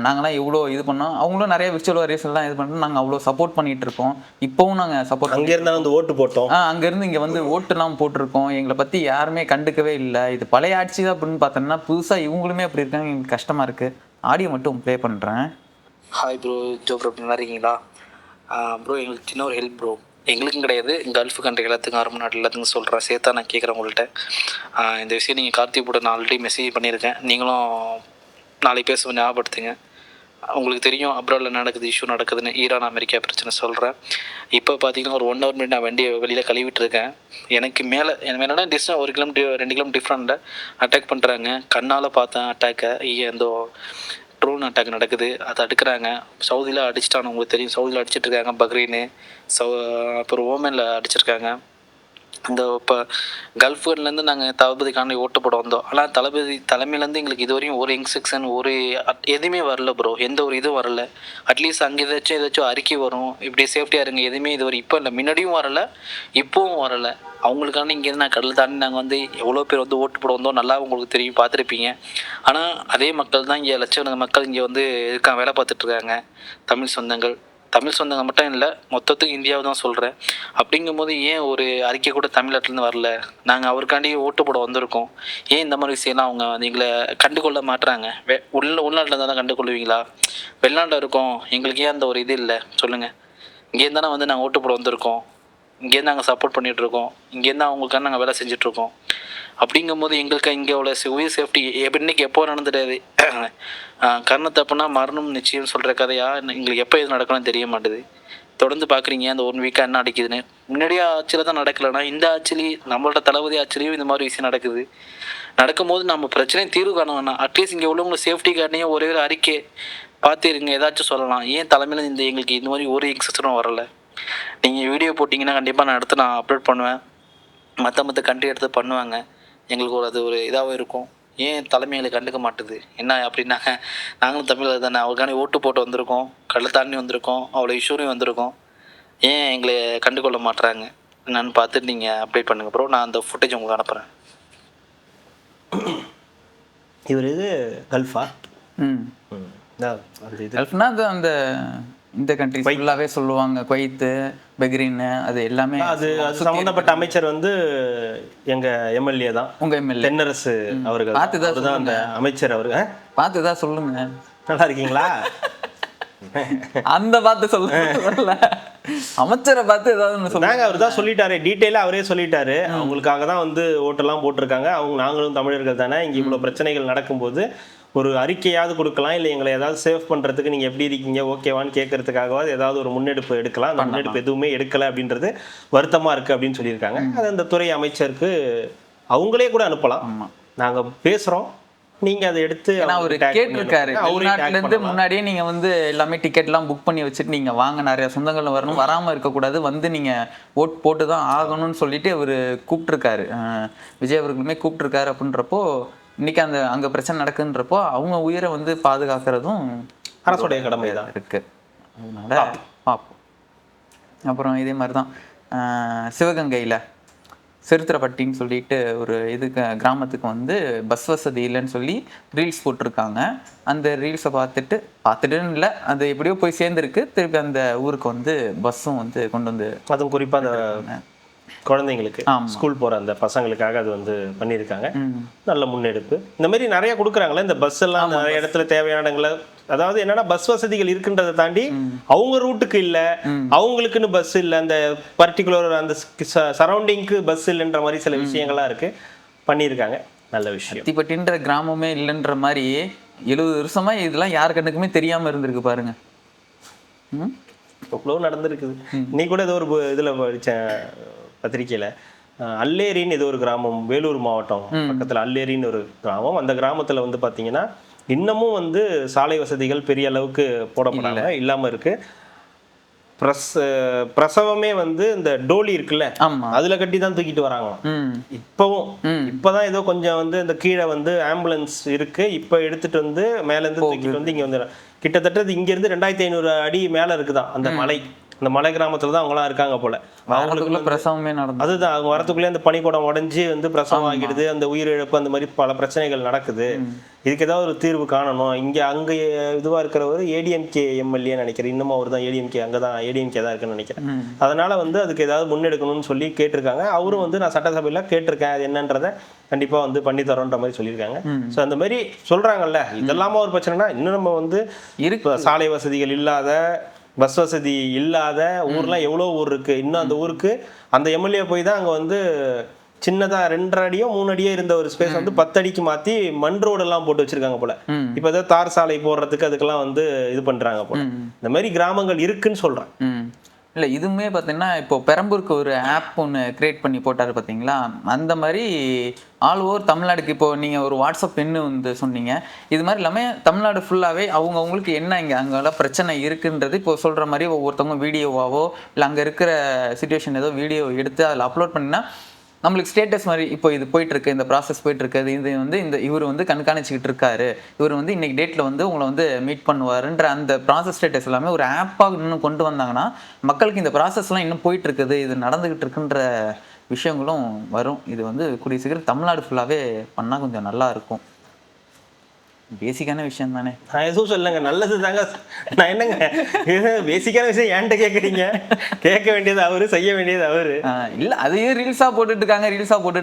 A: நாங்களாம் எவ்வளோ இது பண்ணோம், அவங்களும் நிறைய விர்ச்சுவல் வாரியர்ஸ் எல்லாம் இது பண்ணுறோம், நாங்கள் அவ்வளோ சப்போர்ட் பண்ணிட்டு இருக்கோம். இப்போவும் நாங்கள் சப்போர்ட்
B: அங்கேருந்து வந்து ஓட்டு போட்டோம்,
A: அங்கேருந்து இங்கே வந்து ஓட்டுலாம் போட்டிருக்கோம், எங்களை பற்றி யாருமே கண்டுக்கவே இல்லை. இது பழைய ஆட்சி தான் அப்படின்னு பார்த்தோம்னா புதுசாக இவங்களுமே அப்படி இருக்காங்க, எங்களுக்கு கஷ்டமாக இருக்குது. ஆடியோ மட்டும் ப்ளே பண்ணுறேன்.
C: ஹாய் ப்ரோ, ஜோ ப்ரோ, நல்லா இருக்கீங்களா ப்ரோ? எங்களுக்கு சின்ன ஒரு ஹெல்ப் ப்ரோ, எங்களுக்கும் கிடையாது, கல்ஃப் கண்ட்ரி எல்லாத்துக்கும், அரபு நாட்டு எல்லாத்துக்கும் சொல்கிறேன், சேர்த்தா நான் கேட்குறேன் உங்கள்கிட்ட. இந்த விஷயம் நீங்கள் கார்த்திக் கூட நான் ஆல்ரெடி மெசேஜ் பண்ணியிருக்கேன், நீங்களும் நாளைக்கு பேச ஞாபகப்படுத்துங்க. உங்களுக்கு தெரியும் அப்ராடில் நடக்குது, இஷ்யூ நடக்குதுன்னு, ஈரான் அமெரிக்கா பிரச்சனை சொல்கிறேன். இப்போ பார்த்தீங்கன்னா ஒரு 1 hour முன்னாடி நான் வண்டியை வெளியில் கழுவிட்டுருக்கேன். எனக்கு மேலே என்னென்னா டிஸ்டன்ஸ் 1 கிலோமீட்டர் 2 கிலோமீட்டர் டிஃப்ரெண்ட்டில் அட்டாக் பண்ணுறாங்க. கண்ணால் பார்த்தேன் அட்டாக்கை, இந்த ட்ரோன் அட்டாக் நடக்குது, அதை அடுக்கிறாங்க. சவுதியில் அடிச்சிட்டான்னு உங்களுக்கு தெரியும், சவுதியில் அடிச்சிட்ருக்காங்க, பக்ரீனு அப்புறம் ஓமனில் அடிச்சிருக்காங்க. இந்த இப்போ கல்ஃப்லேருந்து நாங்கள் தளபதிக்காண்டி ஓட்டு போட வந்தோம். ஆனால் தளபதி தலைமையிலேருந்து எங்களுக்கு இதுவரையும் ஒரு இன்ஸ்ட்ரக்ஷன் எதுவுமே வரல ப்ரோ, எந்த ஒரு இதுவும் வரல. அட்லீஸ்ட் அங்கே ஏதாச்சும் அறிக்கை வரும், இப்படி சேஃப்டியாக இருங்க, எதுவுமே இதுவரை இப்போ இல்லை, முன்னாடியும் வரல, இப்போவும் வரலை. அவங்களுக்காண்டி இங்கேருந்து நான் கடல் தாண்டி நாங்கள் வந்து எவ்வளோ பேர் வந்து ஓட்டு போட வந்தோம், நல்லா உங்களுக்கு தெரியும், பார்த்துருப்பீங்க. ஆனால் அதே மக்கள் தான் இங்கே லட்சக்கணக்கான மக்கள் இங்கே வந்து இருக்காங்க, வேலை பார்த்துட்ருக்காங்க. தமிழ் சொந்தங்க மட்டும் இல்லை, மொத்தத்துக்கு இந்தியாவை தான் சொல்கிறேன். அப்படிங்கும்போது ஏன் ஒரு அறிக்கை கூட தமிழ்நாட்டிலேருந்து வரல? நாங்கள் அவருக்காண்டி ஓட்டு போட வந்திருக்கோம், ஏன் இந்த மாதிரி விஷயம்லாம் அவங்க வந்து எங்களை கண்டுகொள்ள மாட்டுறாங்க? உள்நாட்டில் இருந்தால் தான் கண்டுகொள்வீங்களா? வெளிநாட்டில் இருக்கோம், எங்களுக்கு ஏன் அந்த ஒரு இது இல்லை சொல்லுங்கள்? இங்கேருந்து தானே வந்து நாங்கள் ஓட்டு போட வந்திருக்கோம், இங்கேருந்து நாங்கள் சப்போர்ட் பண்ணிகிட்ருக்கோம், இங்கேருந்து அவங்களுக்கான நாங்கள் வேலை செஞ்சிட்ருக்கோம். அப்படிங்கும் போது எங்களுக்கு இங்கே உள்ள உயிர் சேஃப்டி இன்னைக்கு எப்போ நடந்துடாது. கர்ண தப்புனா மரணம் நிச்சயம் சொல்கிற கதையா எங்களுக்கு எப்போ எது நடக்கணும்னு தெரிய மாட்டுது. தொடர்ந்து பார்க்குறீங்க அந்த 1 வீக்காக என்ன அடிக்குதுன்னு. முன்னாடியே ஆட்சியில் தான் நடக்கலைன்னா இந்த ஆட்சிலையும் நம்மளோட தளபதி ஆட்சிலையும் இந்த மாதிரி விஷயம் நடக்குது. நடக்கும்போது நம்ம பிரச்சனையும் தீர்வு காண வேணாம். அட்லீஸ்ட் இங்கே உள்ளவங்களை சேஃப்டி காரணையும் ஒரே ஒரு அறிக்கை பார்த்துருங்க, ஏதாச்சும் சொல்லலாம். ஏன் தலைமையில் எங்களுக்கு இந்த மாதிரி ஒரு எக்ஸஸரும் வரலை? நீங்கள் வீடியோ போட்டிங்கன்னா கண்டிப்பாக நான் அப்லோட் பண்ணுவேன். மற்ற கண்ட்ரி எடுத்து பண்ணுவாங்க. எங்களுக்கு அது ஒரு இதாகவும் இருக்கும். ஏன் தலைமைகளை கண்டுக்க மாட்டுது என்ன அப்படின்னாங்க, நாங்களும் தமிழர் தானே, அவருக்கான ஓட்டு போட்டு வந்திருக்கோம், கடலை தாண்டி வந்திருக்கோம், அவ்வளோ இஷ்யூரையும் வந்திருக்கோம், ஏன் எங்களை கண்டுகொள்ள மாட்டுறாங்க என்னன்னு பார்த்துட்டு நீங்கள் அப்டேட் பண்ணுங்க ப்ரோ. நான் அந்த ஃபுட்டேஜ் உங்களுக்கு அனுப்புகிறேன்.
B: இவர் இது கல்ஃபா?
A: கல்ஃப்னா அது அந்த இந்த கண்ட்ரி ஃபுல்லாகவே சொல்லுவாங்க, குவைத்து, பஹ்ரைன், அது எல்லாமே.
B: அது சம்மந்தப்பட்ட அமைச்சர் வந்து எங்க எம்எல்ஏ தான், உங்க எம்எல்ஏ தென்னரசு அவர்கள். பார்த்துதான் அந்த அமைச்சர் அவரு.
A: பார்த்துதான் சொல்லுங்க.
B: நல்லா இருக்கீங்களா?
A: அந்த பார்த்து சொல்ல அமைச்சரை பார்த்து ஏதாவது சொன்னாங்க.
B: அவர் தான் சொல்லிட்டாரு, டீட்டெயிலாக அவரே சொல்லிட்டாரு. அவங்களுக்காக தான் வந்து ஓட்டெல்லாம் போட்டிருக்காங்க. நாங்களும் தமிழர்கள் தானே, இங்கே இவ்வளோ பிரச்சனைகள் நடக்கும்போது ஒரு அறிக்கையாவது கொடுக்கலாம், இல்லை எங்களை ஏதாவது சேவ் பண்ணுறதுக்கு நீங்கள் எப்படி இருக்கீங்க ஓகேவான்னு கேட்கறதுக்காகவாது ஏதாவது ஒரு முன்னெடுப்பு எடுக்கலாம். அந்த முன்னெடுப்பு எதுவுமே எடுக்கலை அப்படின்றது வருத்தமாக இருக்குது அப்படின்னு சொல்லியிருக்காங்க. அது அந்த துறை அமைச்சருக்கு அவங்களே கூட அனுப்பலாம். நாங்கள் பேசுகிறோம், நீங்க அதை எடுத்து
A: அவரு கேட்டிருக்காரு. வெளிநாட்டுல இருந்து முன்னாடியே நீங்க வந்து எல்லாமே டிக்கெட்லாம் புக் பண்ணி வச்சுட்டு நீங்க வாங்க, நிறைய சொந்தங்கள் வரணும், வராம இருக்கக்கூடாது, வந்து நீங்க ஓட் போட்டு தான் ஆகணும்னு சொல்லிட்டு அவரு கூப்பிட்டுருக்காரு. விஜய் அவர்களுமே கூப்பிட்டுருக்காரு. அப்படின்றப்போ இன்னைக்கு அங்க பிரச்சனை நடக்குன்றப்போ அவங்க உயிரை வந்து பாதுகாக்கிறதும்
B: அரசுடைய கடமை தான்
A: இருக்கு. அதனால பார்ப்போம். அப்புறம் இதே மாதிரிதான் சிவகங்கையில சிறுத்திரப்பட்டின்னு சொல்லிட்டு ஒரு இதுக்கு கிராமத்துக்கு வந்து பஸ் வசதி இல்லைன்னு சொல்லி ரீல்ஸ் போட்டிருக்காங்க. அந்த ரீல்ஸை பார்த்துட்டுன்னு இல்லை, அது எப்படியோ போய் சேர்ந்துருக்கு. திருப்பி அந்த ஊருக்கு வந்து பஸ்ஸும் வந்து கொண்டு வந்து,
B: அதுவும் குறிப்பாக அந்த குழந்தைங்களுக்கு ஸ்கூல் போகிற அந்த பசங்களுக்காக அது வந்து பண்ணியிருக்காங்க. நல்ல முன்னெடுப்பு. இந்த மாதிரி நிறைய கொடுக்குறாங்களே இந்த பஸ் எல்லாம் நிறைய இடத்துல தேவையான இடங்கள. அதாவது என்னன்னா பஸ் வசதிகள் இருக்குன்றதை தாண்டி அவங்க ரூட்டுக்கு இல்லை, அவங்களுக்குன்னு பஸ் இல்லை, அந்த பர்டிகுலர் அந்த சரௌண்டிங்க்கு பஸ் இல்லைன்ற மாதிரி சில விஷயங்கள்லாம் இருக்கு, பண்ணியிருக்காங்க. நல்ல விஷயம்.
A: அத்திப்பட்டின்ற கிராமமே இல்லைன்ற மாதிரி 70 வருஷமா இதெல்லாம் யார் கண்ணுக்குமே தெரியாம இருந்திருக்கு பாருங்க.
B: எவ்வளோ நடந்திருக்குது. நீ கூட ஏதோ ஒரு இதில் படித்தேன் பத்திரிக்கையில், அல்லேரின்னு ஏதோ ஒரு கிராமம், வேலூர் மாவட்டம் பக்கத்தில் அல்லேரின்னு ஒரு கிராமம். அந்த கிராமத்தில் வந்து பார்த்தீங்கன்னா இன்னமும் வந்து சாலை வசதிகள் பெரிய அளவுக்கு போடப்படாம இல்லாமல் இருக்கு. பிரசவமே வந்து இந்த டோலி இருக்குல்ல, அதுல கட்டி தான் தூக்கிட்டு வராங்க இப்பவும். இப்பதான் ஏதோ கொஞ்சம் வந்து இந்த கீழே வந்து ஆம்புலன்ஸ் இருக்கு, இப்ப எடுத்துட்டு வந்து மேல இருந்து தூக்கிட்டு வந்து இங்க வந்து கிட்டத்தட்ட இங்க இருந்து 2500 அடி மேல இருக்குதான் அந்த மலை. அந்த மலை கிராமத்துல தான் அவங்களாம் இருக்காங்க போல.
A: அவங்களுக்குள்ள பிரசவமே நடந்தது.
B: அதுதான் அவங்க வரத்துக்குள்ளே அந்த பனிக்கூடம் உடஞ்சி வந்து பிரசவம் ஆகிடுது, அந்த உயிரிழப்பு, அந்த மாதிரி பல பிரச்சனைகள் நடக்குது. இதுக்கு ஏதாவது ஒரு தீர்வு காணணும். இங்கே அங்கே இதுவாக இருக்கிறவர் ஏடிஎம்கே எம்எல்ஏ நினைக்கிறேன், இன்னமும் அவர் தான் ஏடிஎம்கே, அங்கே தான் ஏடிஎம்கே தான் இருக்குன்னு நினைக்கிறேன். அதனால வந்து அதுக்கு ஏதாவது முன்னெடுக்கணும்னு சொல்லி கேட்டிருக்காங்க. அவரும் வந்து நான் சட்டசபையில் கேட்டிருக்கேன், அது என்னன்றதை கண்டிப்பாக வந்து பண்ணித்தரோன்ற மாதிரி சொல்லியிருக்காங்க. ஸோ அந்த மாதிரி சொல்கிறாங்கல்ல, இதெல்லாம ஒரு பிரச்சனைனா இன்னும் நம்ம வந்து சாலை வசதிகள் இல்லாத, பஸ் வசதி இல்லாத ஊர்லாம் எவ்வளோ ஊர் இருக்கு. இன்னும் அந்த ஊருக்கு அந்த எம்எல்ஏ போய் தான் அங்கே வந்து சின்னதா 2.5 அடியோ 3 அடியோ இருந்த ஒரு ஸ்பேஸ் வந்து 10 அடிக்கு மாத்தி மண் ரோடு எல்லாம் போட்டு வச்சிருக்காங்க போல. இப்ப ஏதாவது தார் சாலை போடுறதுக்கு அதுக்கெல்லாம் வந்து இது பண்றாங்க போல. இந்த மாதிரி கிராமங்கள் இருக்குன்னு சொல்றேன்.
A: இல்லை, இதுவுமே பார்த்தீங்கன்னா இப்போ பெரம்பூருக்கு ஒரு ஆப் ஒன்று கிரியேட் பண்ணி போட்டார் பார்த்தீங்களா, அந்த மாதிரி ஆல் ஓவர் தமிழ்நாடுக்கு. இப்போது நீங்கள் ஒரு வாட்ஸ்அப் எண்ணு வந்து சொன்னீங்க, இது மாதிரி இல்லாமல் தமிழ்நாடு ஃபுல்லாகவே அவங்கவுங்களுக்கு என்ன இங்கே அங்கெல்லாம் பிரச்சனை இருக்குன்றது இப்போ சொல்கிற மாதிரி ஒவ்வொருத்தவங்க வீடியோவாவோ இல்லை அங்கே இருக்கிற சுச்சுவேஷன் ஏதோ வீடியோ எடுத்து அதில் அப்லோட் பண்ணினா நம்மளுக்கு ஸ்டேட்டஸ் மாதிரி இப்போ இது போயிட்டுருக்கு, இந்த ப்ராசஸ் போயிட்டுருக்கு, இது வந்து இவர் வந்து கண்காணிச்சிக்கிட்டு இருக்காரு, இவர் வந்து இன்னைக்கு டேட்டில் வந்து உங்களை வந்து மீட் பண்ணுவாருன்ற அந்த ப்ராசஸ் ஸ்டேட்டஸ் எல்லாமே ஒரு ஆப்பாக இன்னும் கொண்டு வந்தாங்கன்னா மக்களுக்கு இந்த ப்ராசஸ்லாம் இன்னும் போயிட்டுருக்குது, இது நடந்துக்கிட்டு இருக்குன்ற விஷயங்களும் வரும். இது வந்து கூடிய சீக்கிரம் தமிழ்நாடு ஃபுல்லாகவே பண்ணால் கொஞ்சம் நல்லா இருக்கும். பேசிக்கான விஷயம் தானே.
B: நான் எதுவும் சொல்லலைங்க, நல்லது தாங்க. நான் என்னங்க பேசிக்கான விஷயம் ஏன்ட்ட கேட்குறீங்க? கேட்க வேண்டியது அவரு, செய்ய வேண்டியது அவரு.
A: இல்ல அதையே ரீல்ஸா போட்டுட்டு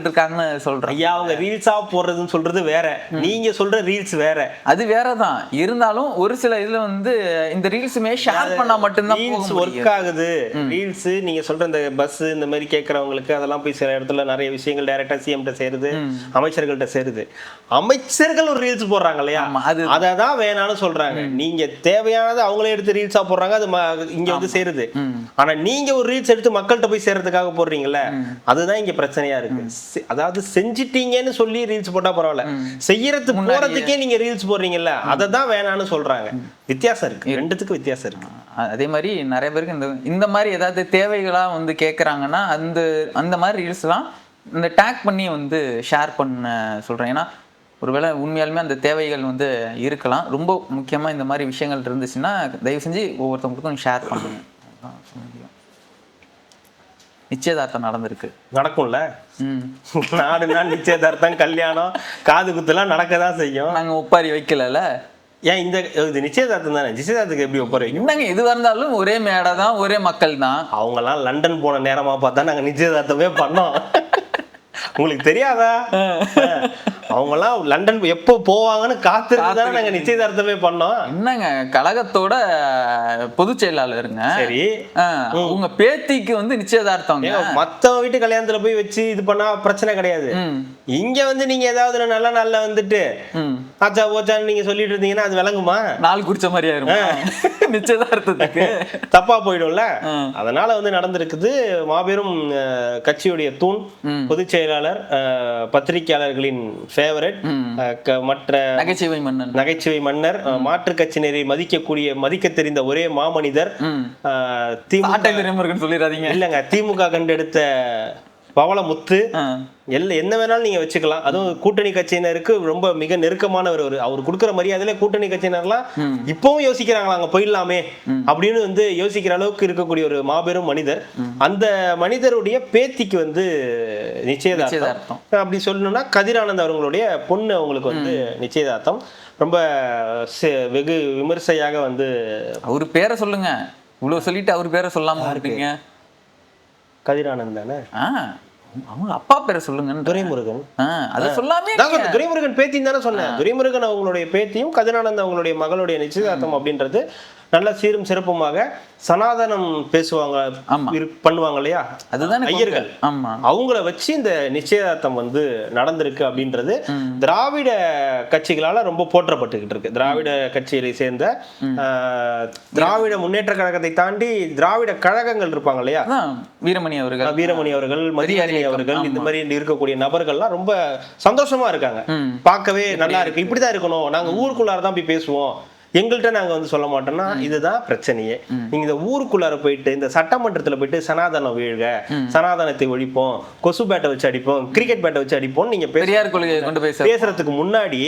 A: இருக்காங்கன்னு சொல்றேன்.
B: ஐயா, அவங்க ரீல்ஸா போடுறதுன்னு சொல்றது வேற, நீங்க சொல்ற ரீல்ஸ் வேற.
A: அது வேறதான். இருந்தாலும் ஒரு சில இதுல வந்து இந்த ரீல்ஸுமே ஷேர் பண்ணா மட்டும்தான்
B: ரீல்ஸ் ஒர்க் ஆகுது. ரீல்ஸ் நீங்க சொல்ற இந்த பஸ் இந்த மாதிரி கேட்கறவங்களுக்கு அதெல்லாம் போய் சில இடத்துல நிறைய விஷயங்கள் டைரக்டா சிஎம்கிட்ட சேருது, அமைச்சர்கள்ட்ட சேருது. அமைச்சர்கள் ஒரு ரீல்ஸ் போடுறாங்க இல்லையா, அததான் வேணாம்னு சொல்றாங்க. நீங்க தேவையானது அவங்களே எடுத்து ரீல்ஸா போடுறாங்க, அது இங்க வந்து சேருது. ஆனா நீங்க ஒரு ரீல்ஸ் எடுத்து மக்கள்கிட்ட போய் சேர்றதுக்காக போடுறீங்கல்ல, அதுதான் இங்க பிரச்சனையா இருக்கு. அதாவது செஞ்சிட்டீங்கன்னு சொல்லி ரீல்ஸ் போட்டா பரவாயில்ல, செய்யறதுக்கு போறதுக்கே நீங்க ரீல்ஸ் போடுறீங்கல்ல, அததான் வேணாம்னு சொல்றாங்க. வித்தியாசம் இருக்கு, ரெண்டுத்துக்கு வித்தியாசம் இருக்கு.
A: அதே மாதிரி நிறைய பேருக்கு இந்த மாதிரி ஏதாவது தேவைகளா வந்து கேட்கறாங்கன்னா அந்த மாதிரி ரீல்ஸ்லாம் இந்த டேக் பண்ணி வந்து ஷேர் பண்ண சொல்றேன். ஏன்னா ஒருவேளை உண்மையாலுமே அந்த தேவைகள் வந்து இருக்கலாம். ரொம்ப முக்கியமாக இந்த மாதிரி விஷயங்கள் இருந்துச்சுன்னா தயவு செஞ்சு ஒவ்வொருத்தவங்களுக்கும் ஷேர் பண்ணுங்க. நிச்சயதார்த்தம் நடந்திருக்கு,
B: நடக்கும்ல. நாடு நாள் நிச்சயதார்த்தம், கல்யாணம், காது குத்துலாம் நடக்கதான் செய்யும்.
A: நாங்கள் ஒப்பாரி வைக்கல.
B: ஏன் இது நிச்சயதார்த்தம் தானே, நிச்சயதார்த்தத்துக்கு எப்படி ஒப்பாரி வைக்கும்?
A: என்னங்க எதுவாக இருந்தாலும் ஒரே மேடை தான், ஒரே மக்கள் தான்.
B: அவங்கெல்லாம் லண்டன் போன நேரமா பார்த்தா நாங்கள் நிச்சயதார்த்தமே பண்ணோம். உங்களுக்கு தெரியாதா? அவங்கெல்லாம் லண்டன் எப்போ போவாங்கன்னு காத்திருந்தானே நாங்க நிச்சயதார்த்தமே பண்ணோம்.
A: என்னங்க கழகத்தோட பொதுச் செயலாளருங்க.
B: சரி,
A: உங்க பேத்திக்கு வந்து நிச்சயதார்த்தம்.
B: மத்த வீட்டு கல்யாணத்துல போய் வச்சு இது பண்ணா பிரச்சனை கிடையாது. இங்க வந்து நீங்க ஏதாவது நல்ல நாள்ல வந்துட்டு ஆச்சா போச்சான்னு நீங்க சொல்லிட்டு இருந்தீங்கன்னா அது விளங்குமா?
A: நாள் குறிச்ச மாதிரி ஆயிரும் நிச்சயதார்த்தத்துக்கு,
B: தப்பா போயிடும்ல. அதனால வந்து நடந்திருக்குது. மாபெரும் கட்சியுடைய தூண், பொதுச் செயலாளர், பத்திரிகையாளர்களின் ஃபேவரட், மற்ற நகைச்சுவை மன்னர், மாற்று கட்சியினரை மதிக்க தெரிந்த ஒரே மாமனிதர்,
A: சொல்லிடாதீங்க
B: இல்லங்க, திமுக கண்டெடுத்த பவளமுத்து, என்ன வேணாலும் நீங்க வச்சுக்கலாம். அதுவும் கூட்டணி கட்சியினருக்கு ரொம்ப மிக நெருக்கமானவர். அவர் கொடுக்குற மரியாதையில கூட்டணி கட்சியினர்லாம் இப்பவும் யோசிக்கிறாங்களா அங்க போயிடலாமே அப்படின்னு வந்து யோசிக்கிற அளவுக்கு இருக்கக்கூடிய ஒரு மாபெரும் மனிதர். அந்த மனிதருடைய பேத்திக்கு வந்து நிச்சயதார்த்தம். அப்படி சொல்லணும்னா கதிரானந்த் அவர்களுடைய பொண்ணு அவங்களுக்கு வந்து நிச்சயதார்த்தம். ரொம்ப வெகு விமர்சையாக வந்து.
A: அவரு பேரை சொல்லுங்க, இவ்வளவு சொல்லிட்டு அவர் பேரை சொல்லாம இருக்கீங்க.
B: கதிரானந்த் தானே?
A: அவங்க அப்பா பேரை சொல்லுங்க.
B: துரைமுருகன்.
A: அதை சொல்லாமே
B: துரைமுருகன் பேத்தின்னு தானே சொன்னேன். துரைமுருகன் அவங்களுடைய பேத்தியும் கதிரானந்த் அவங்களுடைய மகளுடைய நிச்சயதார்த்தம் அப்படின்றது நல்ல சீரும் சிறப்புமாக சனாதனம் பேசுவாங்க, பண்ணுவாங்க இல்லையா,
A: அதுதான்
B: ஐயர்கள். அவங்கள வச்சு இந்த நிச்சயதார்த்தம் வந்து நடந்திருக்கு அப்படின்றது திராவிட கட்சிகளால ரொம்ப போற்றப்பட்டுக்கிட்டு இருக்கு. திராவிட கட்சியை சேர்ந்த திராவிட முன்னேற்ற கழகத்தை தாண்டி திராவிட கழகங்கள் இருப்பாங்க இல்லையா, வீரமணி அவர்கள், மதியாரி அவர்கள், இந்த மாதிரி இருக்கக்கூடிய நபர்கள்லாம் ரொம்ப சந்தோஷமா இருக்காங்க. பார்க்கவே நல்லா இருக்கு, இப்படிதான் இருக்கணும், நாங்க ஊருக்குள்ளார போய் பேசுவோம், எங்கள்கிட்ட நாங்க வந்து சொல்ல மாட்டோம்னா இதுதான் பிரச்சனையே. நீங்க இந்த ஊருக்குள்ளார போயிட்டு இந்த சட்டமன்றத்துல போயிட்டு சனாதனம் வீழ்க, சனாதனத்தை ஒழிப்போம், கொசு பேட்டை வச்சு அடிப்போம், கிரிக்கெட் பேட்டை வச்சு அடிப்போம், நீங்க பேசுறதுக்கு முன்னாடி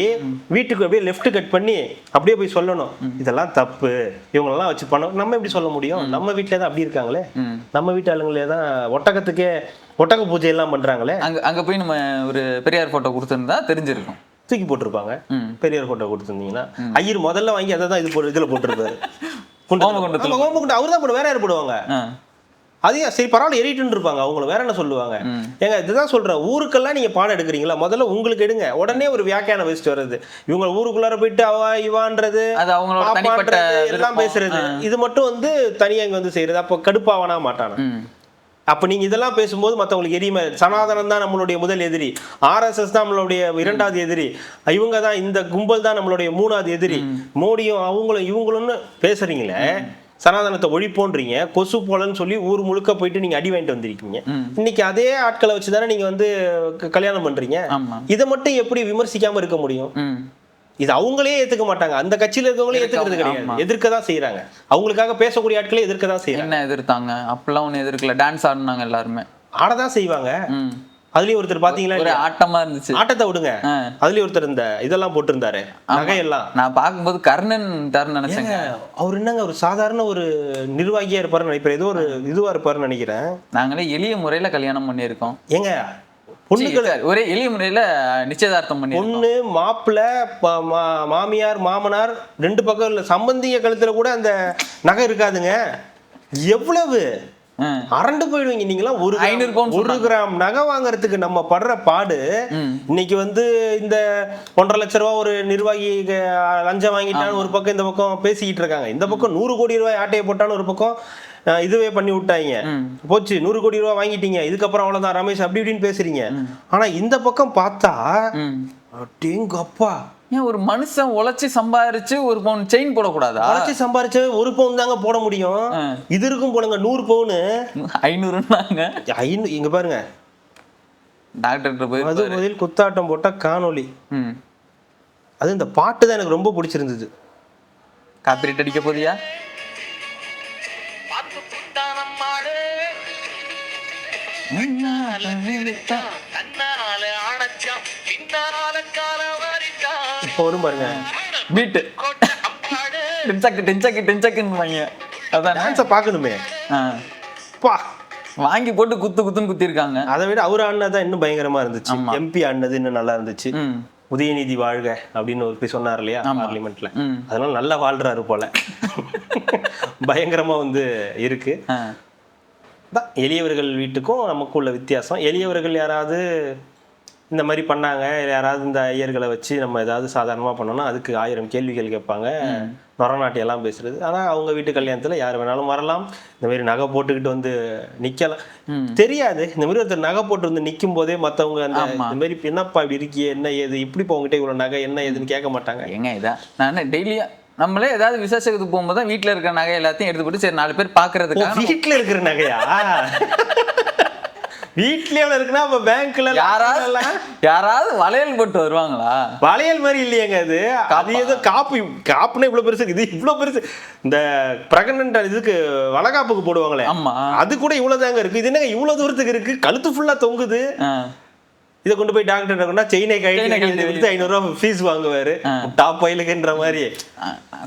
B: வீட்டுக்கு அப்படியே லெஃப்ட் கட் பண்ணி அப்படியே போய் சொல்லணும் இதெல்லாம் தப்பு, இவங்களெல்லாம் வச்சு பண்ண. நம்ம எப்படி சொல்ல முடியும்? நம்ம வீட்டுல தான் அப்படி இருக்காங்களே, நம்ம வீட்டு ஆளுங்களே தான் ஒட்டக பூஜை எல்லாம் பண்றாங்களே.
A: அங்க போய் நம்ம ஒரு பெரியார் போட்டோ கொடுத்துருந்தா தெரிஞ்சிருக்கும்,
B: தூக்கி போட்டிருப்பாங்க. பெரியார் போட்டோ கொடுத்துருந்தீங்கன்னா ஐயர் முதல்ல வாங்கி அதை தான் இதுல போட்டிருப்பாரு. அவரு தான் போட்டு வேற யார் போடுவாங்க? அதையும் சரி பரவாயில்ல எரிட்டு இருப்பாங்க, அவங்கள வேற என்ன சொல்லுவாங்க? ஏங்க இதுதான் சொல்றேன், ஊருக்கெல்லாம் நீங்க பாடம் எடுக்கிறீங்களா, முதல்ல உங்களுக்கு எடுங்க. உடனே ஒரு வியாக்கியானம் வச்சுட்டு வர்றது, இவங்க ஊருக்குள்ளார போயிட்டு அவா இவான்றது எல்லாம் பேசுறது, இது மட்டும் வந்து தனியா இங்க வந்து செய்யறது. அப்ப கடுப்பாவனா மாட்டானா? அப்ப நீங்க இதெல்லாம் பேசும்போது மற்றவங்களுக்கு எரியுமே. சனாதனம் தான் நம்மளுடைய முதல் எதிரி, RSS தான் நம்மளுடைய இரண்டாவது எதிரி, இவங்க தான், இந்த கும்பல் தான் நம்மளுடைய மூணாவது எதிரி, மோடியும் அவங்களும் இவங்களும்னு பேசுறீங்களே. சனாதனத்தை ஒழிப்போன்றீங்க, கொசு போலன்னு சொல்லி ஊர் முழுக்க போயிட்டு நீங்க அடி வாங்கிட்டு வந்திருக்கீங்க. இன்னைக்கு அதே ஆட்களை வச்சுதானே நீங்க வந்து கல்யாணம் பண்றீங்க. இதை மட்டும் எப்படி விமர்சிக்காம இருக்க முடியும்? இது அவங்களே ஏத்துக்க மாட்டாங்க, அந்த கட்சியில இருக்கவங்களே ஏத்துக்கிறது கிடையாது, எதிர்க்கதான் செய்யறாங்க. அவங்களுக்காக பேசக்கூடிய ஆட்களே எதிர்க்கதான் செய்யறாங்க.
A: என்ன எதிர்த்தாங்க? அப்பெல்லாம் ஒண்ணு எதிர்க்கல, டான்ஸ் ஆடினாங்க, எல்லாருமே
B: ஆடதான் செய்வாங்க. அதுலயும் ஒருத்தர் பாத்தீங்களா,
A: ஆட்டமா இருந்துச்சு.
B: ஆட்டத்தை விடுங்க, அதுலயும் ஒருத்தர் இந்த இதெல்லாம் போட்டிருந்தாரு, நகையெல்லாம்.
A: நான் பார்க்கும்போது கர்ணன் நினைச்சேங்க.
B: அவர் என்னங்க ஒரு சாதாரண ஒரு நிர்வாகியா இருப்பாருன்னு நினைக்கிறேன், ஏதோ ஒரு இதுவா இருப்பாருன்னு நினைக்கிறேன்.
A: நாங்களே எளிய முறையில கல்யாணம் பண்ணியிருக்கோம்.
B: ஏங்க பொண்ணுகளை
A: ஒரே எளிய முறையில நிச்சயதார்த்தம் பண்ணி
B: பொண்ணு மாப்பிள்ளை மாமியார் மாமனார் 2 பக்கம் இல்ல சம்பந்திய கழுத்துல கூட அந்த நகை இருக்காதுங்க. எவ்வளவு அரண்டு போயிடுவீங்க நீங்களாம். 1 கிராம் நகை வாங்குறதுக்கு நம்ம படுற பாடு. இன்னைக்கு வந்து இந்த 1.5 லட்ச ரூபா ஒரு நிர்வாகி லஞ்சம் வாங்கிட்டான்னு ஒரு பக்கம் இந்த பக்கம் பேசிக்கிட்டு இருக்காங்க. இந்த பக்கம் 100 கோடி ரூபாய் ஆட்டையை போட்டான்னு ஒரு பக்கம் இதுவே பண்ணி விட்டாங்க. போச்சு 100 கோடி ரூபாய் வாங்கிட்டீங்க, இதுக்கப்புறம் அவ்வளவுதான் ரமேஷ் அப்படி இப்படின்னு பேசுறீங்க. ஆனா இந்த பக்கம் பார்த்தா அடேங்கப்பா,
A: ஏன் ஒரு மனுஷன் உழைச்சி சம்பாரிச்சு ஒரு பவுன் செயின் போடக்கூடாதா?
B: உழைச்சி சம்பாரிச்சு 1 பவுன் தாங்க போட முடியும். இது இருக்கும் போடுங்க 100 பவுனு
A: 500ன்னாங்க.
B: 500 இங்க பாருங்க.
A: டாக்டர் போய்
B: அது பதில் குத்தாட்டம் போட்ட காணொளி. அது இந்த பாட்டு தான் எனக்கு ரொம்ப பிடிச்சிருந்தது.
A: காப்பிரைட் அடிக்க போதியா?
B: இப்போ வரும் பாருங்க
A: பீட்டு டென்சக்குன்னு வாங்க. அதான்
B: டான்ஸை பார்க்கணுமே. பா
A: வாங்கி போட்டு குத்துன்னு குத்திருக்காங்க.
B: அதை விட அவர் ஆடினதான் இன்னும் பயங்கரமா இருந்துச்சு. எம்பி ஆடினது இன்னும் நல்லா இருந்துச்சு. உதயநிதி வாழ்க அப்படின்னு ஒரு சொன்னார் இல்லையா பார்லிமெண்ட்ல, அதனால நல்லா வாழ்றாரு போல. பயங்கரமா வந்து இருக்கு. எளியவர்கள் வீட்டுக்கும் நமக்கு உள்ள வித்தியாசம். எளியவர்கள் யாராவது இந்த மாதிரி பண்ணாங்க, யாராவது இந்த ஐயர்களை வச்சு நம்ம ஏதாவது சாதாரணமாக பண்ணோம்னா அதுக்கு 1000 கேள்விகள் கேட்பாங்க, நொரநாட்டியெல்லாம் பேசுறது. ஆனால் அவங்க வீட்டு கல்யாணத்தில் யார் வேணாலும் வரலாம், இந்த மாதிரி நகை போட்டுக்கிட்டு வந்து நிற்கலாம். தெரியாது இந்த மாதிரி ஒருத்தர் நகை போட்டு வந்து நிற்கும் போதே மற்றவங்க அந்த இந்த மாதிரி என்னப்பா இப்படி இருக்கியே, என்ன ஏது இப்படி இப்போ உங்ககிட்ட இவ்வளோ நகை என்ன ஏதுன்னு கேட்க மாட்டாங்க.
A: எங்க இதான் நான் டெய்லியா நம்மளே ஏதாவது விசேஷத்துக்கு போகும்போது தான் வீட்டில் இருக்கிற நகை எல்லாத்தையும் எடுத்து போட்டு சரி 4 பேர் பார்க்கறதுக்கு.
B: வீட்டில் இருக்கிற நகையா? வீட்லயே இருக்குன்னா அப்ப பேங்க்ல
A: யாராவது வளையல் போட்டு வருவாங்களா?
B: வளையல் மாதிரி இல்லையங்க அது. அது ஏதோ காப்புனா இவ்வளவு பெருசு, இது இவ்வளவு பெருசு. இந்த பிரெக்னன்ட் இதுக்கு வளகாப்புக்கு போடுவாங்களே, அது கூட இவ்வளவுதாங்க இருக்கு. இது என்னங்க இவ்வளவு தூரத்துக்கு இருக்கு, கழுத்து ஃபுல்லா தொங்குது. இதை கொண்டு போய் டாக்டர் செயினை கைட்டு 500 ரூபாய் ஃபீஸ் வாங்குவாரு டாப் பயிலுக்குன்ற மாதிரி.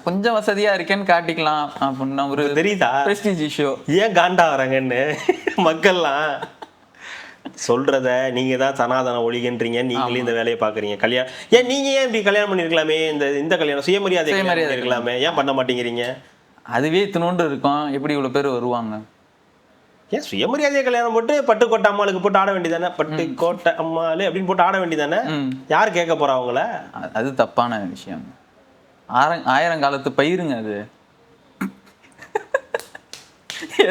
A: கொஞ்சம் வசதியா இருக்கேன்னு காட்டிக்கலாம் அப்படின்னா ஒரு
B: தெரியுதா
A: பிரஸ்டீஜ் இஷ்யூ.
B: ஏன் காண்டா வராங்கன்னு மக்கள்லாம் சொல்றத நீங்க தான் சனாதன ஒழிகின்றீங்க. நீங்களே இந்த வேலையை பாக்குறீங்க. கல்யாணம் ஏன் நீங்க ஏன் இப்படி கல்யாணம் பண்ணிருக்கலாமே, இந்த கல்யாணம் சுயமரியாதை இருக்கலாமே, ஏன் பண்ண மாட்டேங்கிறீங்க?
A: அதுவே இத்தினோண்டு இருக்கும், எப்படி இவ்வளவு பேர் வருவாங்க?
B: ஏன் சுயமரியாதையை கல்யாணம் போட்டு பட்டுக்கோட்டை அம்மாளுக்கு போட்டு ஆட வேண்டியதானே, பட்டுக்கோட்டை அம்மாளு அப்படின்னு போட்டு ஆட வேண்டியதானே. யார் கேட்க போறா அவங்கள?
A: அது தப்பான விஷயம். 1000 காலத்து பயிருங்க அது.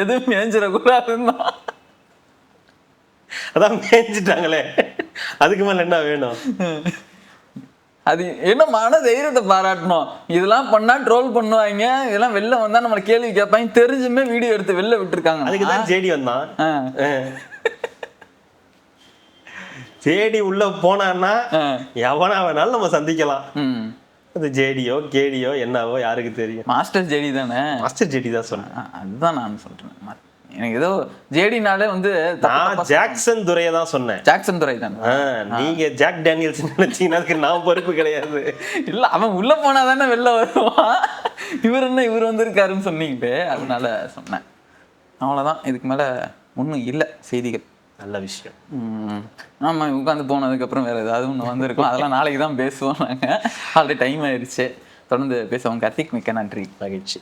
A: எதுவும் மேஞ்சிடக்கூடாதுன்னா
B: அதான் மேய்ஞ்சிட்டாங்களே, அதுக்கு மேல என்ன வேணும்?
A: அது என்ன மன தைரியத்தை பாராட்டணும். இதெல்லாம் பண்ணா ட்ரோல் பண்ணுவாங்க, இதெல்லாம் வெளில வந்தா நம்மள கேள்வி கேட்பாங்க, தெரிஞ்சுமே வீடியோ எடுத்து வெளில விட்டுருக்காங்க.
B: அதுக்கு தான் ஜேடி வந்தான். ஜேடி உள்ள போனான்னா எவனா வேணாலும் நம்ம சந்திக்கலாம். அது ஜேடியோ கேடியோ என்னவோ யாருக்கு தெரியும்.
A: மாஸ்டர் ஜேடி தானே?
B: மாஸ்டர் ஜேடி தான் சொன்னேன்.
A: அதுதான் நான் சொல்றேன். எனக்கு ஏதோ ஜேடினாலே வந்து
B: ஜாக்சன் துரையை தான் சொன்னேன்.
A: ஜாக்சன் துரை தான்.
B: நீங்க ஜாக் டேனியல்ஸ் நினைச்சீங்கன்னா அதுக்கு நான் பொறுப்பு கிடையாது.
A: இல்ல அவன் உள்ள போனா தானே வெளில வருவான். இவர் வந்திருக்காருன்னு சொன்னீங்களே, அதனால சொன்னேன். அவ்வளவுதான், இதுக்கு மேல ஒன்றும் இல்லை செய்திகள்.
B: நல்ல விஷயம்.
A: ஆமா, உட்காந்து போனதுக்கு அப்புறம் வேற ஏதாவது ஒன்று வந்திருக்கும், அதெல்லாம் நாளைக்கு தான் பேசுவோம். நாங்கள் ஆல்ரெடி டைம் ஆயிடுச்சு. தொடர்ந்து பேசுவோம். கார்த்திக், மிக்க நன்றி.
B: மகிழ்ச்சி.